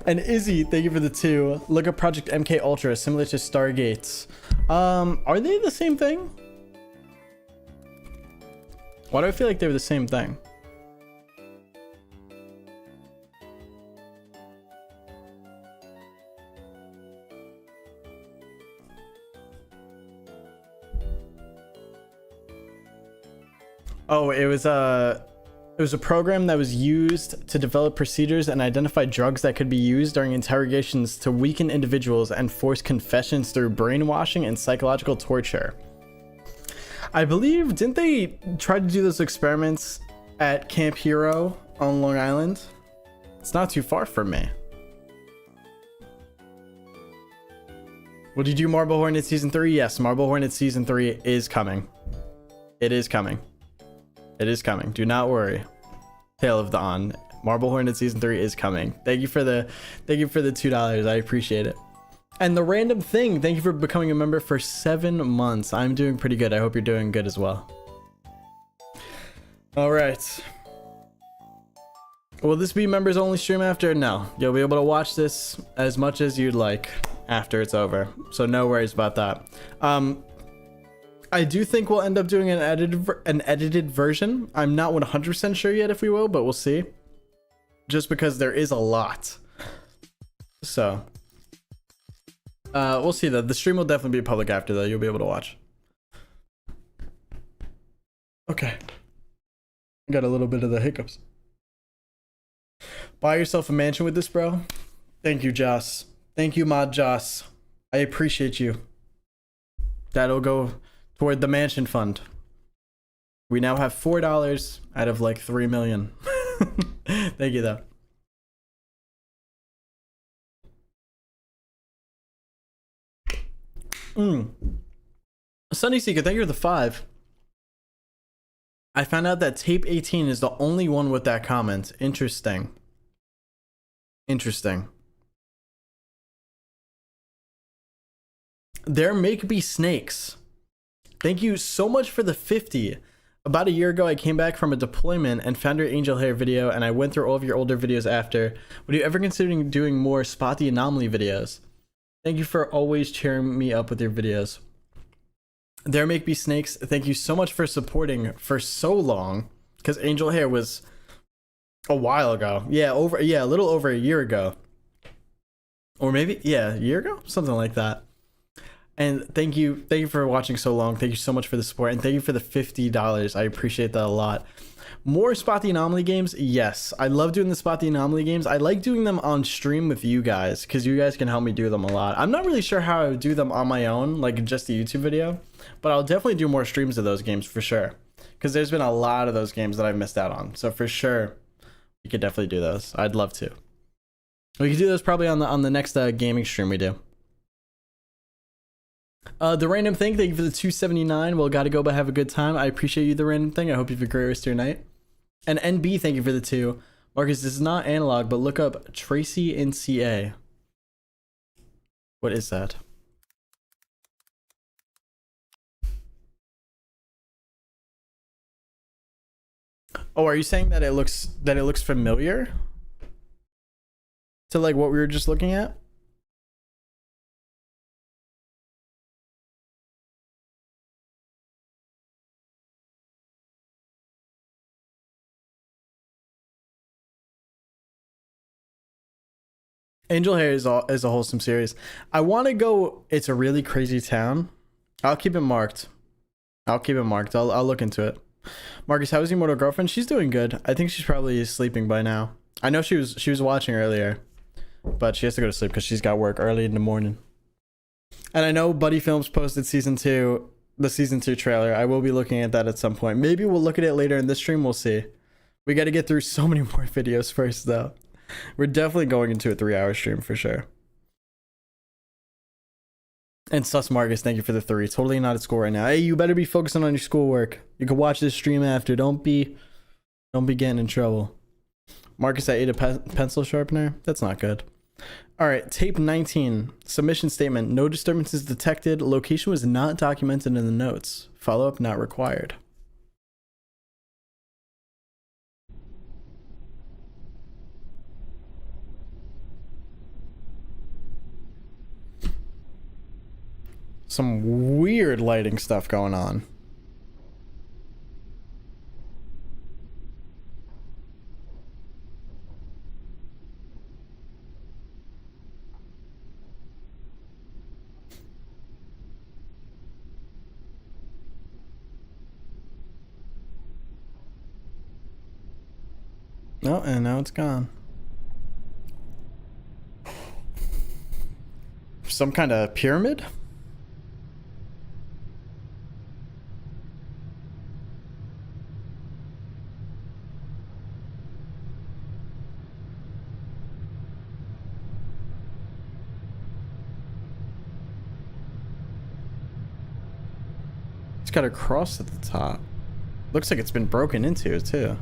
And Izzy, thank you for the 2. Look at Project MK Ultra, similar to Stargates. Are they the same thing? Why do I feel like they were the same thing? Oh, it was a program that was used to develop procedures and identify drugs that could be used during interrogations to weaken individuals and force confessions through brainwashing and psychological torture. I believe, didn't they try to do those experiments at Camp Hero on Long Island? It's not too far from me. Would you do Marble Hornet Season 3? Yes, Marble Hornet Season 3 is coming. It is coming. It is coming. Do not worry. Tale of the On. Marble Hornet Season 3 is coming. Thank you for the $2. I appreciate it. And the random thing, thank you for becoming a member for 7 months. I'm doing pretty good. I hope you're doing good as well. All right. Will this be members only stream after? No. You'll be able to watch this as much as you'd like after it's over. So no worries about that. I do think we'll end up doing an edited version. I'm not 100% sure yet if we will, but we'll see. Just because there is a lot. So we'll see though. The stream will definitely be public after though. You'll be able to watch. Okay. Got a little bit of the hiccups. Buy yourself a mansion with this, bro. Thank you, Joss. Thank you, Mod Joss. I appreciate you. That'll go toward the mansion fund. We now have $4 out of like 3 million. Thank you, though. Sunny Seeker, thank you for the 5. I found out that tape 18 is the only one with that comment. Interesting. Interesting. There make be snakes. Thank you so much for the 50. About a year ago, I came back from a deployment and found your angel hair video, and I went through all of your older videos after. Would you ever consider doing more Spot the Anomaly videos? Thank you for always cheering me up with your videos. There make be snakes. Thank you so much for supporting for so long, because angel hair was a while ago. Yeah, a little over a year ago, or maybe a year ago, something like that. And thank you for watching so long. Thank you so much for the support, and thank you for the $50. I appreciate that a lot. More Spot the Anomaly games? Yes, I love doing the Spot the Anomaly games. I like doing them on stream with you guys, because you guys can help me do them a lot. I'm not really sure how I would do them on my own, like just a YouTube video, but I'll definitely do more streams of those games for sure, because there's been a lot of those games that I've missed out on. So for sure, we could definitely do those. I'd love to. We could do those probably on the next gaming stream we do. The Random Thing, thank you for the 279. Well, gotta go, but have a good time. I appreciate you, The Random Thing. I hope you have a great rest of your night. And NB, thank you for the 2. Marcus, this is not analog, but look up Tracy in CA. What is that? Oh, are you saying that it looks familiar to like what we were just looking at? Angel Hair is a wholesome series. I want to go. It's a really crazy town. I'll keep it marked. I'll look into it. Marcus, how is your mortal girlfriend? She's doing good. I think she's probably sleeping by now. I know she was watching earlier, but she has to go to sleep because she's got work early in the morning. And I know Buddy Films posted the season 2 trailer. I will be looking at that at some point. Maybe we'll look at it later in this stream. We'll see. We got to get through so many more videos first, though. We're definitely going into a 3-hour stream for sure. And Sus Marcus, thank you for the 3. Totally not at school right now. Hey, you better be focusing on your schoolwork. You can watch this stream after. Don't be getting in trouble. Marcus, I ate a pencil sharpener. That's not good. All right, tape 19. Submission statement. No disturbances detected. Location was not documented in the notes. Follow-up not required. Some weird lighting stuff going on. Oh, and now it's gone. Some kind of pyramid? It's got a cross at the top. Looks like it's been broken into too.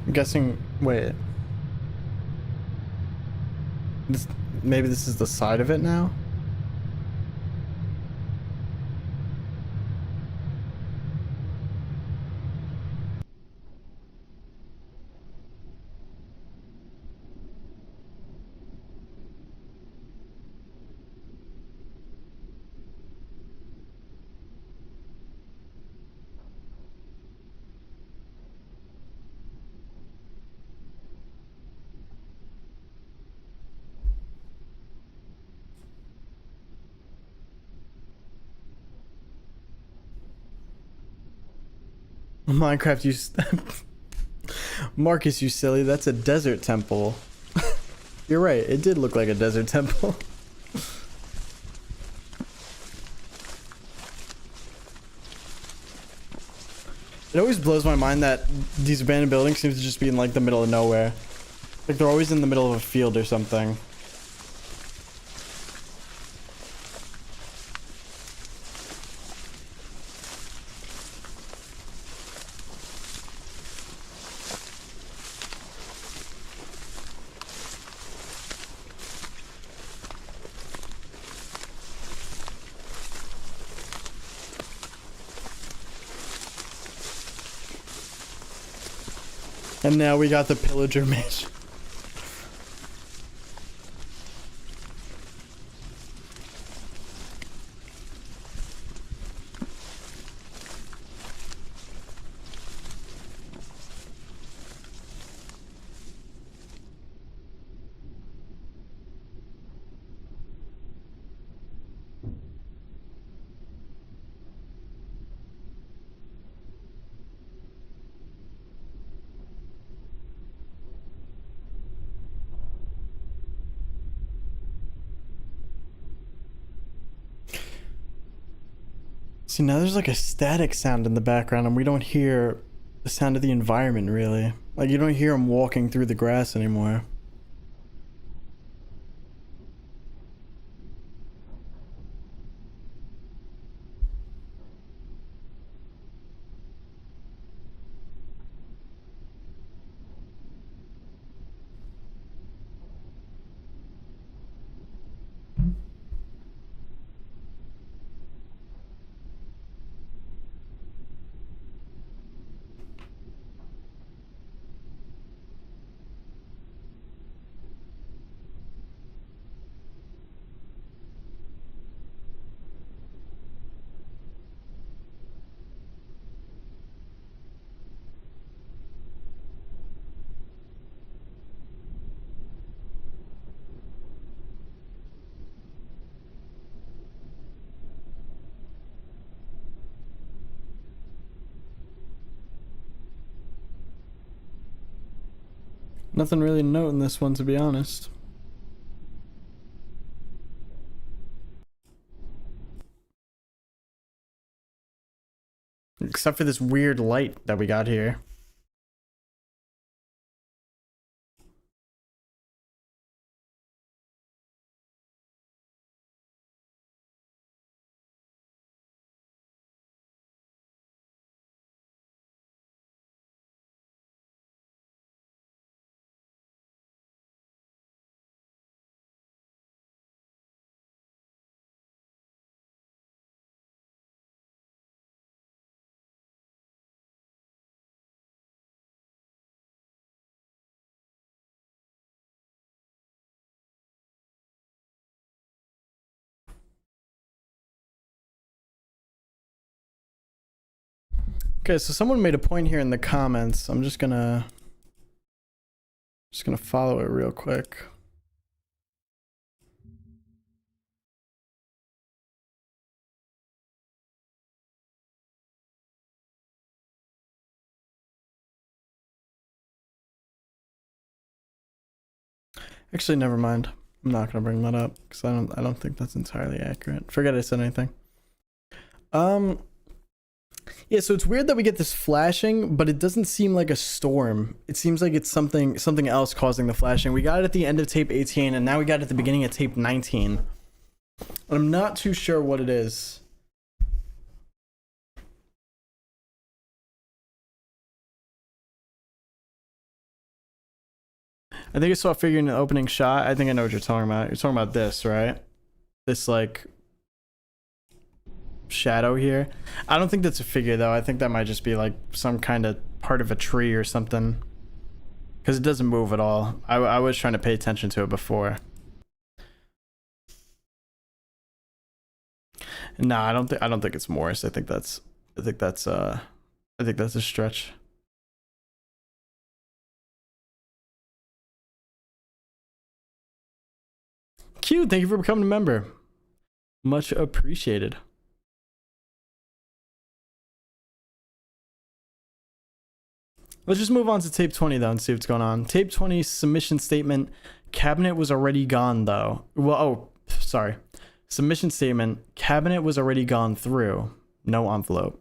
I'm guessing. Wait. This, maybe this is the side of it now? Minecraft, you. Marcus, you silly. That's a desert temple. You're right. It did look like a desert temple. It always blows my mind that these abandoned buildings seem to just be in like the middle of nowhere. Like they're always in the middle of a field or something. And now we got the pillager mansion. See, now there's like a static sound in the background and we don't hear the sound of the environment really. Like you don't hear him walking through the grass anymore. Nothing really to note in this one, to be honest. Except for this weird light that we got here. Okay, so someone made a point here in the comments. I'm just gonna follow it real quick. Actually, never mind. I'm not gonna bring that up because I don't think that's entirely accurate. Forget I said anything. Yeah, so it's weird that we get this flashing, but it doesn't seem like a storm. It seems like it's something else causing the flashing. We got it at the end of tape 18, and now we got it at the beginning of tape 19. I'm not too sure what it is. I think I saw a figure in the opening shot. I think I know what you're talking about. You're talking about this, right? This like shadow here. I don't think that's a figure though. I think that might just be like some kind of part of a tree or something. Because it doesn't move at all. I was trying to pay attention to it before. Nah, I don't think it's Morris. I think that's a stretch. Q, thank you for becoming a member. Much appreciated. Let's just move on to tape 20 though and see what's going on. Tape 20 submission statement. Cabinet was already gone though. Well, oh, sorry. Submission statement. Cabinet was already gone through. No envelope.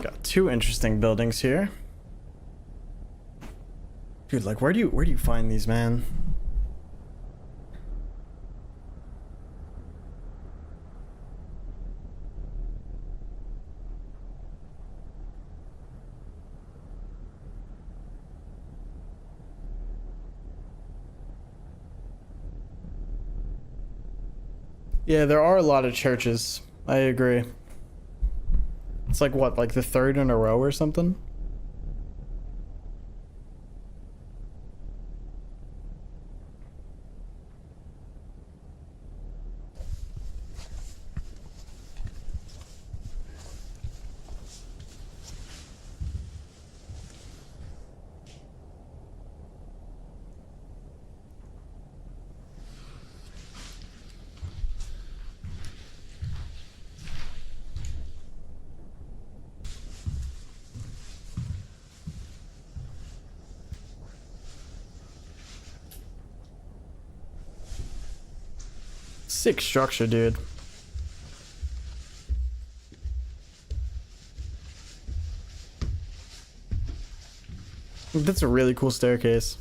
Got two interesting buildings here. Dude, like where do you find these, man? Yeah, there are a lot of churches. I agree. It's like what, like the third in a row or something? Sick structure, dude. That's a really cool staircase.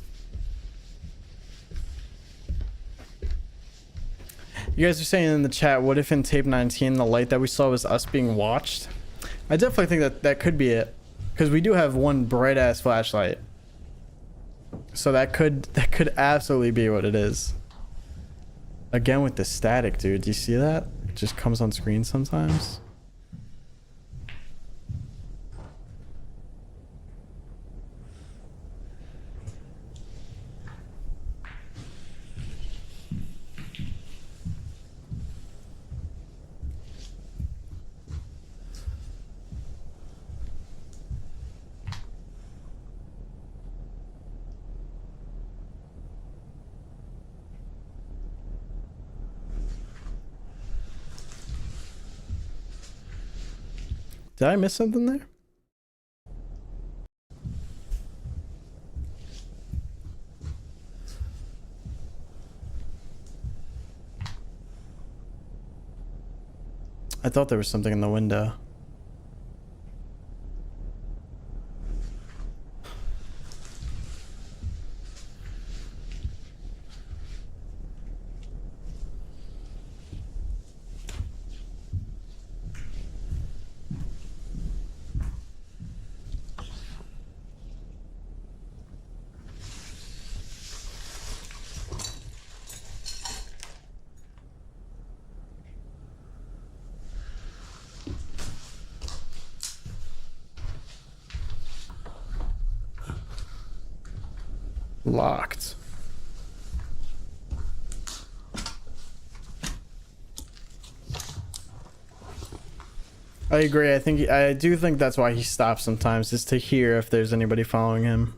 You guys are saying in the chat, what if in tape 19 the light that we saw was us being watched? I definitely think that that could be it, because we do have one bright ass flashlight. So that could absolutely be what it is. Again with the static, dude. Do you see that? It just comes on screen sometimes. Did I miss something there? I thought there was something in the window. Locked. I agree. I do think that's why he stops sometimes, is to hear if there's anybody following him.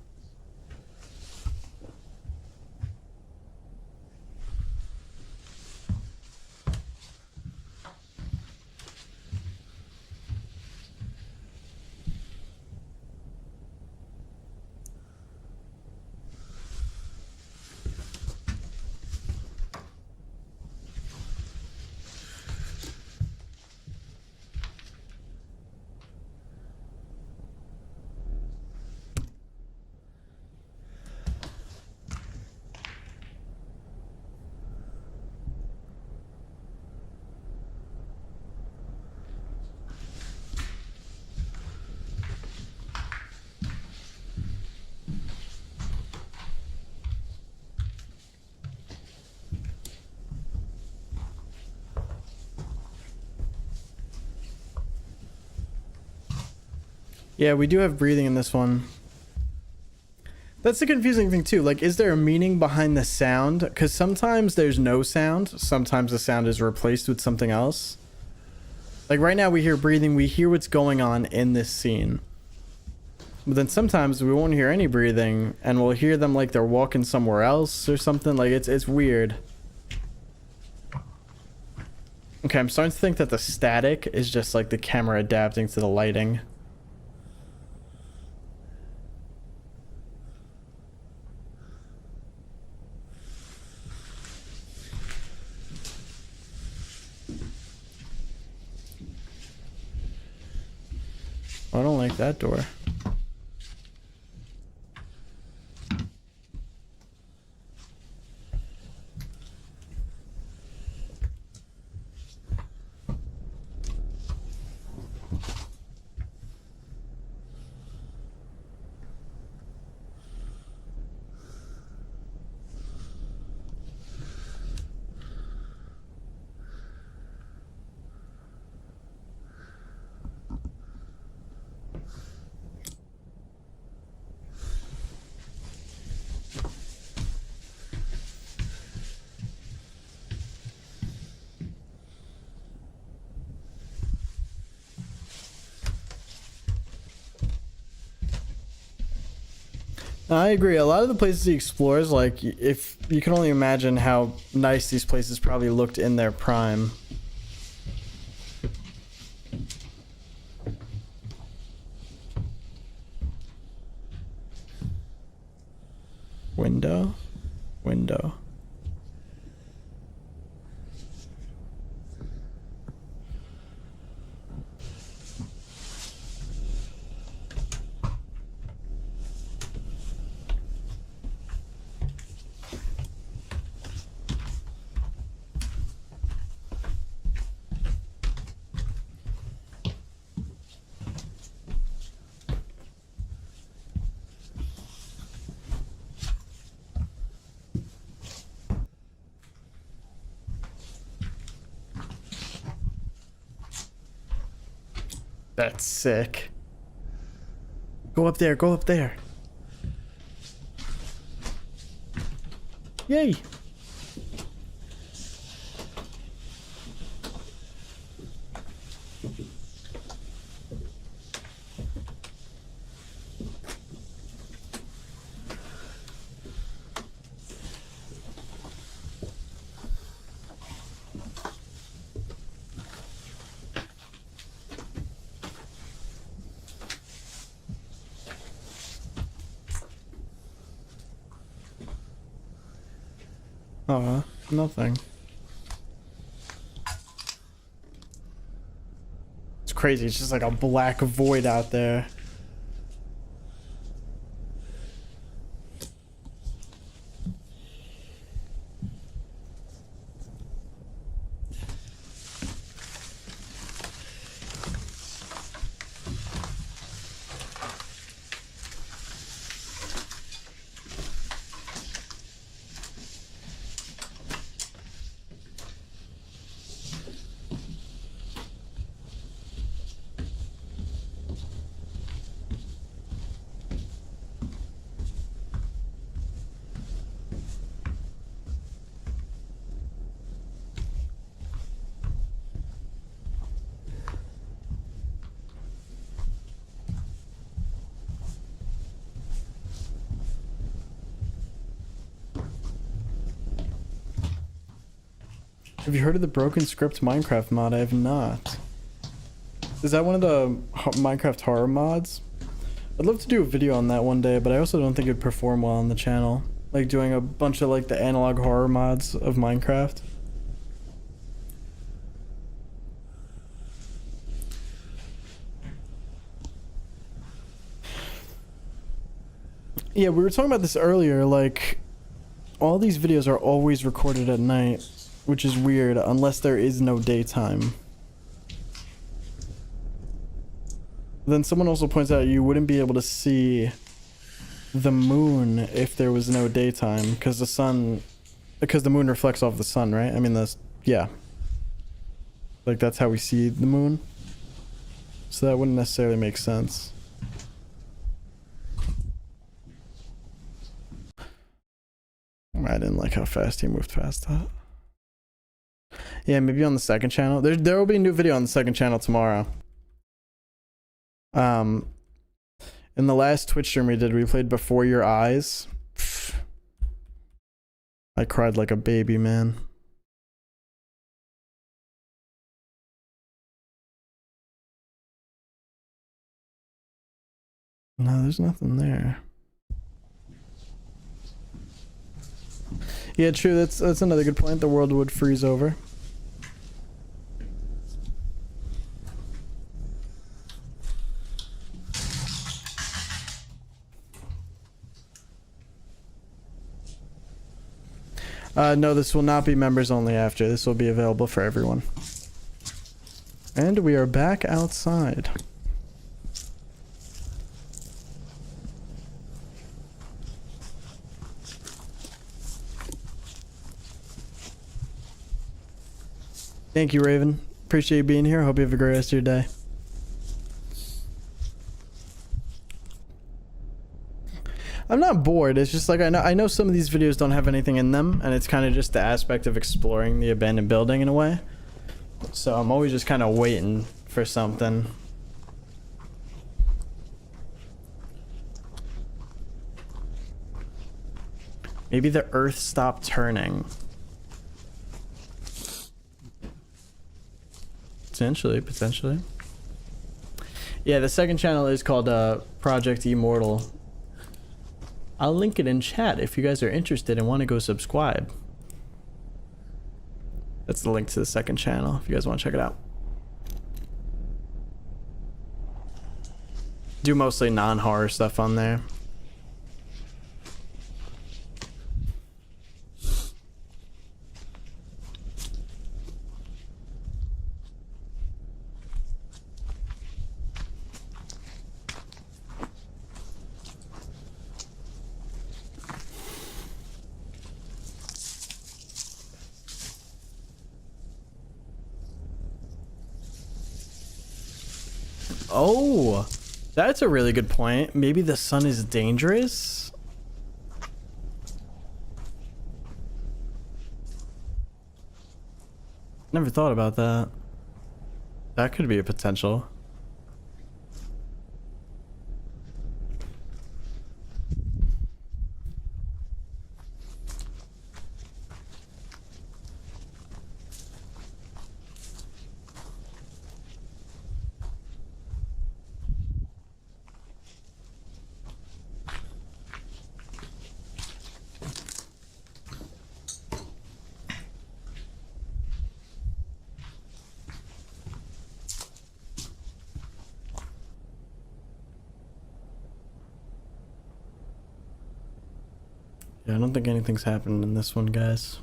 Yeah, we do have breathing in this one. That's the confusing thing too. Like, is there a meaning behind the sound? Because sometimes there's no sound. Sometimes the sound is replaced with something else. Like right now we hear breathing. We hear what's going on in this scene. But then sometimes we won't hear any breathing and we'll hear them like they're walking somewhere else or something. Like it's weird. Okay, I'm starting to think that the static is just like the camera adapting to the lighting. I don't like that door. I agree. A lot of the places he explores, like, if you can only imagine how nice these places probably looked in their prime. Window? Window. That's sick. Go up there, go up there. Yay. Nothing. It's crazy. It's just like a black void out there. Have you heard of the Broken Script Minecraft mod? I have not. Is that one of the Minecraft horror mods? I'd love to do a video on that one day, but I also don't think it'd perform well on the channel. Like doing a bunch of like the analog horror mods of Minecraft. Yeah, we were talking about this earlier, like all these videos are always recorded at night. Which is weird, unless there is no daytime. Then someone also points out you wouldn't be able to see the moon if there was no daytime, because the moon reflects off the sun, right? I mean, yeah. Like, that's how we see the moon. So that wouldn't necessarily make sense. I didn't like how fast he moved past that. Yeah, maybe on the second channel. There will be a new video on the second channel tomorrow. In the last Twitch stream we did, we played Before Your Eyes. Pfft. I cried like a baby, man. No, there's nothing there. Yeah, true. That's another good point. The world would freeze over. No, this will not be members only after. This will be available for everyone. And we are back outside. Thank you, Raven. Appreciate you being here. Hope you have a great rest of your day. I'm not bored. It's just like I know some of these videos don't have anything in them, and it's kind of just the aspect of exploring the abandoned building in a way. So I'm always just kind of waiting for something. Maybe the Earth stopped turning. Potentially. Yeah, the second channel is called Project Immortal. I'll link it in chat if you guys are interested and want to go subscribe. That's the link to the second channel if you guys want to check it out. Do mostly non-horror stuff on there. Oh, that's a really good point. Maybe the sun is dangerous? Never thought about that. That could be a potential. Yeah, I don't think anything's happened in this one, guys.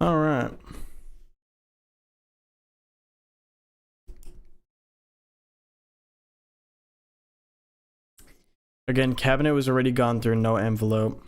All right. Again, cabinet was already gone through, no envelope.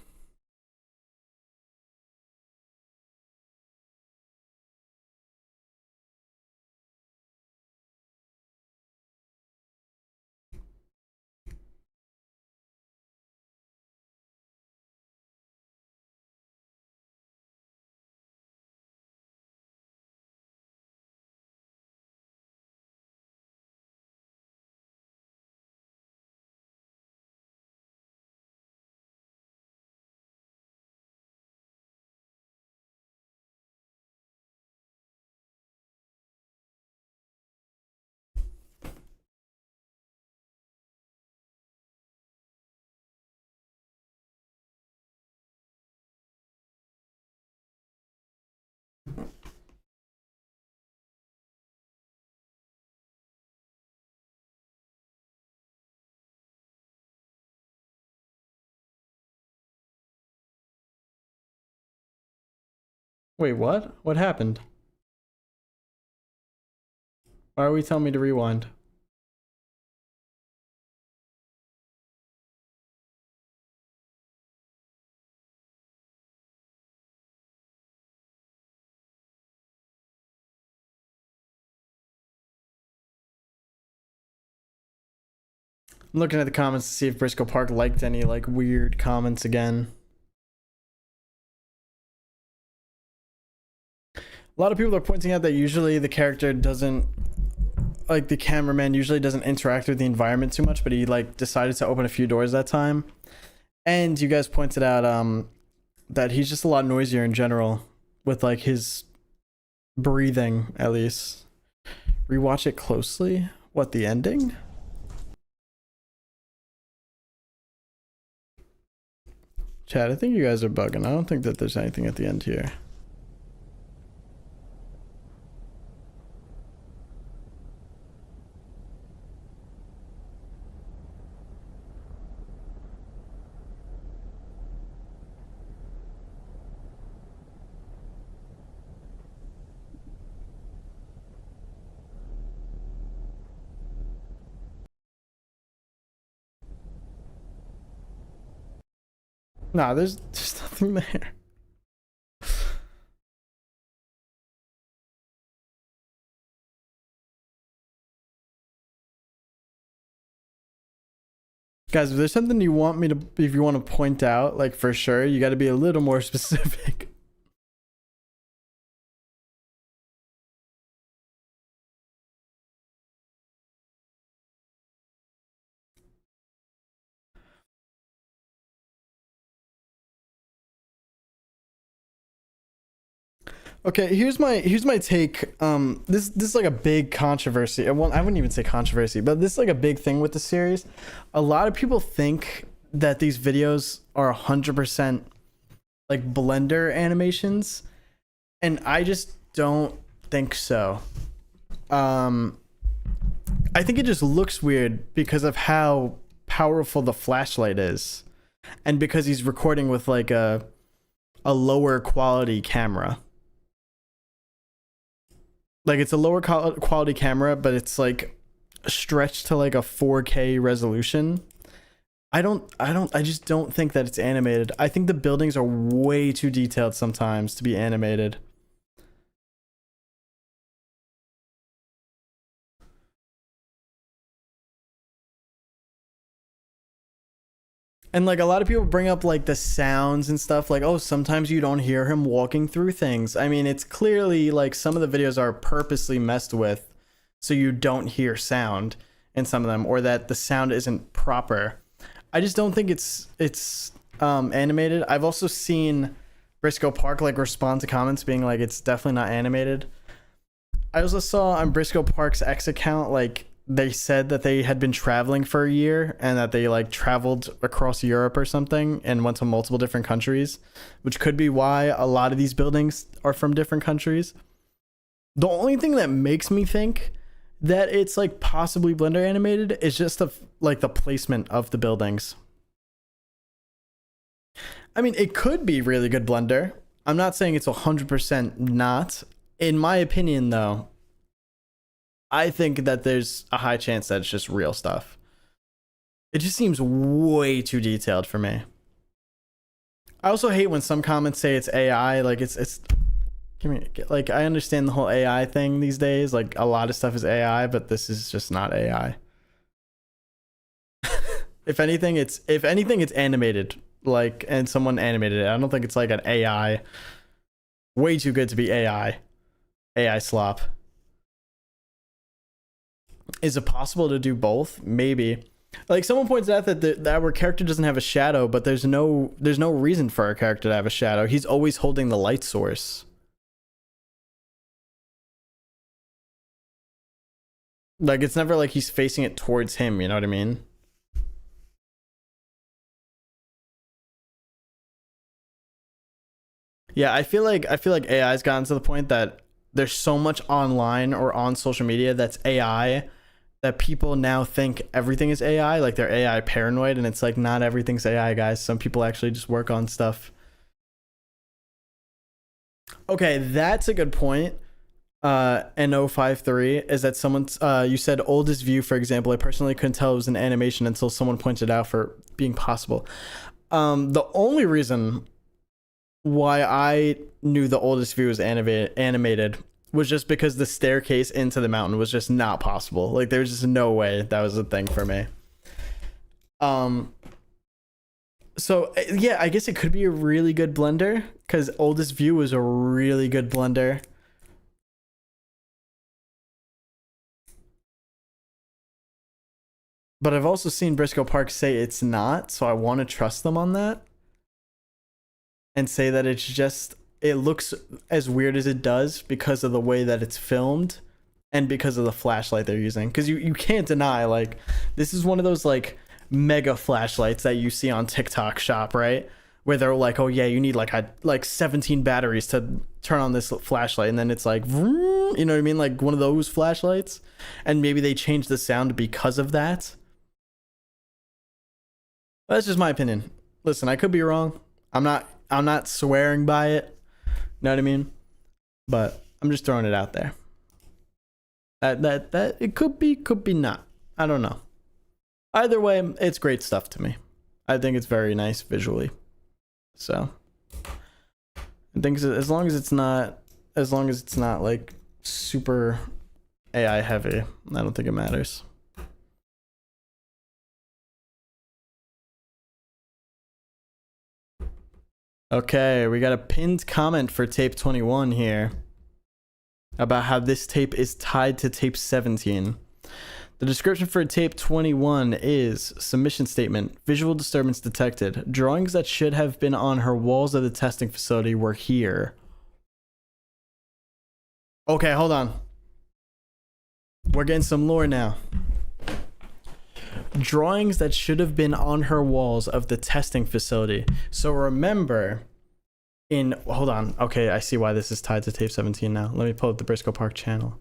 Wait, what? What happened? Why are we telling me to rewind? I'm looking at the comments to see if Briscoe Park liked any like weird comments again. A lot of people are pointing out that usually the character doesn't, like the cameraman usually doesn't interact with the environment too much, but he like decided to open a few doors that time. And you guys pointed out that he's just a lot noisier in general with like his breathing, at least. Rewatch it closely. What, the ending? Chad, I think you guys are bugging. I don't think that there's anything at the end here. Nah, there's nothing there. Guys, if there's something you want me to, if you want to point out, like for sure, you got to be a little more specific. Okay, here's my take. This is like a big controversy. Well, I wouldn't even say controversy, but this is like a big thing with the series. A lot of people think that these videos are 100% like Blender animations, and I just don't think so. I think it just looks weird because of how powerful the flashlight is, and because he's recording with like a lower quality camera. Like it's a lower quality camera, but it's like stretched to like a 4K resolution. I just don't think that it's animated. I think the buildings are way too detailed sometimes to be animated. And like a lot of people bring up like the sounds and stuff, like, oh, sometimes you don't hear him walking through things. I mean, it's clearly like some of the videos are purposely messed with so you don't hear sound in some of them, or that the sound isn't proper. I just don't think it's animated. I've also seen Briscoe Park like respond to comments being like it's definitely not animated. I also saw on Briscoe Park's X account, like they said that they had been traveling for a year and that they like traveled across Europe or something and went to multiple different countries, which could be why a lot of these buildings are from different countries. The only thing that makes me think that it's like possibly Blender animated is just the placement of the buildings. I mean, it could be really good Blender. I'm not saying it's 100% not. In my opinion, though, I think that there's a high chance that it's just real stuff. It just seems way too detailed for me. I also hate when some comments say it's AI. Like it's give me, like, I understand the whole AI thing these days. Like a lot of stuff is AI, but this is just not AI. If anything, it's animated. Like, and someone animated it. I don't think it's like an AI. Way too good to be AI. AI slop. Is it possible to do both? Maybe. Like someone points out that our character doesn't have a shadow, but there's no reason for our character to have a shadow. He's always holding the light source. Like it's never like he's facing it towards him, you know what I mean? Yeah, I feel like AI's gotten to the point that there's so much online or on social media that's AI that people now think everything is AI, like they're AI paranoid, and it's like not everything's AI, guys. Some people actually just work on stuff. Okay, that's a good point. No53 is that someone's you said oldest view, for example. I personally couldn't tell it was an animation until someone pointed out for being possible. The only reason why I knew the oldest view was animated was just because the staircase into the mountain was just not possible. Like there's just no way that was a thing for me. Um, so yeah, I guess it could be a really good blender because Oldest View was a really good blender. But I've also seen Briscoe Park say it's not, so I want to trust them on that and say that it's just it looks as weird as it does because of the way that it's filmed and because of the flashlight they're using. Because you can't deny, like, this is one of those like mega flashlights that you see on TikTok shop, right? Where they're like, oh yeah, you need like 17 batteries to turn on this flashlight, and then it's like, vroom, you know what I mean, like one of those flashlights. And maybe they changed the sound because of that. That's just my opinion. Listen, I could be wrong. I'm not swearing by it. Know what I mean? But I'm just throwing it out there. That it could be not. I don't know. Either way, it's great stuff to me. I think it's very nice visually. So I think as long as it's not like super AI heavy, I don't think it matters. Okay, we got a pinned comment for tape 21 here about how this tape is tied to tape 17. The description for tape 21 is submission statement, visual disturbance detected. Drawings that should have been on her walls of the testing facility were here. Okay, hold on. We're getting some lore now. Drawings that should have been on her walls of the testing facility. So remember, hold on. Okay, I see why this is tied to tape 17 now. Let me pull up the Briscoe Park channel.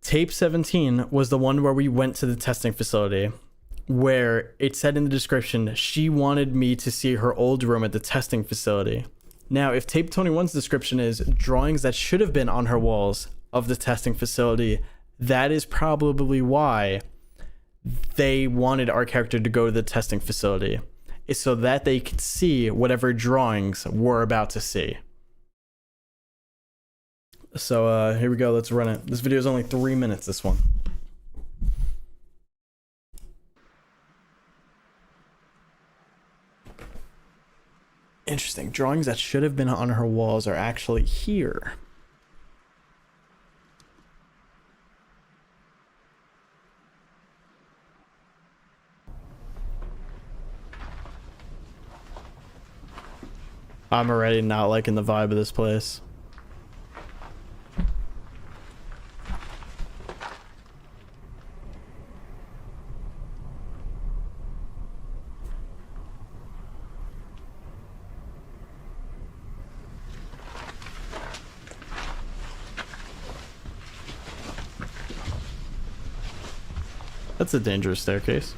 Tape 17 was the one where we went to the testing facility, where it said in the description, she wanted me to see her old room at the testing facility. Now, if tape 21's description is drawings that should have been on her walls of the testing facility, that is probably why they wanted our character to go to the testing facility, is so that they could see whatever drawings we're about to see. So here we go, let's run it. This video is only 3 minutes, this one. Interesting. Drawings that should have been on her walls are actually here. I'm already not liking the vibe of this place. That's a dangerous staircase.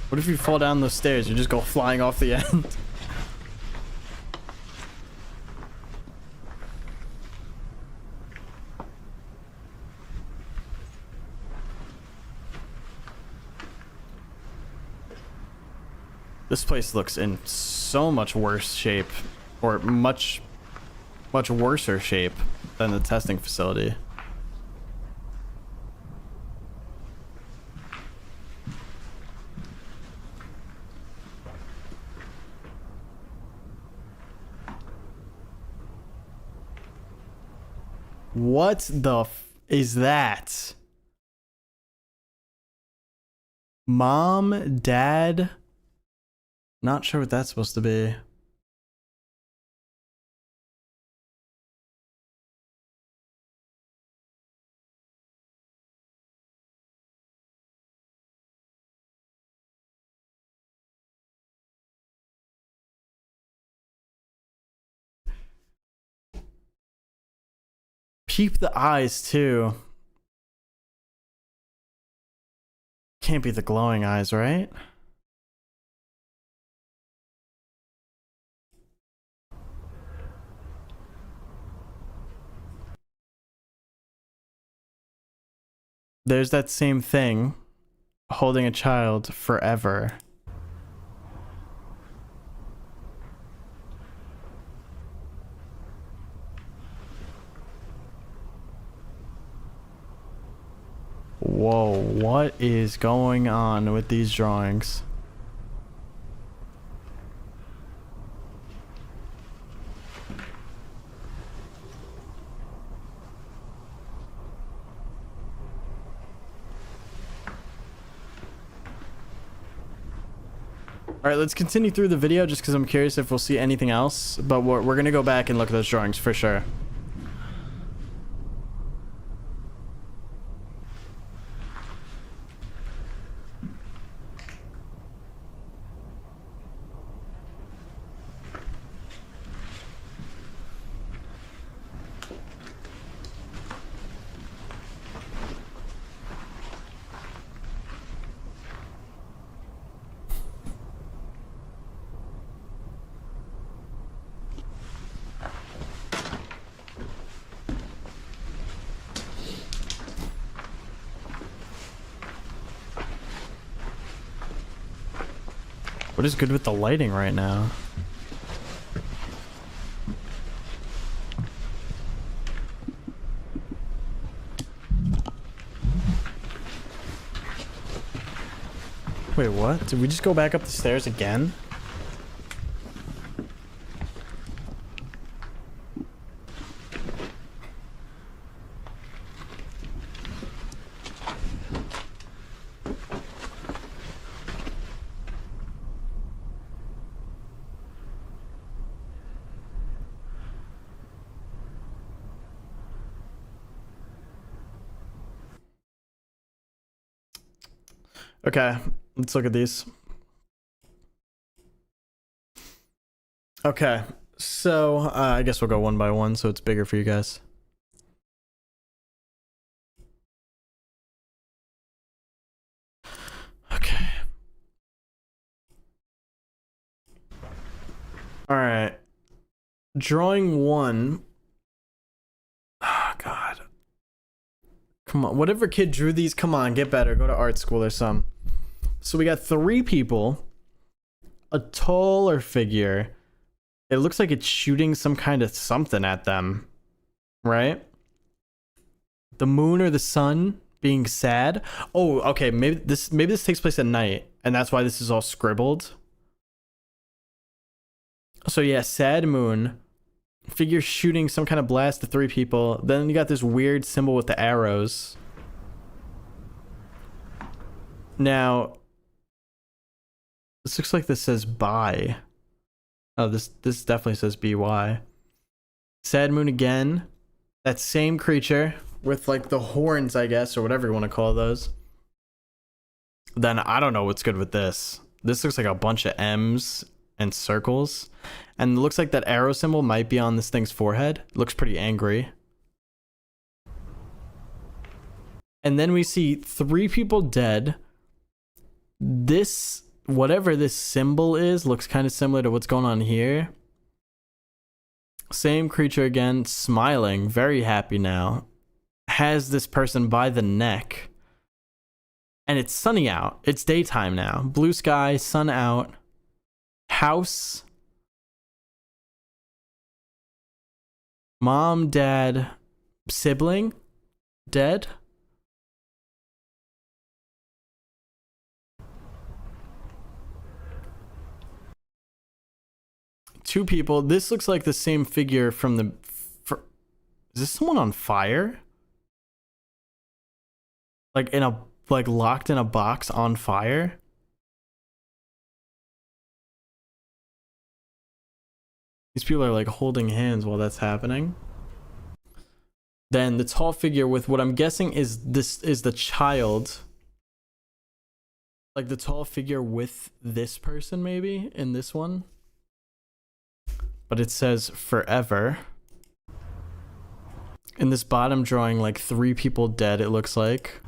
What if you fall down those stairs? You just go flying off the end. This place looks in so much worse shape, or much worser shape than the testing facility. What the is that? Mom, dad? Not sure what that's supposed to be. Peep the eyes too. Can't be the glowing eyes, right? There's that same thing, holding a child forever. Whoa, what is going on with these drawings? All right, let's continue through the video just because I'm curious if we'll see anything else, but we're going to go back and look at those drawings for sure. What is good with the lighting right now? Wait, what? Did we just go back up the stairs again? Okay, let's look at these. Okay, so I guess we'll go one by one so it's bigger for you guys. Okay. All right. Drawing one. Oh, God. Come on. Whatever kid drew these, come on, get better. Go to art school or some. So we got three people. A taller figure. It looks like it's shooting some kind of something at them. Right? The moon or the sun being sad. Oh, okay. Maybe this takes place at night. And that's why this is all scribbled. So yeah, sad moon. Figure shooting some kind of blast to three people. Then you got this weird symbol with the arrows. Now, this looks like this says bye. Oh, this definitely says BY. Sad moon again. That same creature with like the horns, I guess, or whatever you want to call those. Then I don't know what's good with this. This looks like a bunch of M's and circles. And it looks like that arrow symbol might be on this thing's forehead. It looks pretty angry. And then we see three people dead. This, whatever this symbol is, looks kind of similar to what's going on here. Same creature again, smiling, very happy now. Has this person by the neck. And it's sunny out. It's daytime now. Blue sky, sun out. House. Mom, dad, sibling, dead. Two people. This looks like the same figure from the... Is this someone on fire? Like in a... Like locked in a box on fire? These people are like holding hands while that's happening. Then the tall figure with what I'm guessing is the child. Like the tall figure with this person maybe in this one. But it says forever. In this bottom drawing, like three people dead, it looks like.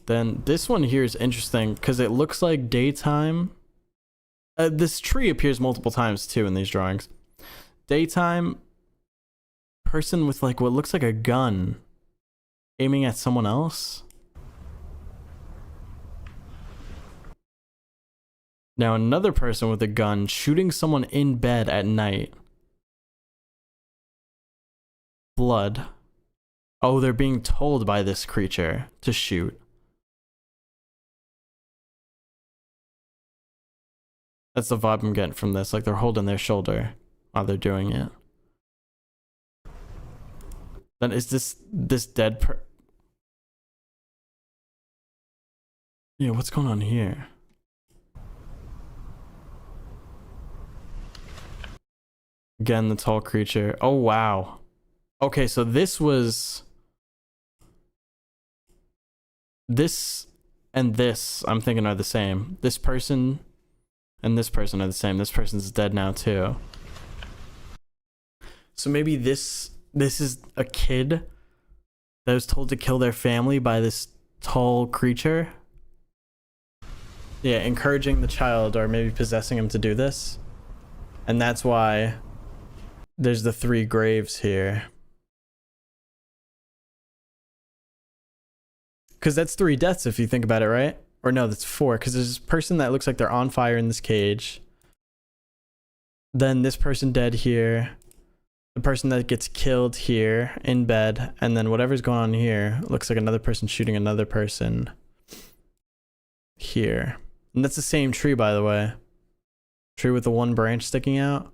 Then this one here is interesting because it looks like daytime. This tree appears multiple times too in these drawings. Daytime, person with like what looks like a gun aiming at someone else. Now another person with a gun shooting someone in bed at night. Blood. Oh, they're being told by this creature to shoot. That's the vibe I'm getting from this. Like they're holding their shoulder while they're doing it. Then is this dead Yeah, what's going on here? Again, the tall creature. Oh, wow. Okay, so this and this, I'm thinking, are the same. This person and this person are the same. This person's dead now, too. So maybe this is a kid that was told to kill their family by this tall creature. Yeah, encouraging the child or maybe possessing him to do this. And that's why there's the 3 graves here. Because that's 3 deaths if you think about it, right? Or no, that's 4. Because there's this person that looks like they're on fire in this cage. Then this person dead here. The person that gets killed here in bed. And then whatever's going on here looks like another person shooting another person here. And that's the same tree, by the way. Tree with the 1 branch sticking out.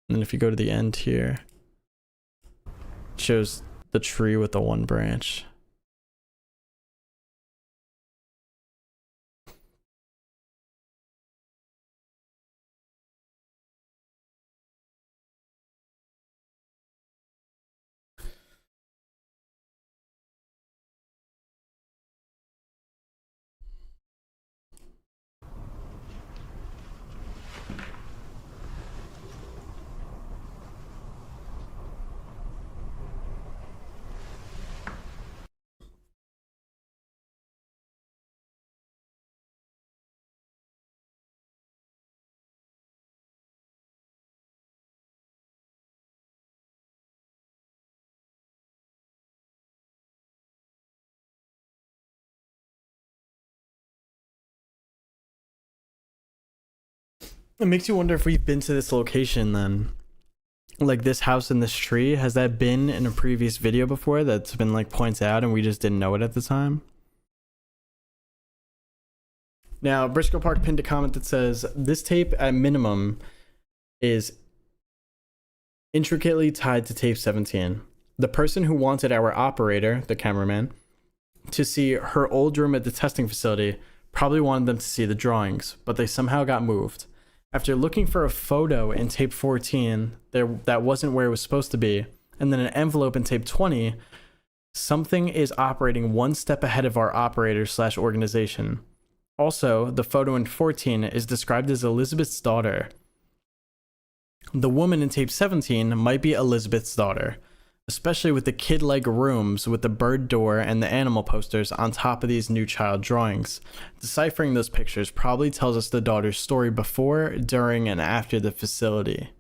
And then if you go to the end here, it shows the tree with the 1 branch. It makes you wonder if we've been to this location then. Like this house and this tree, has that been in a previous video before that's been like pointed out and we just didn't know it at the time? Now, Briscoe Park pinned a comment that says, this tape at minimum is intricately tied to tape 17. The person who wanted our operator, the cameraman, to see her old room at the testing facility probably wanted them to see the drawings, but they somehow got moved. After looking for a photo in tape 14, that wasn't where it was supposed to be, and then an envelope in tape 20, something is operating 1 step ahead of our operator/organization. Also, the photo in 14 is described as Elizabeth's daughter. The woman in tape 17 might be Elizabeth's daughter, especially with the kid-like rooms with the bird door and the animal posters on top of these new child drawings. Deciphering those pictures probably tells us the daughter's story before, during, and after the facility.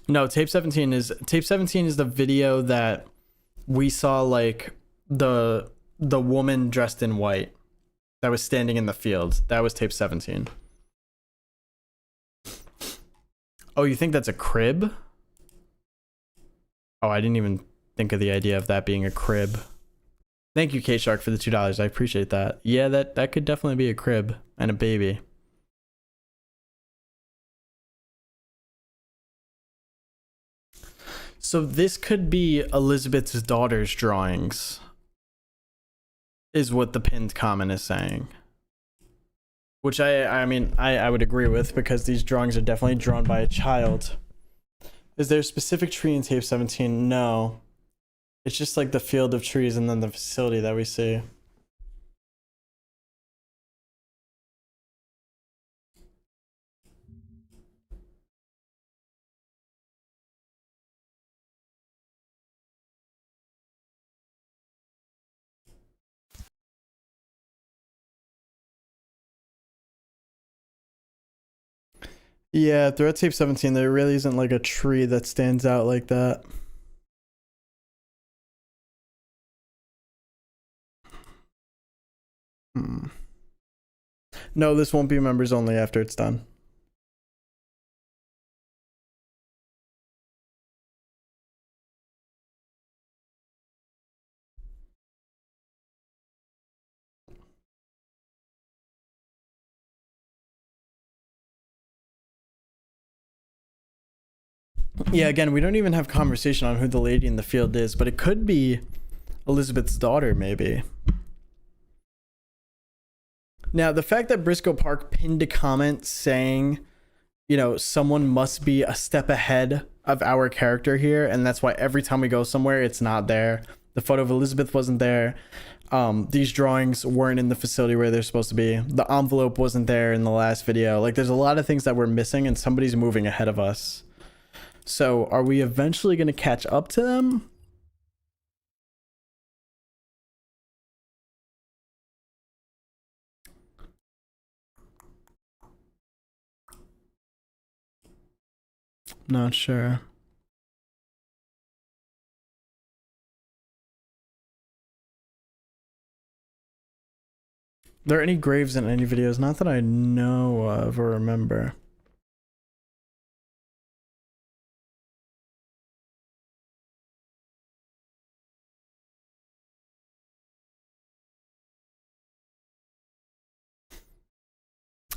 No, tape 17 is the video that we saw, like the woman dressed in white that was standing in the field. That was tape 17. Oh, you think that's a crib? Oh, I didn't even think of the idea of that being a crib. Thank you, K-Shark, for the $2. I appreciate that. Yeah, that could definitely be a crib and a baby. So this could be Elizabeth's daughter's drawings, is what the pinned comment is saying. Which I mean, I would agree with, because these drawings are definitely drawn by a child. Is there a specific tree in tape 17? No. It's just like the field of trees and then the facility that we see. Yeah, throughout tape 17, there really isn't like a tree that stands out like that. No, this won't be members only after it's done. Yeah, again, we don't even have conversation on who the lady in the field is, but it could be Elizabeth's daughter, maybe. Now, the fact that Briscoe Park pinned a comment saying, you know, someone must be a step ahead of our character here, and that's why every time we go somewhere, it's not there. The photo of Elizabeth wasn't there. These drawings weren't in the facility where they're supposed to be. The envelope wasn't there in the last video. Like, there's a lot of things that we're missing, and somebody's moving ahead of us. So, are we eventually going to catch up to them? Not sure. Are there any graves in any videos? Not that I know of or remember.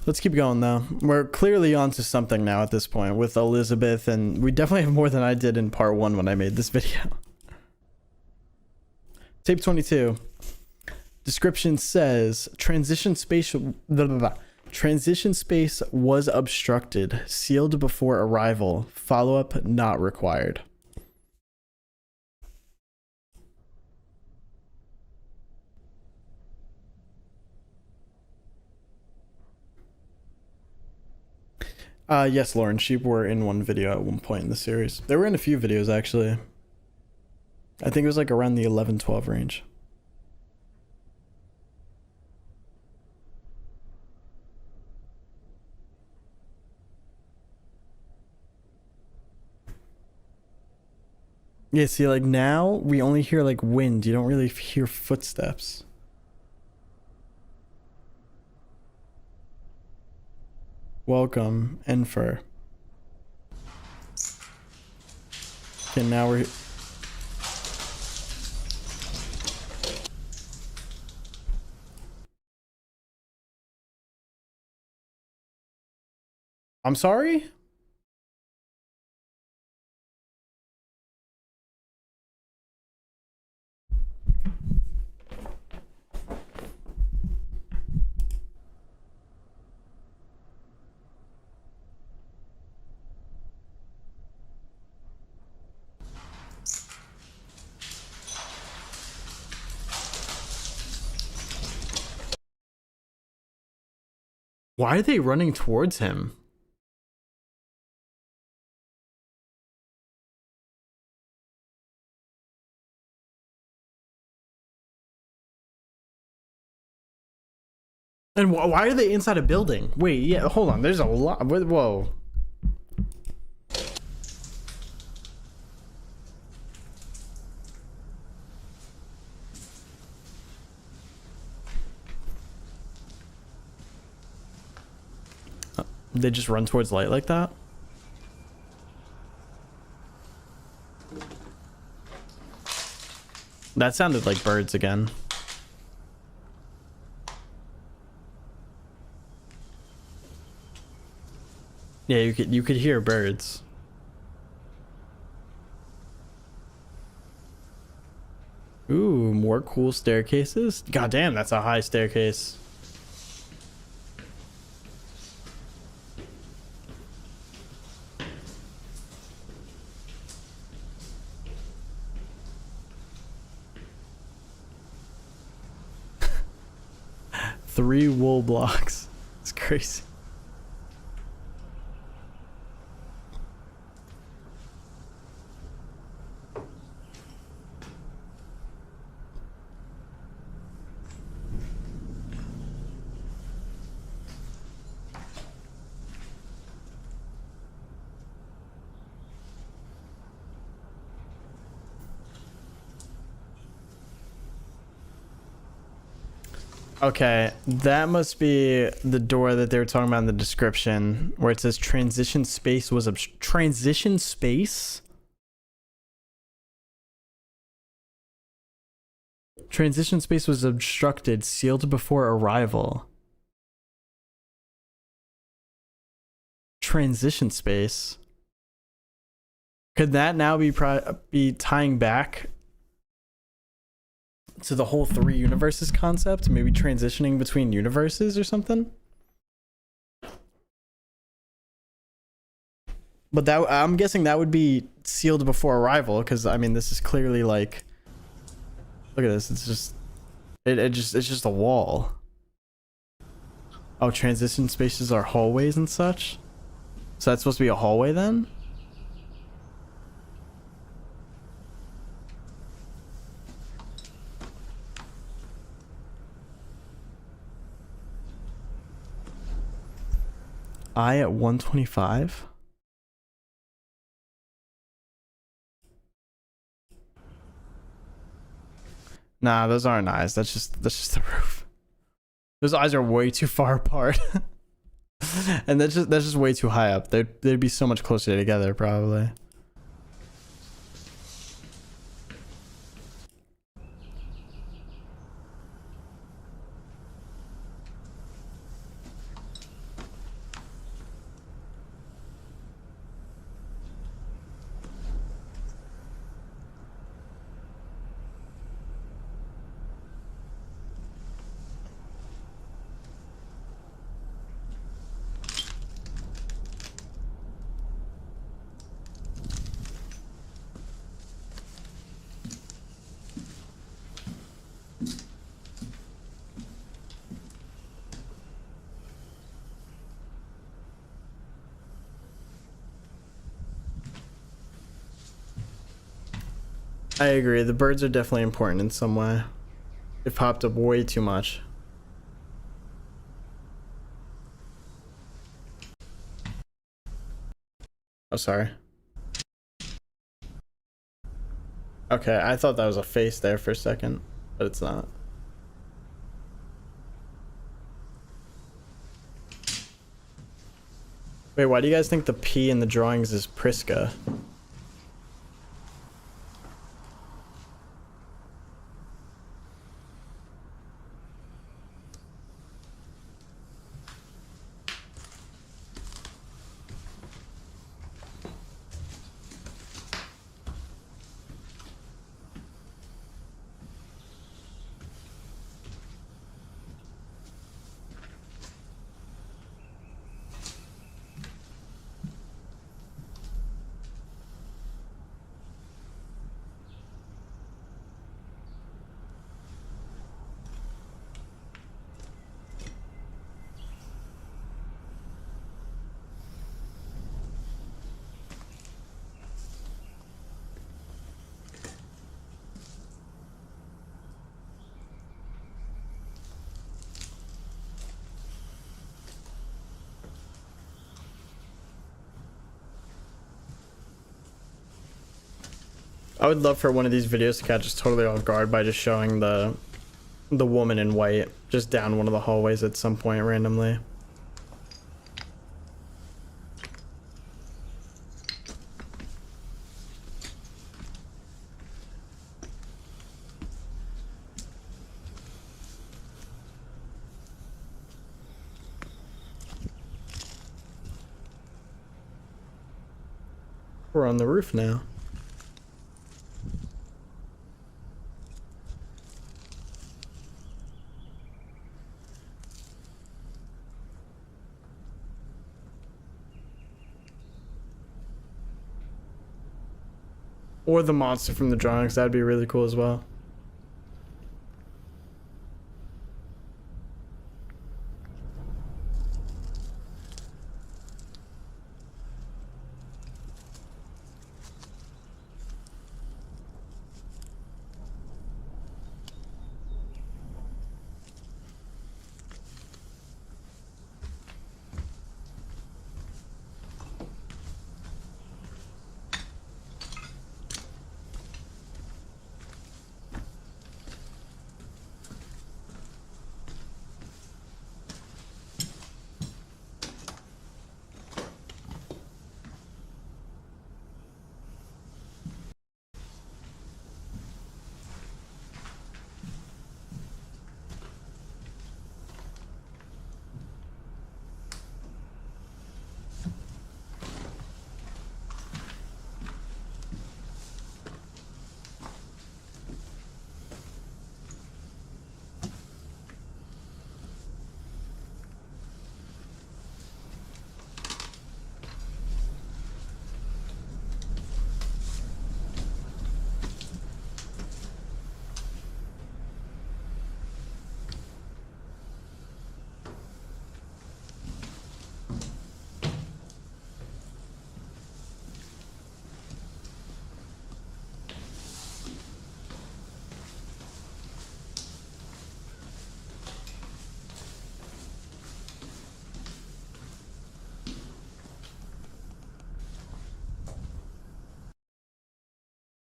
Let's keep going though. We're clearly onto something now at this point with Elizabeth, and we definitely have more than I did in part 1 when I made this video. Tape 22. Description says transition space was obstructed, sealed before arrival. Follow-up not required. Yes, Lauren, sheep were in one video at one point in the series. They were in a few videos, actually. I think it was like around the 11-12 range. Yeah, see, like now we only hear like wind. You don't really hear footsteps. Welcome, Enfer. Okay, now we're... I'm sorry? Why are they running towards him? And why are they inside a building? Wait, yeah, hold on. There's a lot. Whoa. They just run towards light like that? That sounded like birds again. Yeah, you could hear birds. Ooh, more cool staircases. God damn, that's a high staircase. Three wool blocks. It's crazy. Okay, that must be the door that they were talking about in the description, where it says transition space was transition space. Transition space was obstructed, sealed before arrival. Transition space. Could that now be tying back to the whole 3 universes concept? Maybe transitioning between universes or something? But that, I'm guessing that would be sealed before arrival, because I mean this is clearly like, look at this, it's just it's just a wall. Oh, transition spaces are hallways and such? So that's supposed to be a hallway then? I at 125? Nah, those aren't eyes. That's just the roof. Those eyes are way too far apart. And that's just way too high up. They'd be so much closer together probably. I agree. The birds are definitely important in some way. It popped up way too much. Oh, sorry. Okay, I thought that was a face there for a second, but it's not. Wait, why do you guys think the P in the drawings is Prisca? I would love for one of these videos to catch us totally off guard by just showing the woman in white just down one of the hallways at some point randomly. We're on the roof now. Or the monster from the drawings, that'd be really cool as well.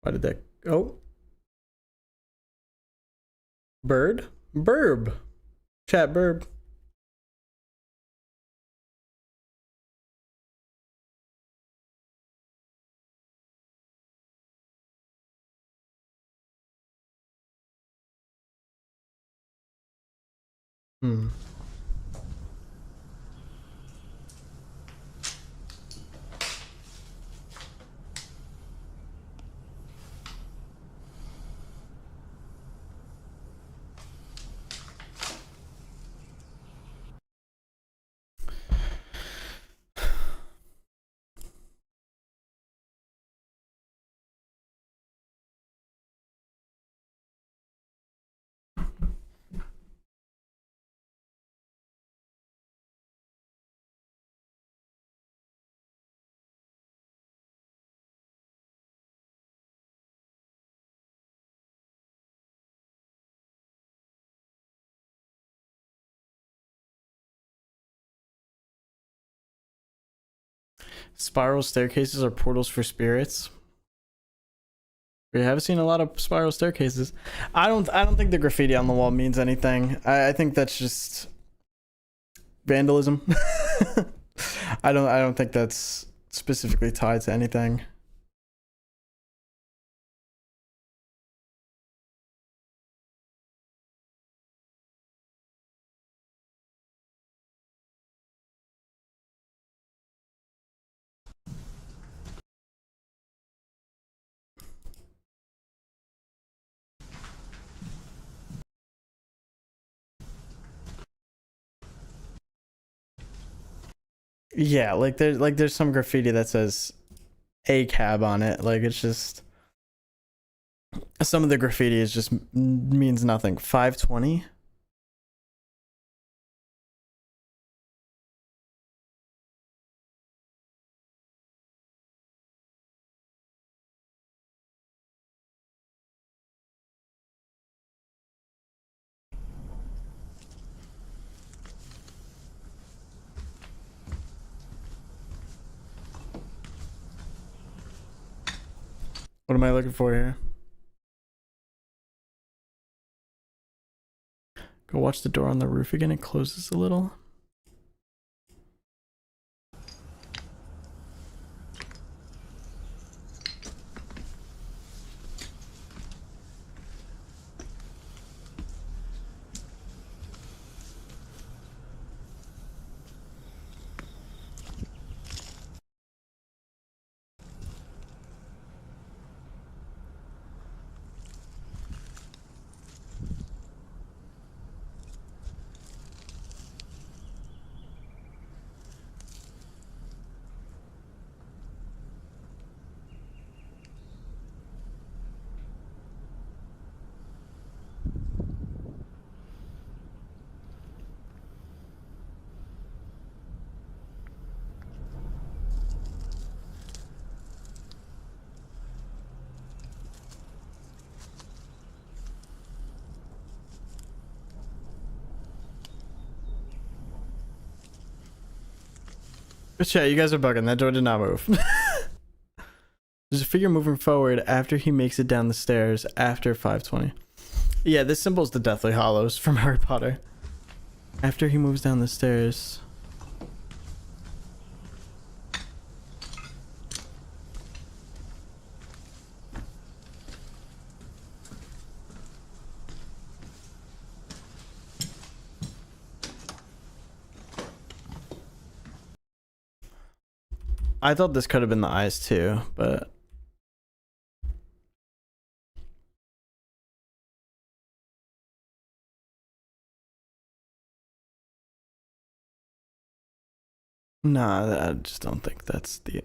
Why did that? Oh, bird, burb, chat burb. Hmm. Spiral staircases are portals for spirits. We have seen a lot of spiral staircases. I don't think the graffiti on the wall means anything. I think that's just vandalism. I don't think that's specifically tied to anything. Yeah, like there's some graffiti that says a cab on it. Like it's just some of the graffiti is just means nothing. 520. What am I looking for here? Go watch the door on the roof again. It closes a little. But yeah, you guys are bugging. That door did not move. There's a figure moving forward after he makes it down the stairs after 520. Yeah, this symbol is the Deathly Hollows from Harry Potter. After he moves down the stairs. I thought this could have been the eyes too, but nah, I just don't think that's the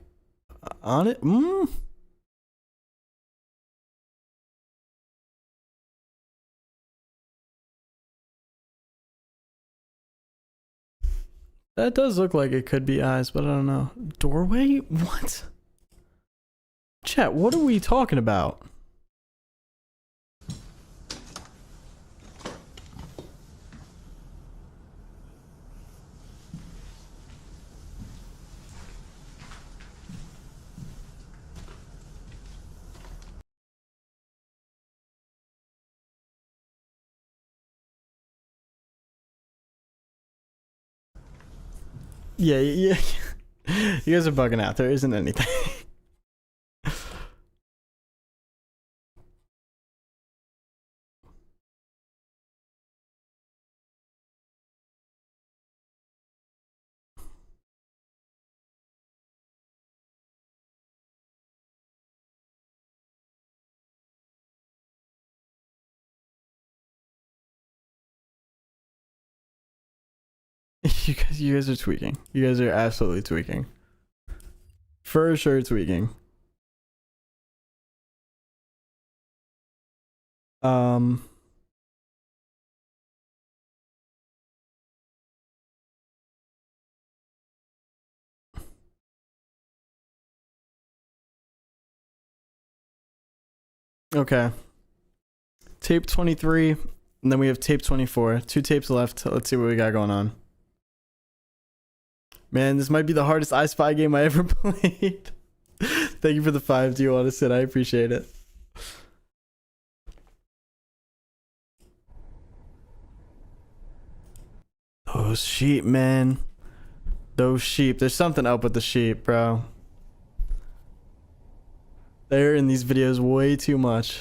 on it. That does look like it could be eyes, but I don't know. Doorway? What? Chat, what are we talking about? Yeah, yeah. You guys are bugging out. There isn't anything. You guys are tweaking. You guys are absolutely tweaking. For sure tweaking. Okay. Tape 23, and then we have tape 24. 2 tapes left. Let's see what we got going on. Man, this might be the hardest I Spy game I ever played. Thank you for the 5. Do you want to sit? I appreciate it. Those sheep, man. Those sheep. There's something up with the sheep, bro. They're in these videos way too much.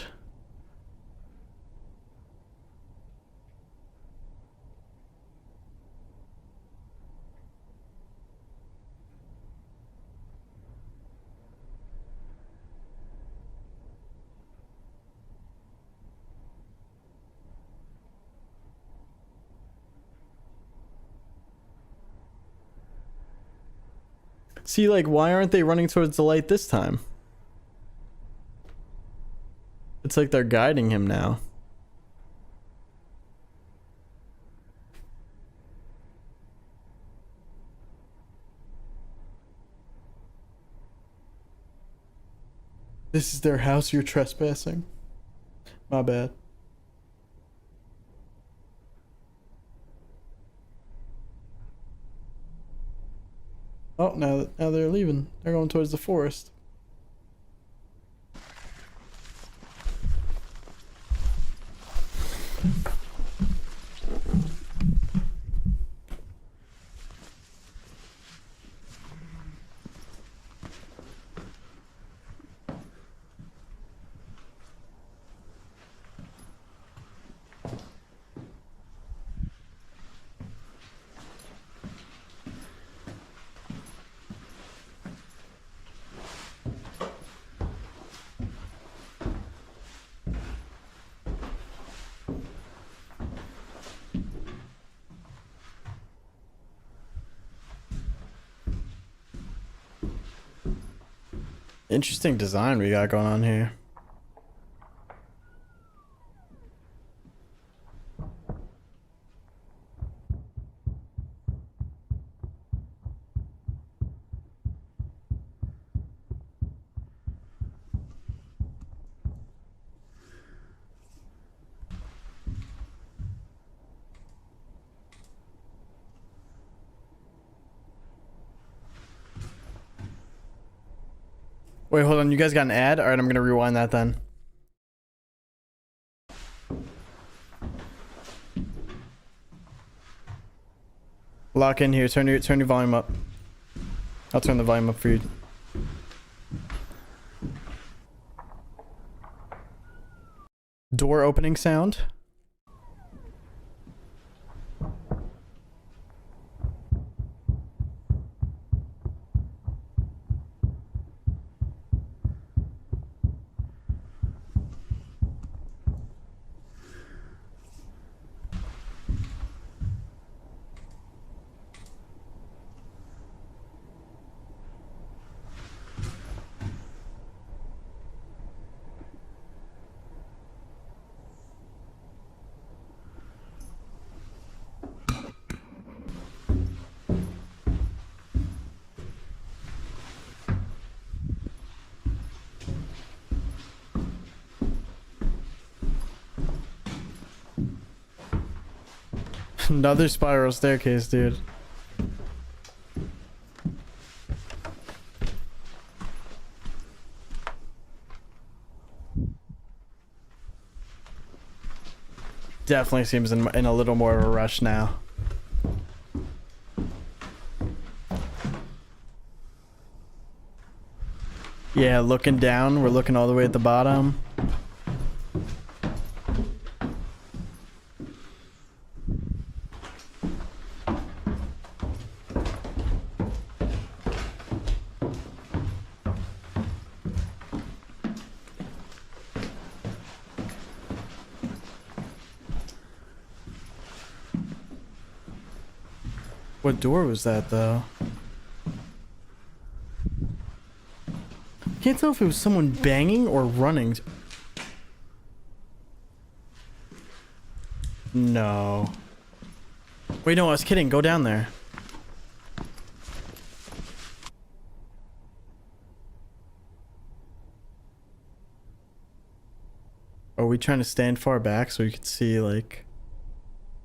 See, like, why aren't they running towards the light this time? It's like they're guiding him now. This is their house, you're trespassing. My bad. Oh, now they're leaving. They're going towards the forest. Interesting design we got going on here. Wait, hold on. You guys got an ad? All right, I'm gonna rewind that then. Lock in here. Turn your volume up. I'll turn the volume up for you. Door opening sound. Another spiral staircase, dude. Definitely seems in a little more of a rush now. Yeah, looking down. We're looking all the way at the bottom. What door was that, though? Can't tell if it was someone banging or running. No. Wait, no, I was kidding. Go down there. Are we trying to stand far back so we could see, like,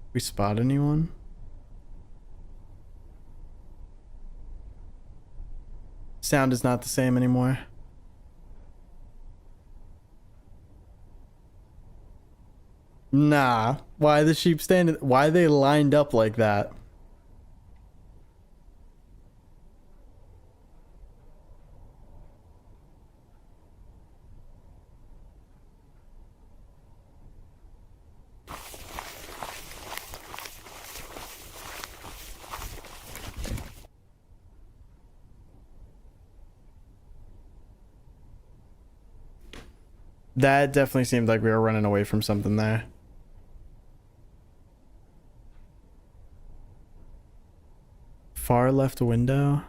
if we spot anyone? Sound is not the same anymore. Nah. Why the sheep standing? Why are they lined up like that? That definitely seemed like we were running away from something there. Far left window.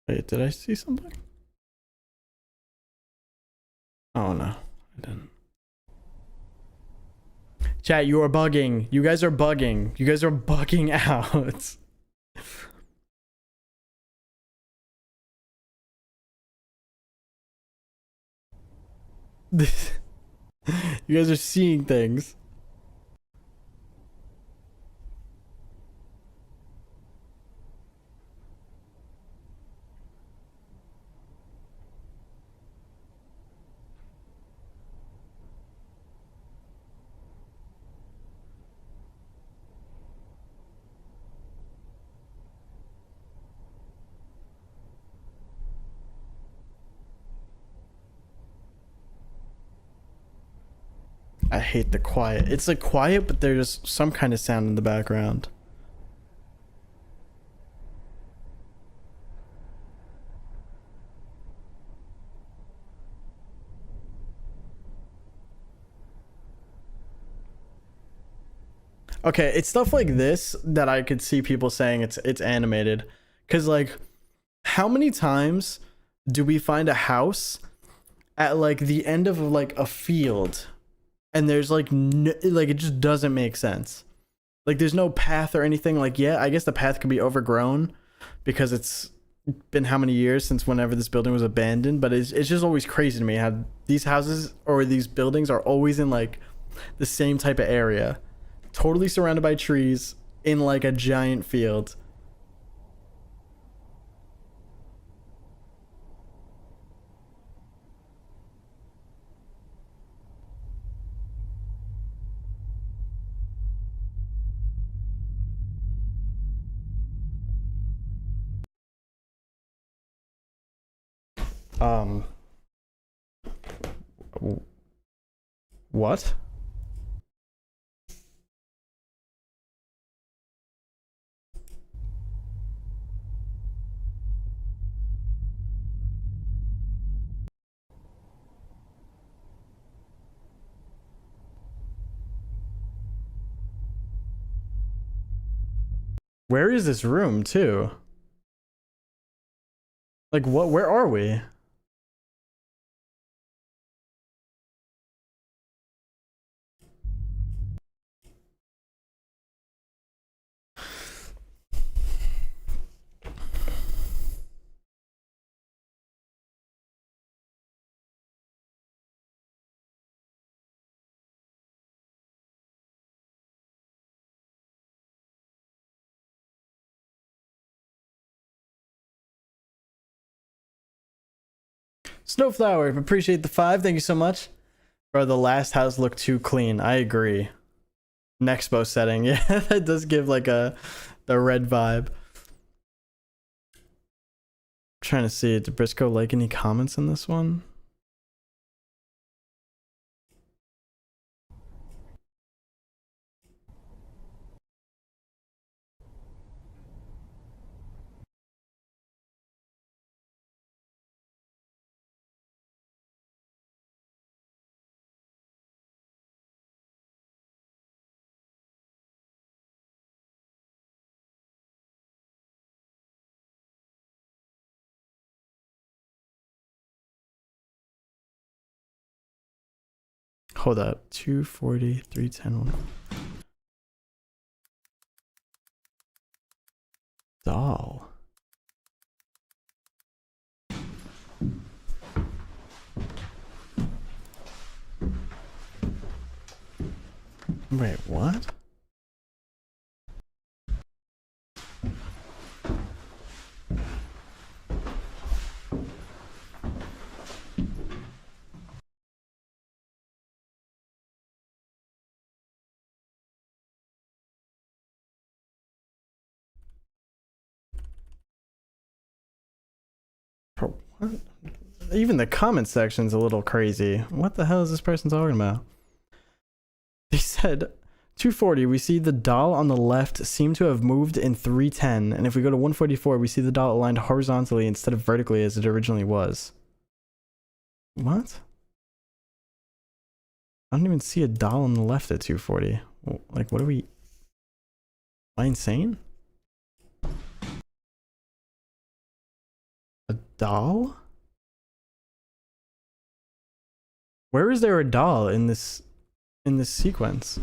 Wait, did I see something? Oh no, I didn't. Chat, you are bugging. You guys are bugging. You guys are bugging out. You guys are seeing things. I hate the quiet. It's like quiet, but there's some kind of sound in the background. Okay, it's stuff like this that I could see people saying it's animated. Cause like, how many times do we find a house at like the end of like a field, and there's like like it just doesn't make sense. Like there's no path or anything. Like, yeah, I guess the path could be overgrown because it's been how many years since whenever this building was abandoned, but it's just always crazy to me how these houses or these buildings are always in like the same type of area, totally surrounded by trees in like a giant field. Um, what? Where is this room too? Like what? Where are we? Snowflower, appreciate the 5. Thank you so much. Bro, the last house looked too clean. I agree. Nexpo setting. Yeah, that does give like the red vibe. Trying to see, did Briscoe like any comments on this one? Hold up. 240, 310. Doll. Wait, what? Bro, what? Even the comment section's a little crazy. What the hell is this person talking about? He said 240, we see the doll on the left seem to have moved in 310, and if we go to 144, we see the doll aligned horizontally instead of vertically as it originally was. What? I don't even see a doll on the left at 240. Like, what are we... Am I insane? A doll? Where is there a doll in this sequence?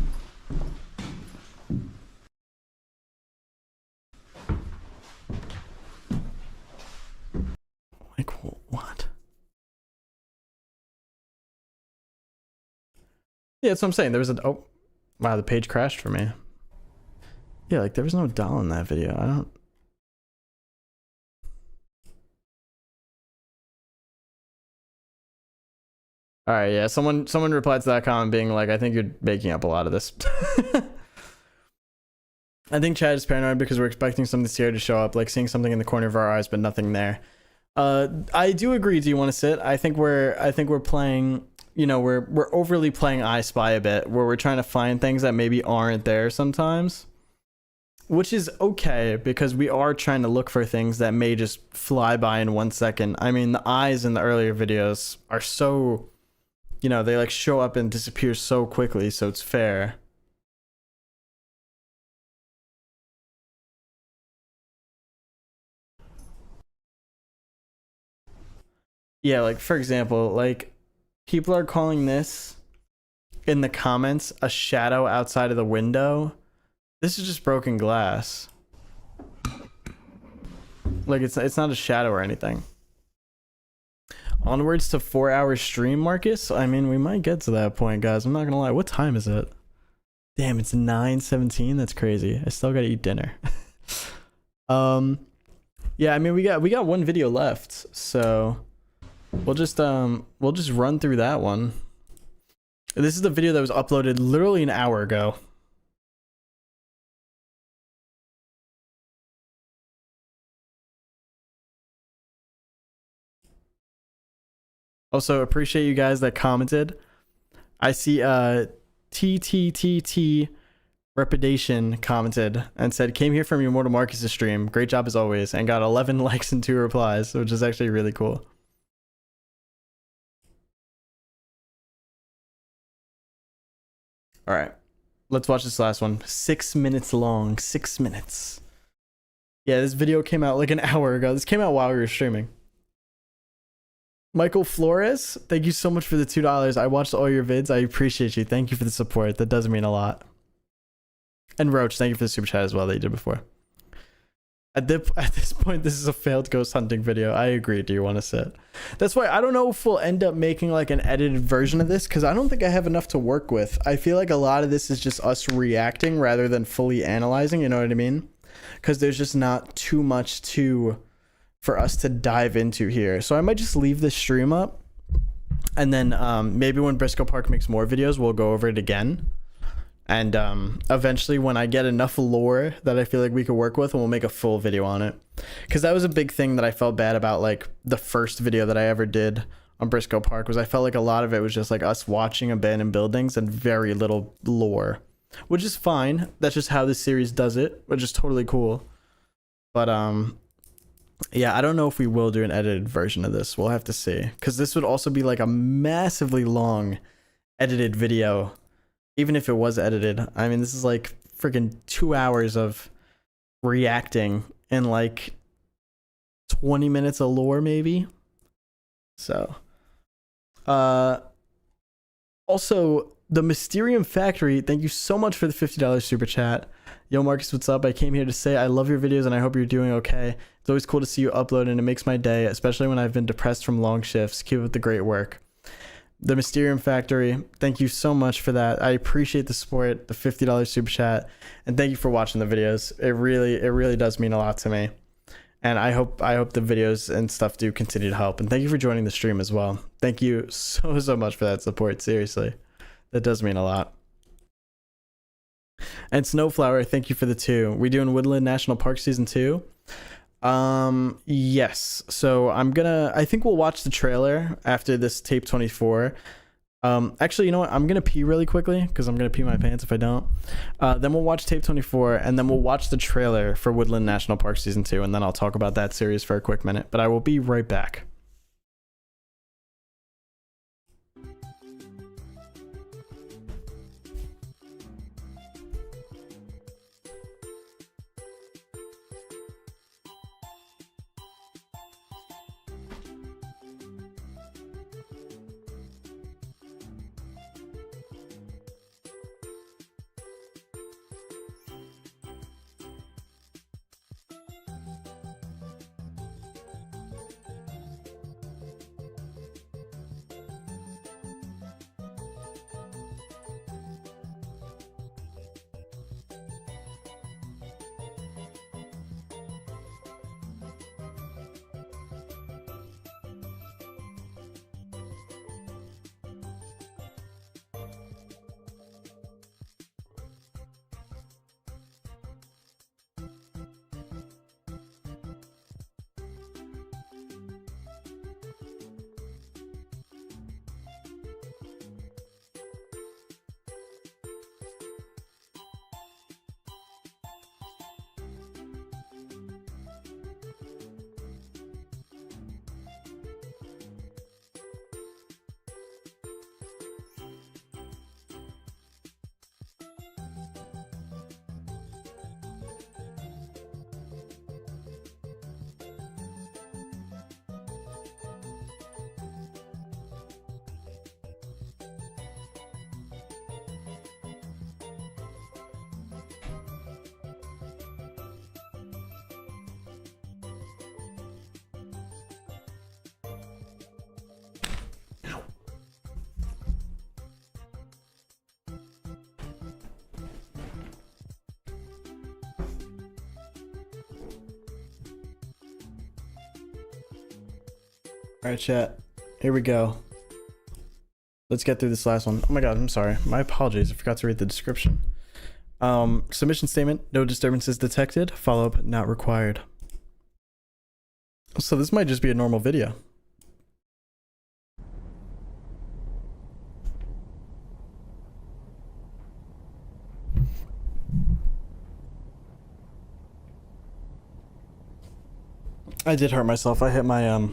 Like, what? Yeah, that's what I'm saying. There was a... Oh, wow, the page crashed for me. Yeah, like, there was no doll in that video. I don't... All right, yeah. Someone replied to that comment being like, "I think you're making up a lot of this." I think Chad is paranoid because we're expecting something scary to show up, like seeing something in the corner of our eyes, but nothing there. I do agree. Do you want to sit? I think we're playing. You know, we're overly playing I Spy a bit, where we're trying to find things that maybe aren't there sometimes, which is okay because we are trying to look for things that may just fly by in 1 second. I mean, the eyes in the earlier videos are so. You know, they like show up and disappear so quickly, so it's fair. Yeah, like for example, like people are calling this in the comments a shadow outside of the window. This is just broken glass. Like it's not a shadow or anything. Onwards to 4-hour stream, Marcus. I mean, we might get to that point, guys. I'm not gonna lie. What time is it? Damn, it's 9:17. That's crazy. I still gotta eat dinner. Yeah, I mean, we got one video left, so we'll just run through that one. This is the video that was uploaded literally an hour ago. Also, appreciate you guys that commented. I see TTTT Reputation commented and said, "Came here from your EmortalMarcus stream. Great job as always," and got 11 likes and 2 replies, which is actually really cool. All right, let's watch this last one. 6 minutes long. 6 minutes. Yeah, this video came out like an hour ago. This came out while we were streaming. Michael Flores, thank you so much for the $2. I watched all your vids. I appreciate you. Thank you for the support. That does mean a lot. And Roach, thank you for the super chat as well that you did before. At this point, this is a failed ghost hunting video. I agree. Do you want to sit? That's why I don't know if we'll end up making like an edited version of this because I don't think I have enough to work with. I feel like a lot of this is just us reacting rather than fully analyzing. You know what I mean? Because there's just not too much to for us to dive into here. So I might just leave this stream up, and then maybe when Briscoe Park makes more videos, we'll go over it again. And eventually when I get enough lore that I feel like we could work with, we'll make a full video on it. Because that was a big thing that I felt bad about, like the first video that I ever did on Briscoe Park, was I felt like a lot of it was just like us watching abandoned buildings and very little lore, which is fine. That's just how this series does it, which is totally cool. But yeah, I don't know if we will do an edited version of this. We'll have to see, because this would also be like a massively long edited video, even if it was edited. I mean, this is like freaking 2 hours of reacting and like 20 minutes of lore maybe. So also, the Mysterium Factory, thank you so much for the $50 super chat. Yo, Marcus, what's up? I came here to say I love your videos and I hope you're doing okay. It's always cool to see you upload, and it makes my day, especially when I've been depressed from long shifts. Keep up the great work. The Mysterium Factory, thank you so much for that. I appreciate the support, the $50 super chat, and thank you for watching the videos. It really does mean a lot to me. And I hope the videos and stuff do continue to help. And thank you for joining the stream as well. Thank you so much for that support. Seriously, that does mean a lot. And Snowflower, thank you for the 2. We doing Woodland National Park season 2? Yes. So I think we'll watch the trailer after this tape 24. Actually, you know what? I'm gonna pee really quickly, because I'm gonna pee my pants if I don't. Then we'll watch tape 24, and then we'll watch the trailer for Woodland National Park season 2, and then I'll talk about that series for a quick minute. But I will be right back. All right, chat. Here we go. Let's get through this last one. Oh my god, I'm sorry. My apologies. I forgot to read the description. Submission statement. No disturbances detected. Follow-up not required. So this might just be a normal video. I did hurt myself. I hit my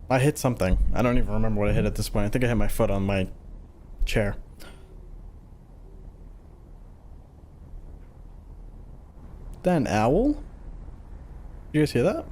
I hit something. I don't even remember what I hit at this point. I think I hit my foot on my chair. Is that an owl? Did you guys hear that?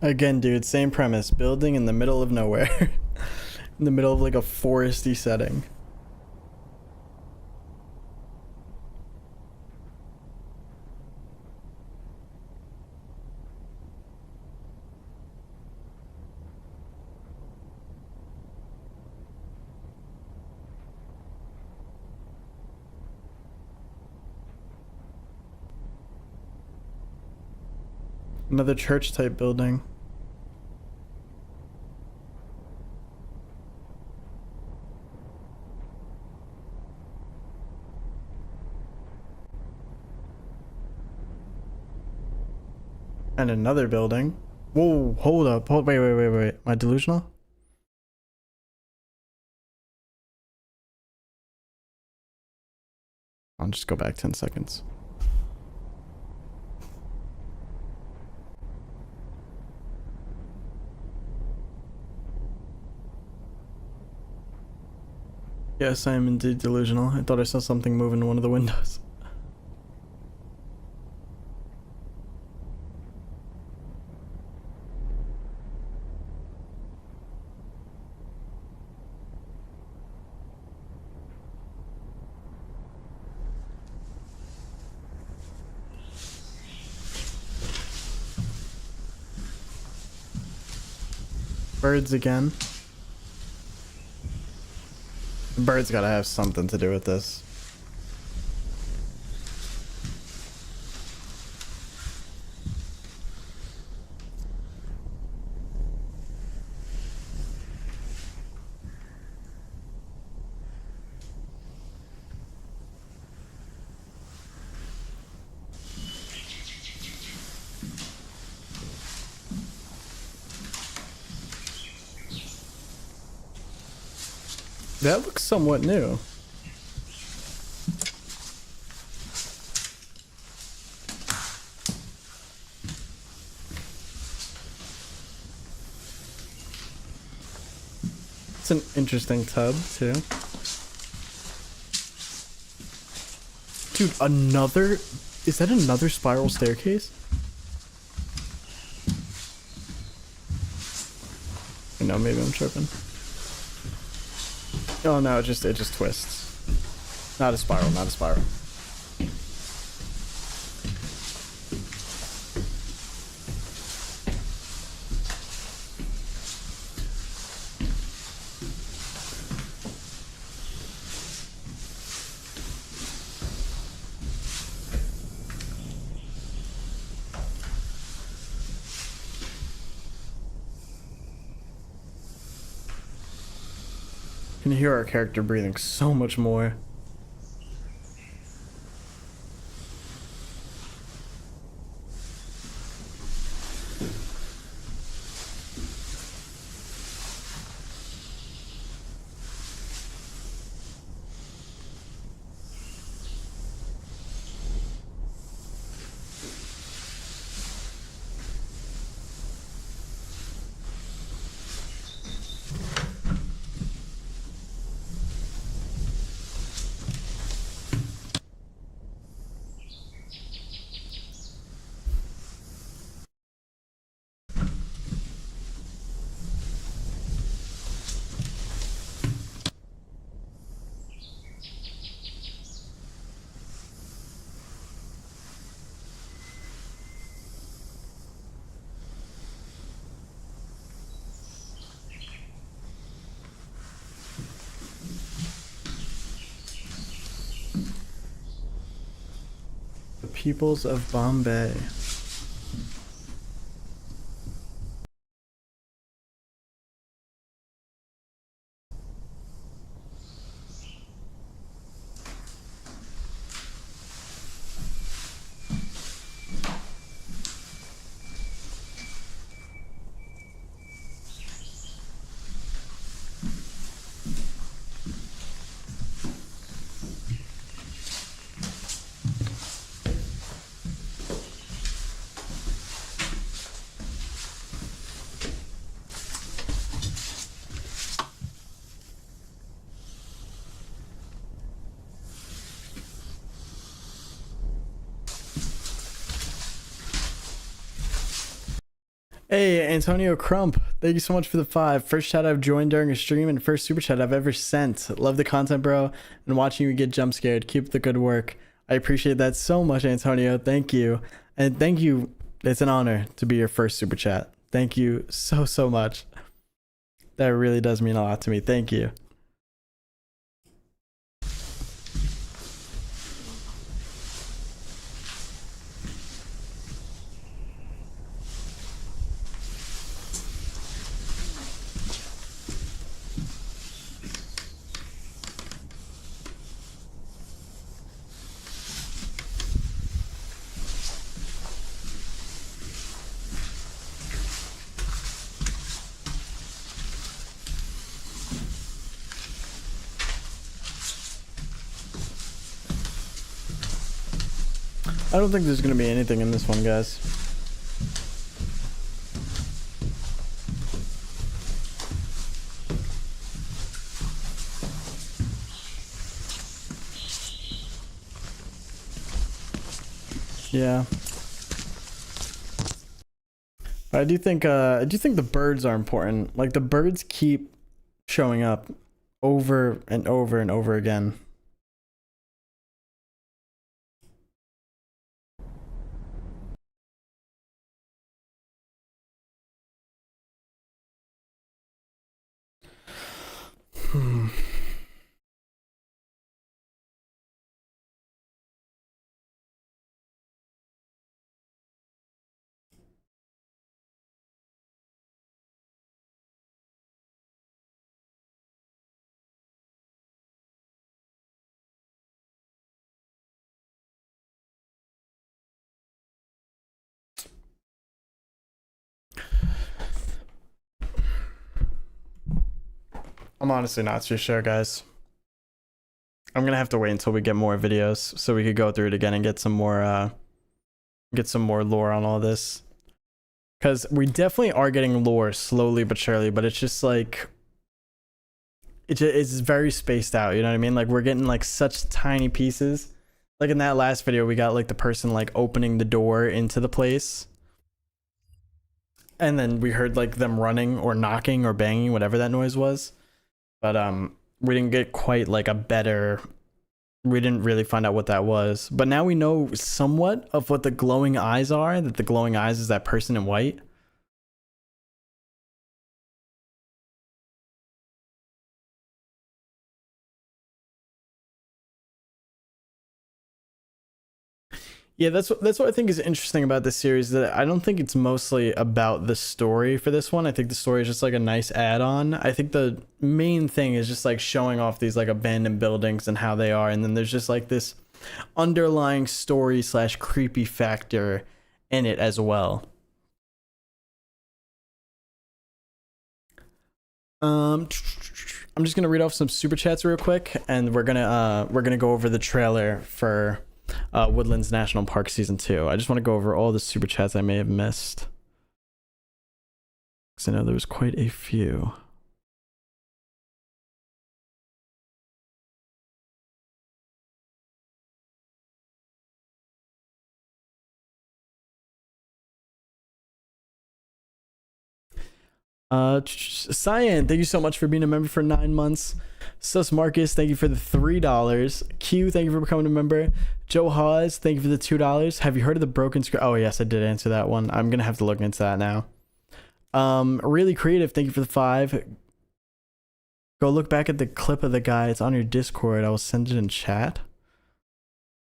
Again, dude, same premise. Building in the middle of nowhere. In the middle of like a foresty setting. Another church type building. And another building. Whoa, hold up. Wait. Am I delusional? I'll just go back 10 seconds. Yes, I am indeed delusional. I thought I saw something move in one of the windows. Birds again. Birds gotta have something to do with this. That looks somewhat new. It's an interesting tub, too. Dude, another... Is that another spiral staircase? No, maybe I'm tripping. Oh no, it just twists. Not a spiral, not a spiral. You can hear our character breathing so much more. Peoples of Bombay. Hey, Antonio Crump, thank you so much for the 5. First chat I've joined during a stream and first super chat I've ever sent. Love the content, bro, and watching you get jump scared. Keep the good work. I appreciate that so much, Antonio. Thank you. And thank you. It's an honor to be your first super chat. Thank you so, so much. That really does mean a lot to me. Thank you. I don't think there's going to be anything in this one, guys. Yeah. But I do think the birds are important. Like the birds keep showing up over and over and over again. I'm honestly not too sure, guys. I'm gonna have to wait until we get more videos so we could go through it again and get some more lore on all this. Because we definitely are getting lore slowly but surely, but it's just like it's very spaced out, you know what I mean? Like we're getting like such tiny pieces. Like in that last video, we got like the person like opening the door into the place. And then we heard like them running or knocking or banging, whatever that noise was. But we didn't get quite like we didn't really find out what that was. But now we know somewhat of what the glowing eyes are, that the glowing eyes is that person in white. Yeah, that's what I think is interesting about this series, that I don't think it's mostly about the story for this one. I think the story is just like a nice add-on. I think the main thing is just like showing off these like abandoned buildings and how they are, and then there's just like this underlying story / creepy factor in it as well. I'm just gonna read off some super chats real quick, and we're gonna go over the trailer for Woodlands National Park Season 2. I just want to go over all the super chats I may have missed, because I know there was quite a few. Cyan, thank you so much for being a member for 9 months. Sus Marcus, thank you for the $3. Q, thank you for becoming a member. Joe Hawes, thank you for the $2. Have you heard of the broken screen? Oh yes, I did answer that one. I'm gonna have to look into that now. Really creative, thank you for the 5. Go look back at the clip of the guy. It's on your Discord. I will send it in chat.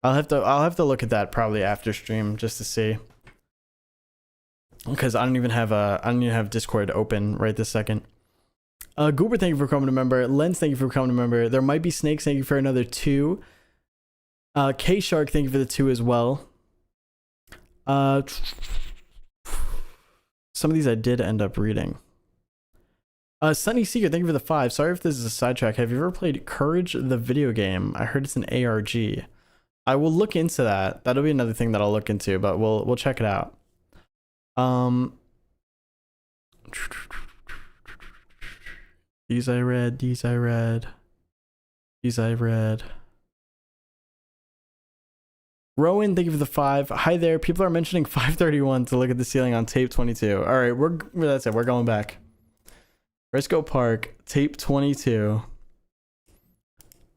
I'll have to look at that probably after stream just to see, because I don't even have Discord open right this second. Goober, thank you for becoming a member. Lens, thank you for becoming a member. There might be snakes, thank you for another 2. K Shark, thank you for the 2 as well. Some of these I did end up reading. Sunny Seeker, thank you for the 5. Sorry if this is a sidetrack. Have you ever played Courage the video game? I heard it's an ARG. I will look into that. That'll be another thing that I'll look into, but we'll check it out. These I read. Rowan, thank you for the 5. Hi there. People are mentioning 531 to look at the ceiling on tape 22. All right, that's it. We're going back. Briscoe Park, tape 22.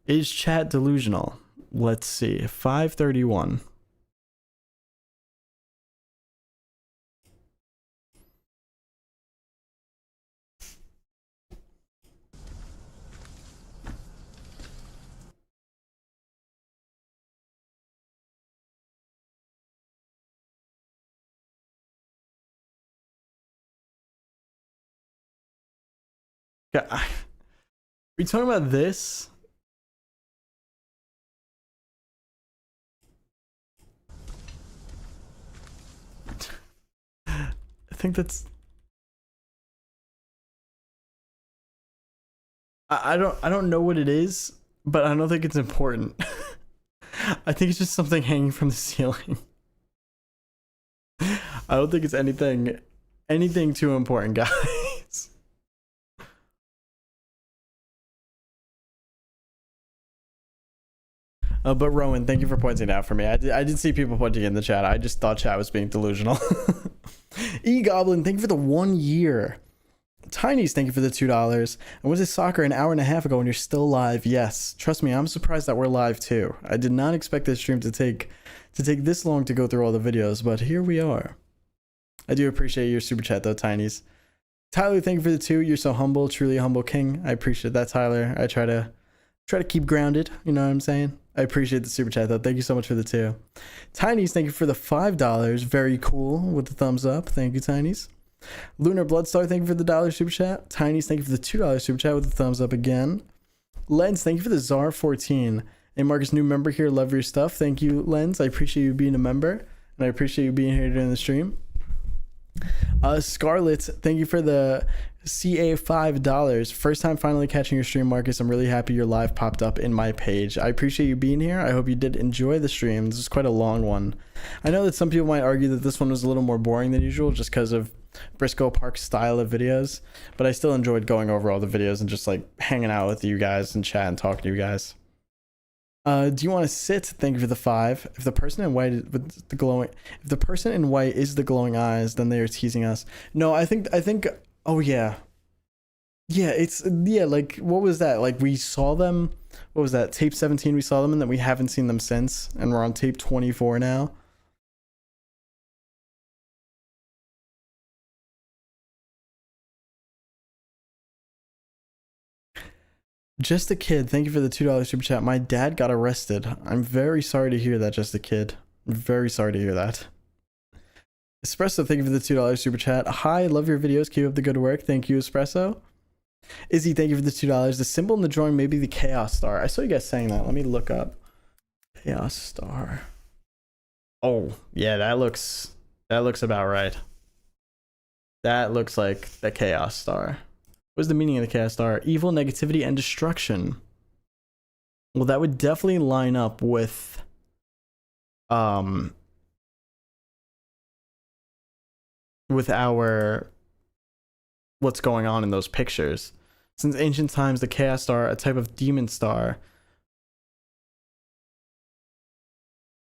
Is chat delusional? Let's see. 531. Yeah, are you talking about this? I think that's... I don't know what it is, but I don't think it's important. I think it's just something hanging from the ceiling. I don't think it's anything too important, guys. But Rowan, thank you for pointing it out for me. I did see people pointing in the chat. I just thought chat was being delusional. E-Goblin, thank you for the 1 year. Tiny's, thank you for the $2. And was it soccer an hour and a half ago and you're still live? Yes. Trust me, I'm surprised that we're live too. I did not expect this stream to take this long to go through all the videos, but here we are. I do appreciate your super chat though, Tiny's. Tyler, thank you for the 2. You're so humble, truly a humble king. I appreciate that, Tyler. I try to keep grounded, you know what I'm saying? I appreciate the super chat though. Thank you so much for the 2. Tiny's, thank you for the $5. Very cool with the thumbs up. Thank you, Tiny's. Lunar Bloodstar, thank you for the $1 super chat. Tiny's, thank you for the $2 super chat with the thumbs up again. Lens, thank you for the Czar 14. Hey Marcus, new member here. Love your stuff. Thank you, Lens. I appreciate you being a member, and I appreciate you being here during the stream. Scarlet, thank you for the CA $5. First time finally catching your stream, Marcus. I'm really happy your live popped up in my page. I appreciate you being here. I hope you did enjoy the stream. This is quite a long one. I know that some people might argue that this one was a little more boring than usual just because of Briscoe Park's style of videos, but I still enjoyed going over all the videos and just like hanging out with you guys and chat and talking to you guys. Do you want to sit? Thank you for the 5. If the person in white with the glowing, if the person in white is the glowing eyes, then they are teasing us. No, I think. Oh yeah, like what was that? Like we saw them. What was that? Tape 17. We saw them, and then we haven't seen them since, and we're on tape 24 now. Just a Kid, thank you for the $2 super chat. My dad got arrested. I'm very sorry to hear that, Just a Kid. I'm very sorry to hear that. Espresso, thank you for the $2 super chat. Hi, love your videos. Keep up the good work. Thank you, Espresso. Izzy, thank you for the $2. The symbol in the drawing may be the Chaos Star. I saw you guys saying that. Let me look up. Chaos Star. Oh, yeah, that looks about right. That looks like the Chaos Star. What's the meaning of the Chaos Star? Evil, negativity, and destruction. Well, that would definitely line up with our what's going on in those pictures. Since ancient times, the Chaos Star, a type of demon star,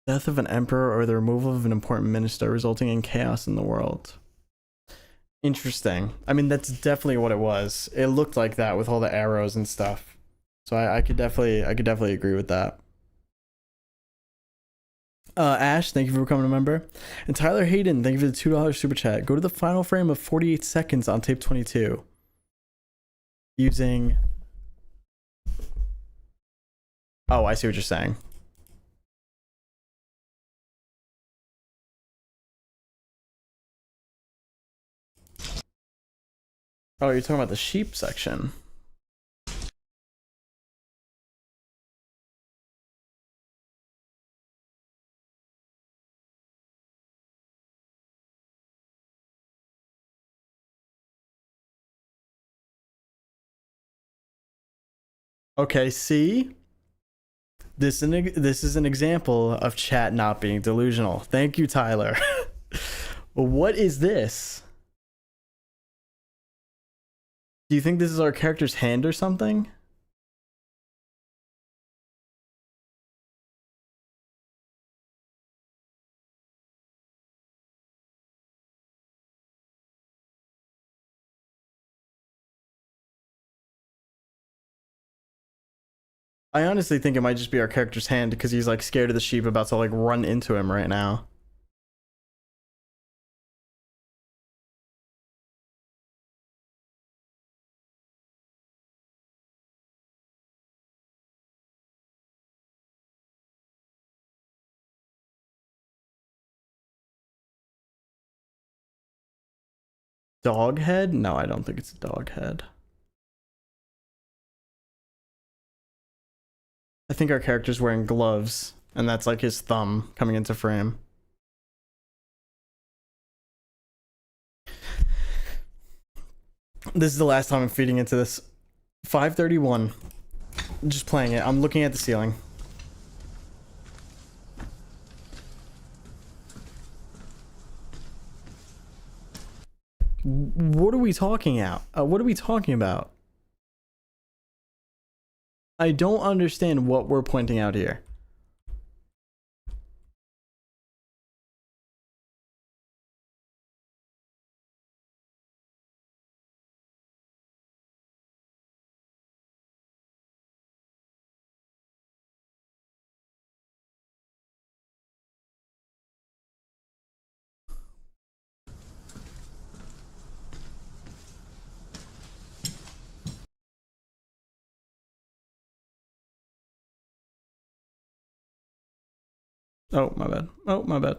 death of an emperor or the removal of an important minister, resulting in chaos in the world. Interesting. I mean, that's definitely what it was. It looked like that with all the arrows and stuff. So I could definitely agree with that. Ash, thank you for becoming a member. And Tyler Hayden, thank you for the $2 super chat. Go to the final frame of 48 seconds on tape 22. Using... Oh, I see what you're saying. Oh, you're talking about the sheep section. Okay, see? This is an example of chat not being delusional. Thank you, Tyler. Well, what is this? Do you think this is our character's hand or something? I honestly think it might just be our character's hand because he's like scared of the sheep about to like run into him right now. Dog head? No, I don't think it's a dog head. I think our character's wearing gloves, and that's like his thumb coming into frame. This is the last time I'm feeding into this. 531. Just playing it. I'm looking at the ceiling. What are we talking about? What are we talking about? I don't understand what we're pointing out here. Oh, my bad. Oh, my bad.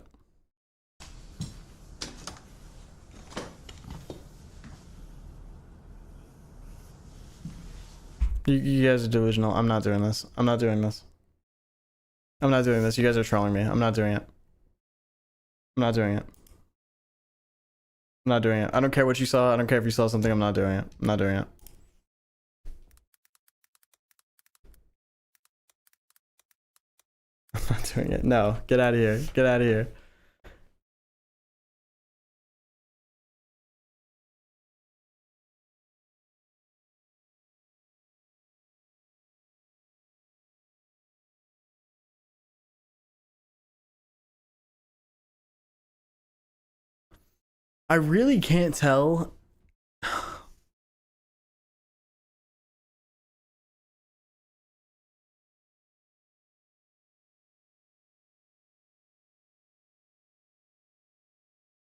You guys are delusional. I'm not doing this. I'm not doing this. I'm not doing this. You guys are trolling me. I'm not doing it. I'm not doing it. I'm not doing it. I don't care what you saw. I don't care if you saw something. I'm not doing it. I'm not doing it. I'm not doing it. No. Get out of here. Get out of here. I really can't tell.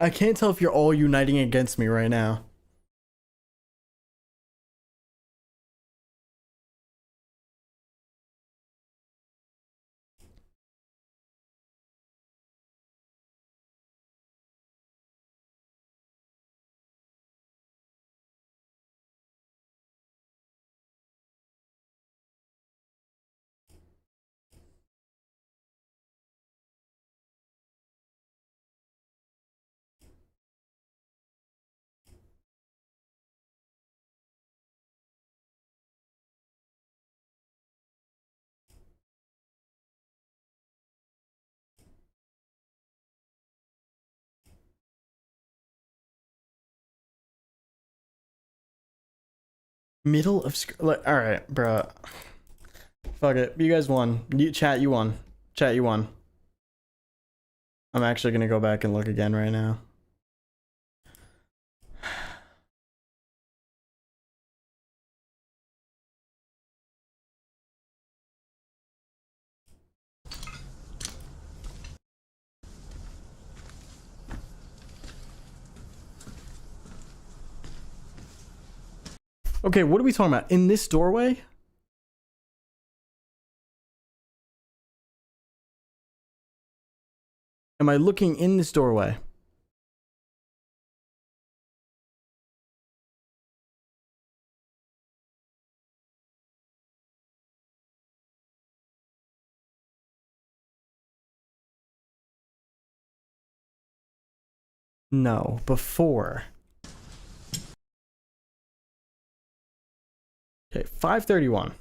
I can't tell if you're all uniting against me right now. Middle of like, all right, bro. Fuck it. You guys won. You chat. You won. Chat. You won. I'm actually gonna go back and look again right now. Okay, what are we talking about? In this doorway? Am I looking in this doorway? No, before. Okay, 531.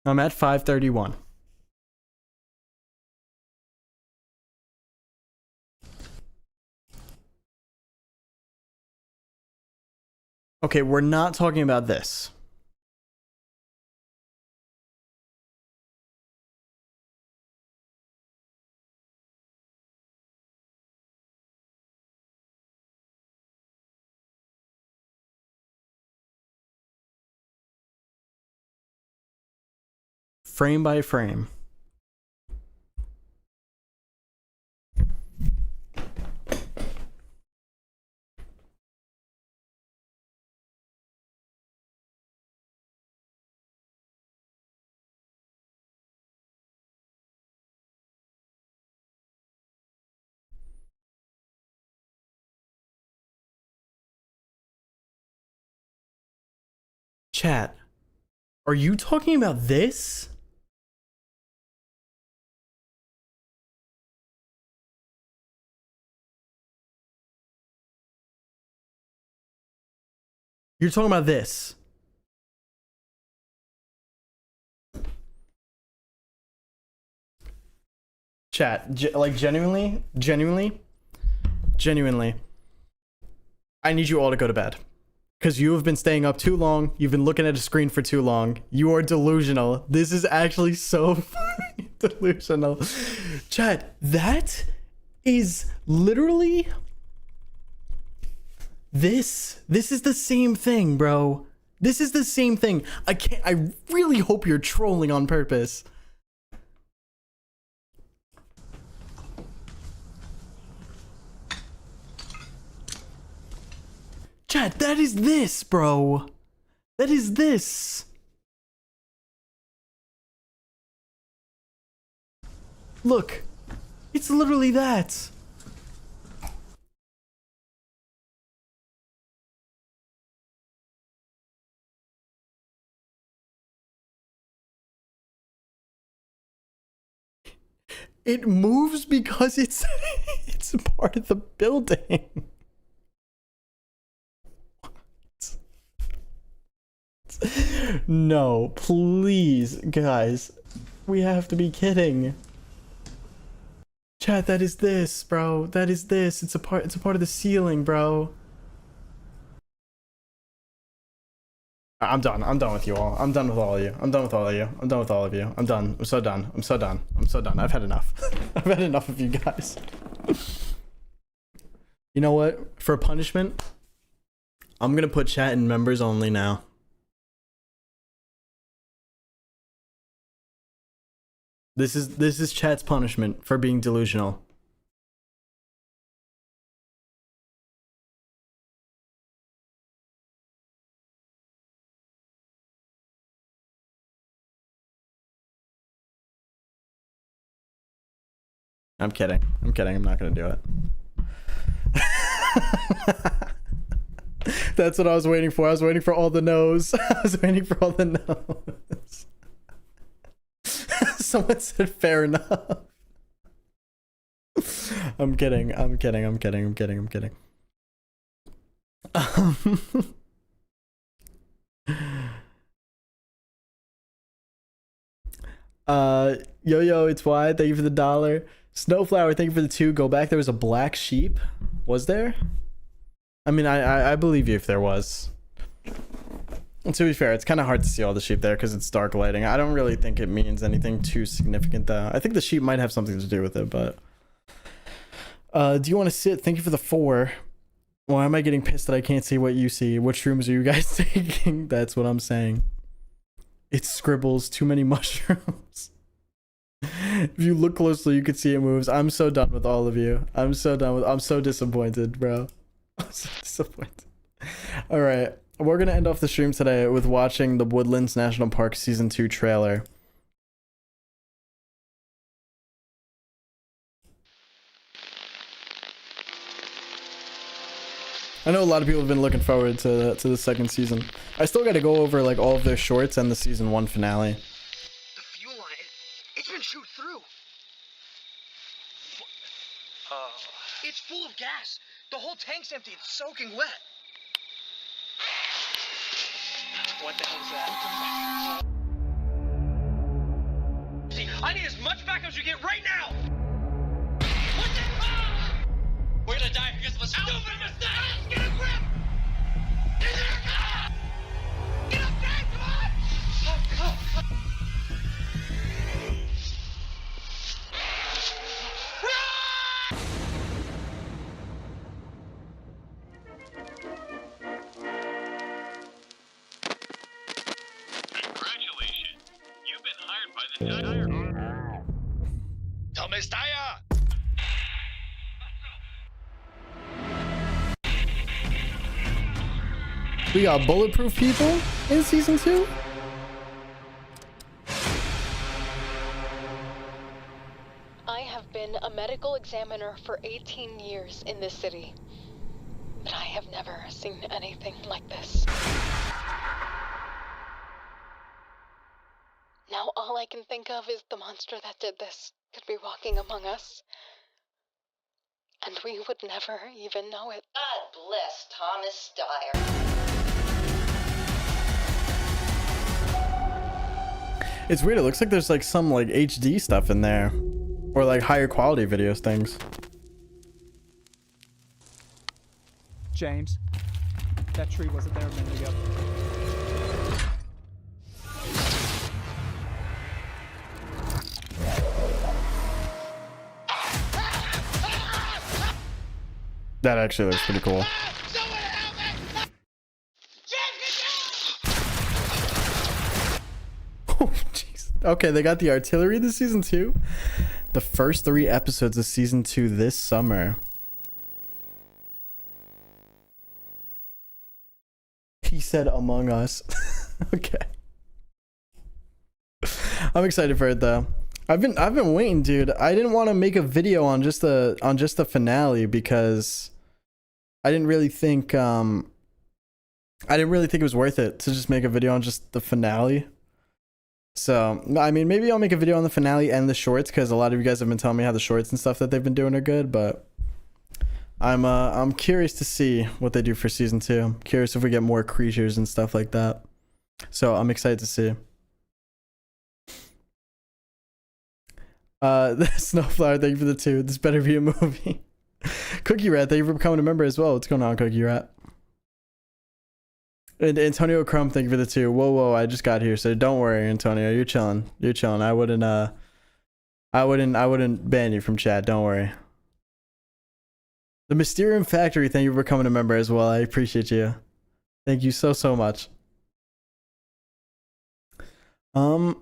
I'm at 531. Okay, we're not talking about this. frame by frame. Chat, are you talking about this? You're talking about this. Chat, like genuinely, I need you all to go to bed. Because you have been staying up too long. You've been looking at a screen for too long. You are delusional. This is actually so delusional. Chat, that is literally... This is the same thing, bro. This is the same thing. I really hope you're trolling on purpose. Chat, that is this, bro. That is this. Look, it's literally that. It moves because it's it's part of the building. No, please, guys. We have to be kidding. Chat, that is this, bro. That is this. It's a part of the ceiling, bro. I'm done. I'm done with you all. I'm done with all of you. I'm done with all of you. I'm done with all of you. I'm done. I'm so done. I'm so done. I'm so done. I've had enough. I've had enough of you guys. You know what? For punishment, I'm gonna put chat in members only now. This is chat's punishment for being delusional. I'm kidding. I'm kidding. I'm not gonna do it. That's what I was waiting for. I was waiting for all the no's. I was waiting for all the no's. Someone said fair enough. I'm kidding. I'm kidding. I'm kidding. I'm kidding. I'm kidding. Yo, it's wide. Thank you for the $1. Snowflower, thank you for the 2. Go back. There was a black sheep. Was there? I mean, I believe you if there was. And to be fair, it's kind of hard to see all the sheep there because it's dark lighting. I don't really think it means anything too significant though. I think the sheep might have something to do with it, but... do you want to sit? Thank you for the 4. Why am I getting pissed that I can't see what you see? What shrooms are you guys taking? That's what I'm saying. It scribbles too many mushrooms. If you look closely, you can see it moves. I'm so done with all of you. I'm so disappointed, bro. I'm so disappointed. All right. We're going to end off the stream today with watching the Woodlands National Park Season 2 trailer. I know a lot of people have been looking forward to the second season. I still got to go over like all of their shorts and the season 1 finale. The fuel line, it's been chewed through. It's full of gas. The whole tank's empty. It's soaking wet. What the hell is that? See, I need as much backup as you get right now. What the? We're gonna die because of a stupid mistake. Get a grip. Get there. Get up, Dad. Come on. Congratulations! You've been hired by the está ya? We got bulletproof people in season 2? I have been a medical examiner for 18 years in this city, but I have never seen anything like this. Now all I can think of is the monster that did this could be walking among us, and we would never even know it. God bless Thomas Steyer. It's weird. It looks like there's like some like HD stuff in there, or like higher quality videos things. James, that tree wasn't there a minute ago. That actually looks pretty cool. Oh, jeez. Okay, they got the artillery this season 2. The first 3 episodes of season 2 this summer. He said Among Us. Okay. I'm excited for it though. I've been waiting, dude. I didn't want to make a video on just the finale because I didn't really think it was worth it to just make a video on just the finale. So, I mean, maybe I'll make a video on the finale and the shorts because a lot of you guys have been telling me how the shorts and stuff that they've been doing are good, but I'm curious to see what they do for season 2. I'm curious if we get more creatures and stuff like that. So, I'm excited to see. The Snowflower, thank you for the 2. This better be a movie. Cookie Rat, thank you for becoming a member as well. What's going on, Cookie Rat? And Antonio Crumb, thank you for the 2. Whoa, I just got here, so don't worry, Antonio. You're chilling. You're chilling. I wouldn't ban you from chat. Don't worry. The Mysterium Factory, thank you for becoming a member as well. I appreciate you. Thank you so much. All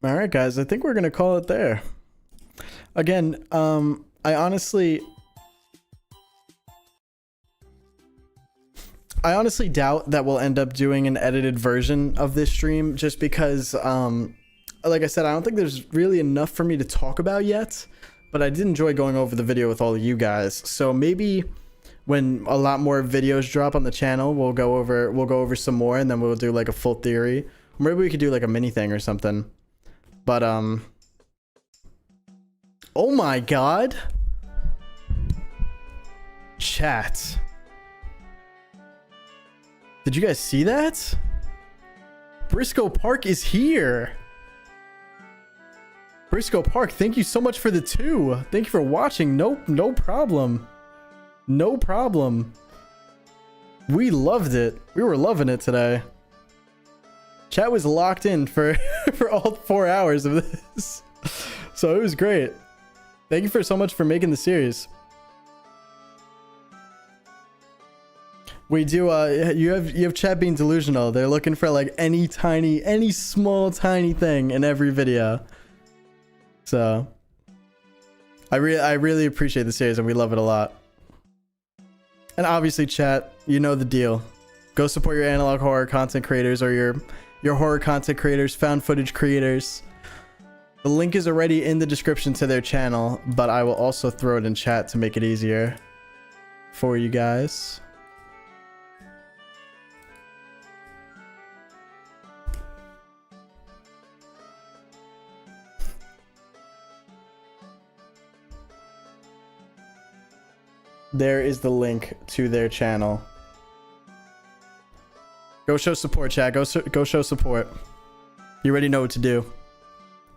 right, guys. I think we're gonna call it there. Again, I honestly doubt that we'll end up doing an edited version of this stream just because, like I said, I don't think there's really enough for me to talk about yet, but I did enjoy going over the video with all of you guys. So maybe when a lot more videos drop on the channel, we'll go over some more and then we'll do like a full theory. Or maybe we could do like a mini thing or something. But, oh my God. Chat. Did you guys see that? Briscoe Park is here. Briscoe Park, thank you so much for the 2. Thank you for watching. No problem. No problem. We loved it. We were loving it today. Chat was locked in for all 4 hours of this. So it was great. Thank you so much for making the series. We do you have chat being delusional. They're looking for like any small tiny thing in every video. So I really appreciate the series and we love it a lot. And obviously chat, you know the deal. Go support your analog horror content creators or your horror content creators, found footage creators. The link is already in the description to their channel, but I will also throw it in chat to make it easier for you guys. There is the link to their channel. Go show support, chat. Go show support. You already know what to do.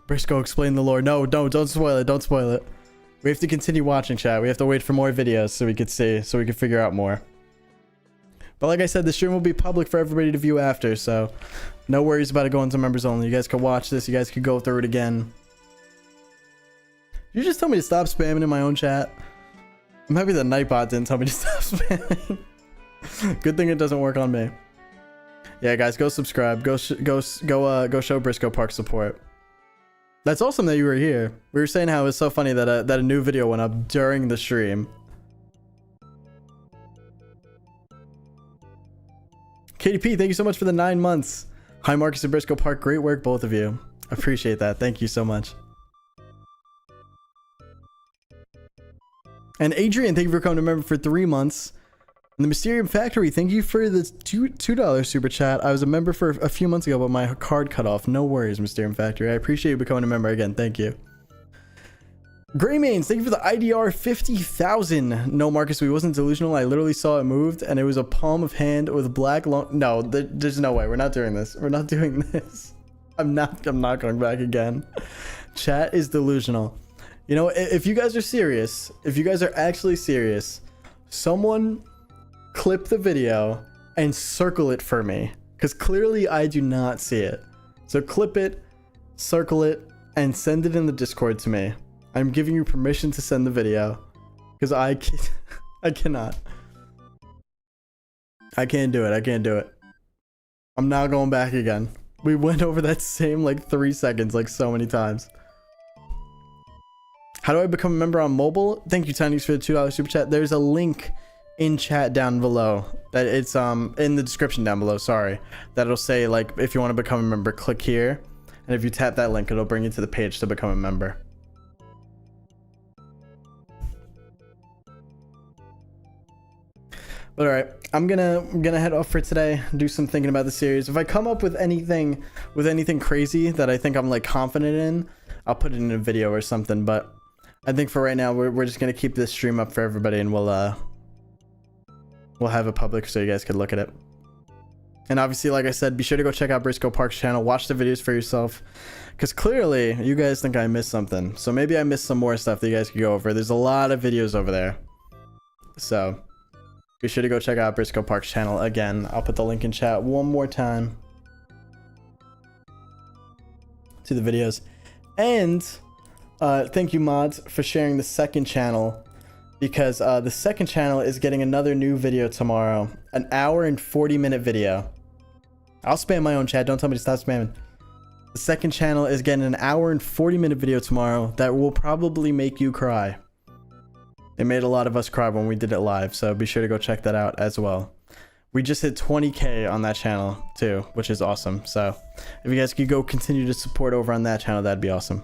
Briscoe, explain the lore. No, don't spoil it. Don't spoil it. We have to continue watching, chat. We have to wait for more videos so we could see, so we can figure out more. But like I said, the stream will be public for everybody to view after, so no worries about it going to members only. You guys can watch this. You guys can go through it again. You just tell me to stop spamming in my own chat. I'm happy that Nightbot didn't tell me to stop spamming. Good thing it doesn't work on me. Yeah, guys, go subscribe. Go show Briscoe Park support. That's awesome that you were here. We were saying how it was so funny that a new video went up during the stream. KDP, thank you so much for the 9 months. Hi, Marcus and Briscoe Park. Great work, both of you. Appreciate that. Thank you so much. And Adrian, thank you for coming to member for 3 months. And the Mysterium Factory, thank you for the $2 super chat. I was a member for a few months ago, but my card cut off. No worries, Mysterium Factory. I appreciate you becoming a member again. Thank you. Greymanes, thank you for the IDR 50,000. No, Marcus, we wasn't delusional. I literally saw it moved, and it was a palm of hand with black long. No, there's no way. We're not doing this. We're not doing this. I'm not going back again. Chat is delusional. You know, if you guys are serious, if you guys are actually serious, someone clip the video and circle it for me, because clearly I do not see it. So clip it, circle it, and send it in the Discord to me. I'm giving you permission to send the video, because I cannot. I can't do it. I can't do it. I'm not going back again. We went over that same like 3 seconds like so many times. How do I become a member on mobile? Thank you, Tiny, for the $2 super chat. There's a link in chat down below. That it's in the description down below. Sorry, that'll say like if you want to become a member, click here, and if you tap that link, it'll bring you to the page to become a member. But all right, I'm gonna head off for today. Do some thinking about the series. If I come up with anything crazy that I think I'm like confident in, I'll put it in a video or something. But I think for right now, we're just gonna keep this stream up for everybody, and we'll have it public so you guys can look at it. And obviously, like I said, be sure to go check out Briscoe Park's channel. Watch the videos for yourself, because clearly you guys think I missed something. So maybe I missed some more stuff that you guys could go over. There's a lot of videos over there. So be sure to go check out Briscoe Park's channel. Again, I'll put the link in chat one more time to the videos. And thank you, mods, for sharing the second channel, because the second channel is getting another new video tomorrow. An hour and 40-minute video. I'll spam my own chat. Don't tell me to stop spamming. The second channel is getting an hour and 40-minute video tomorrow that will probably make you cry. It made a lot of us cry when we did it live, so be sure to go check that out as well. We just hit 20K on that channel too, which is awesome. So if you guys could go continue to support over on that channel, that'd be awesome.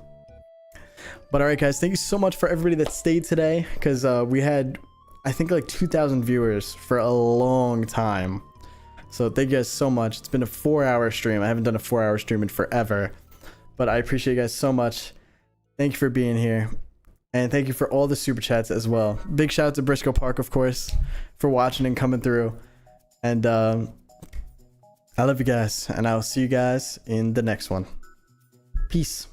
But all right, guys, thank you so much for everybody that stayed today, because we had, I think, like 2,000 viewers for a long time. So thank you guys so much. It's been a 4-hour stream. I haven't done a 4-hour stream in forever, but I appreciate you guys so much. Thank you for being here. And thank you for all the super chats as well. Big shout out to Briscoe Park, of course, for watching and coming through. And I love you guys, and I'll see you guys in the next one. Peace.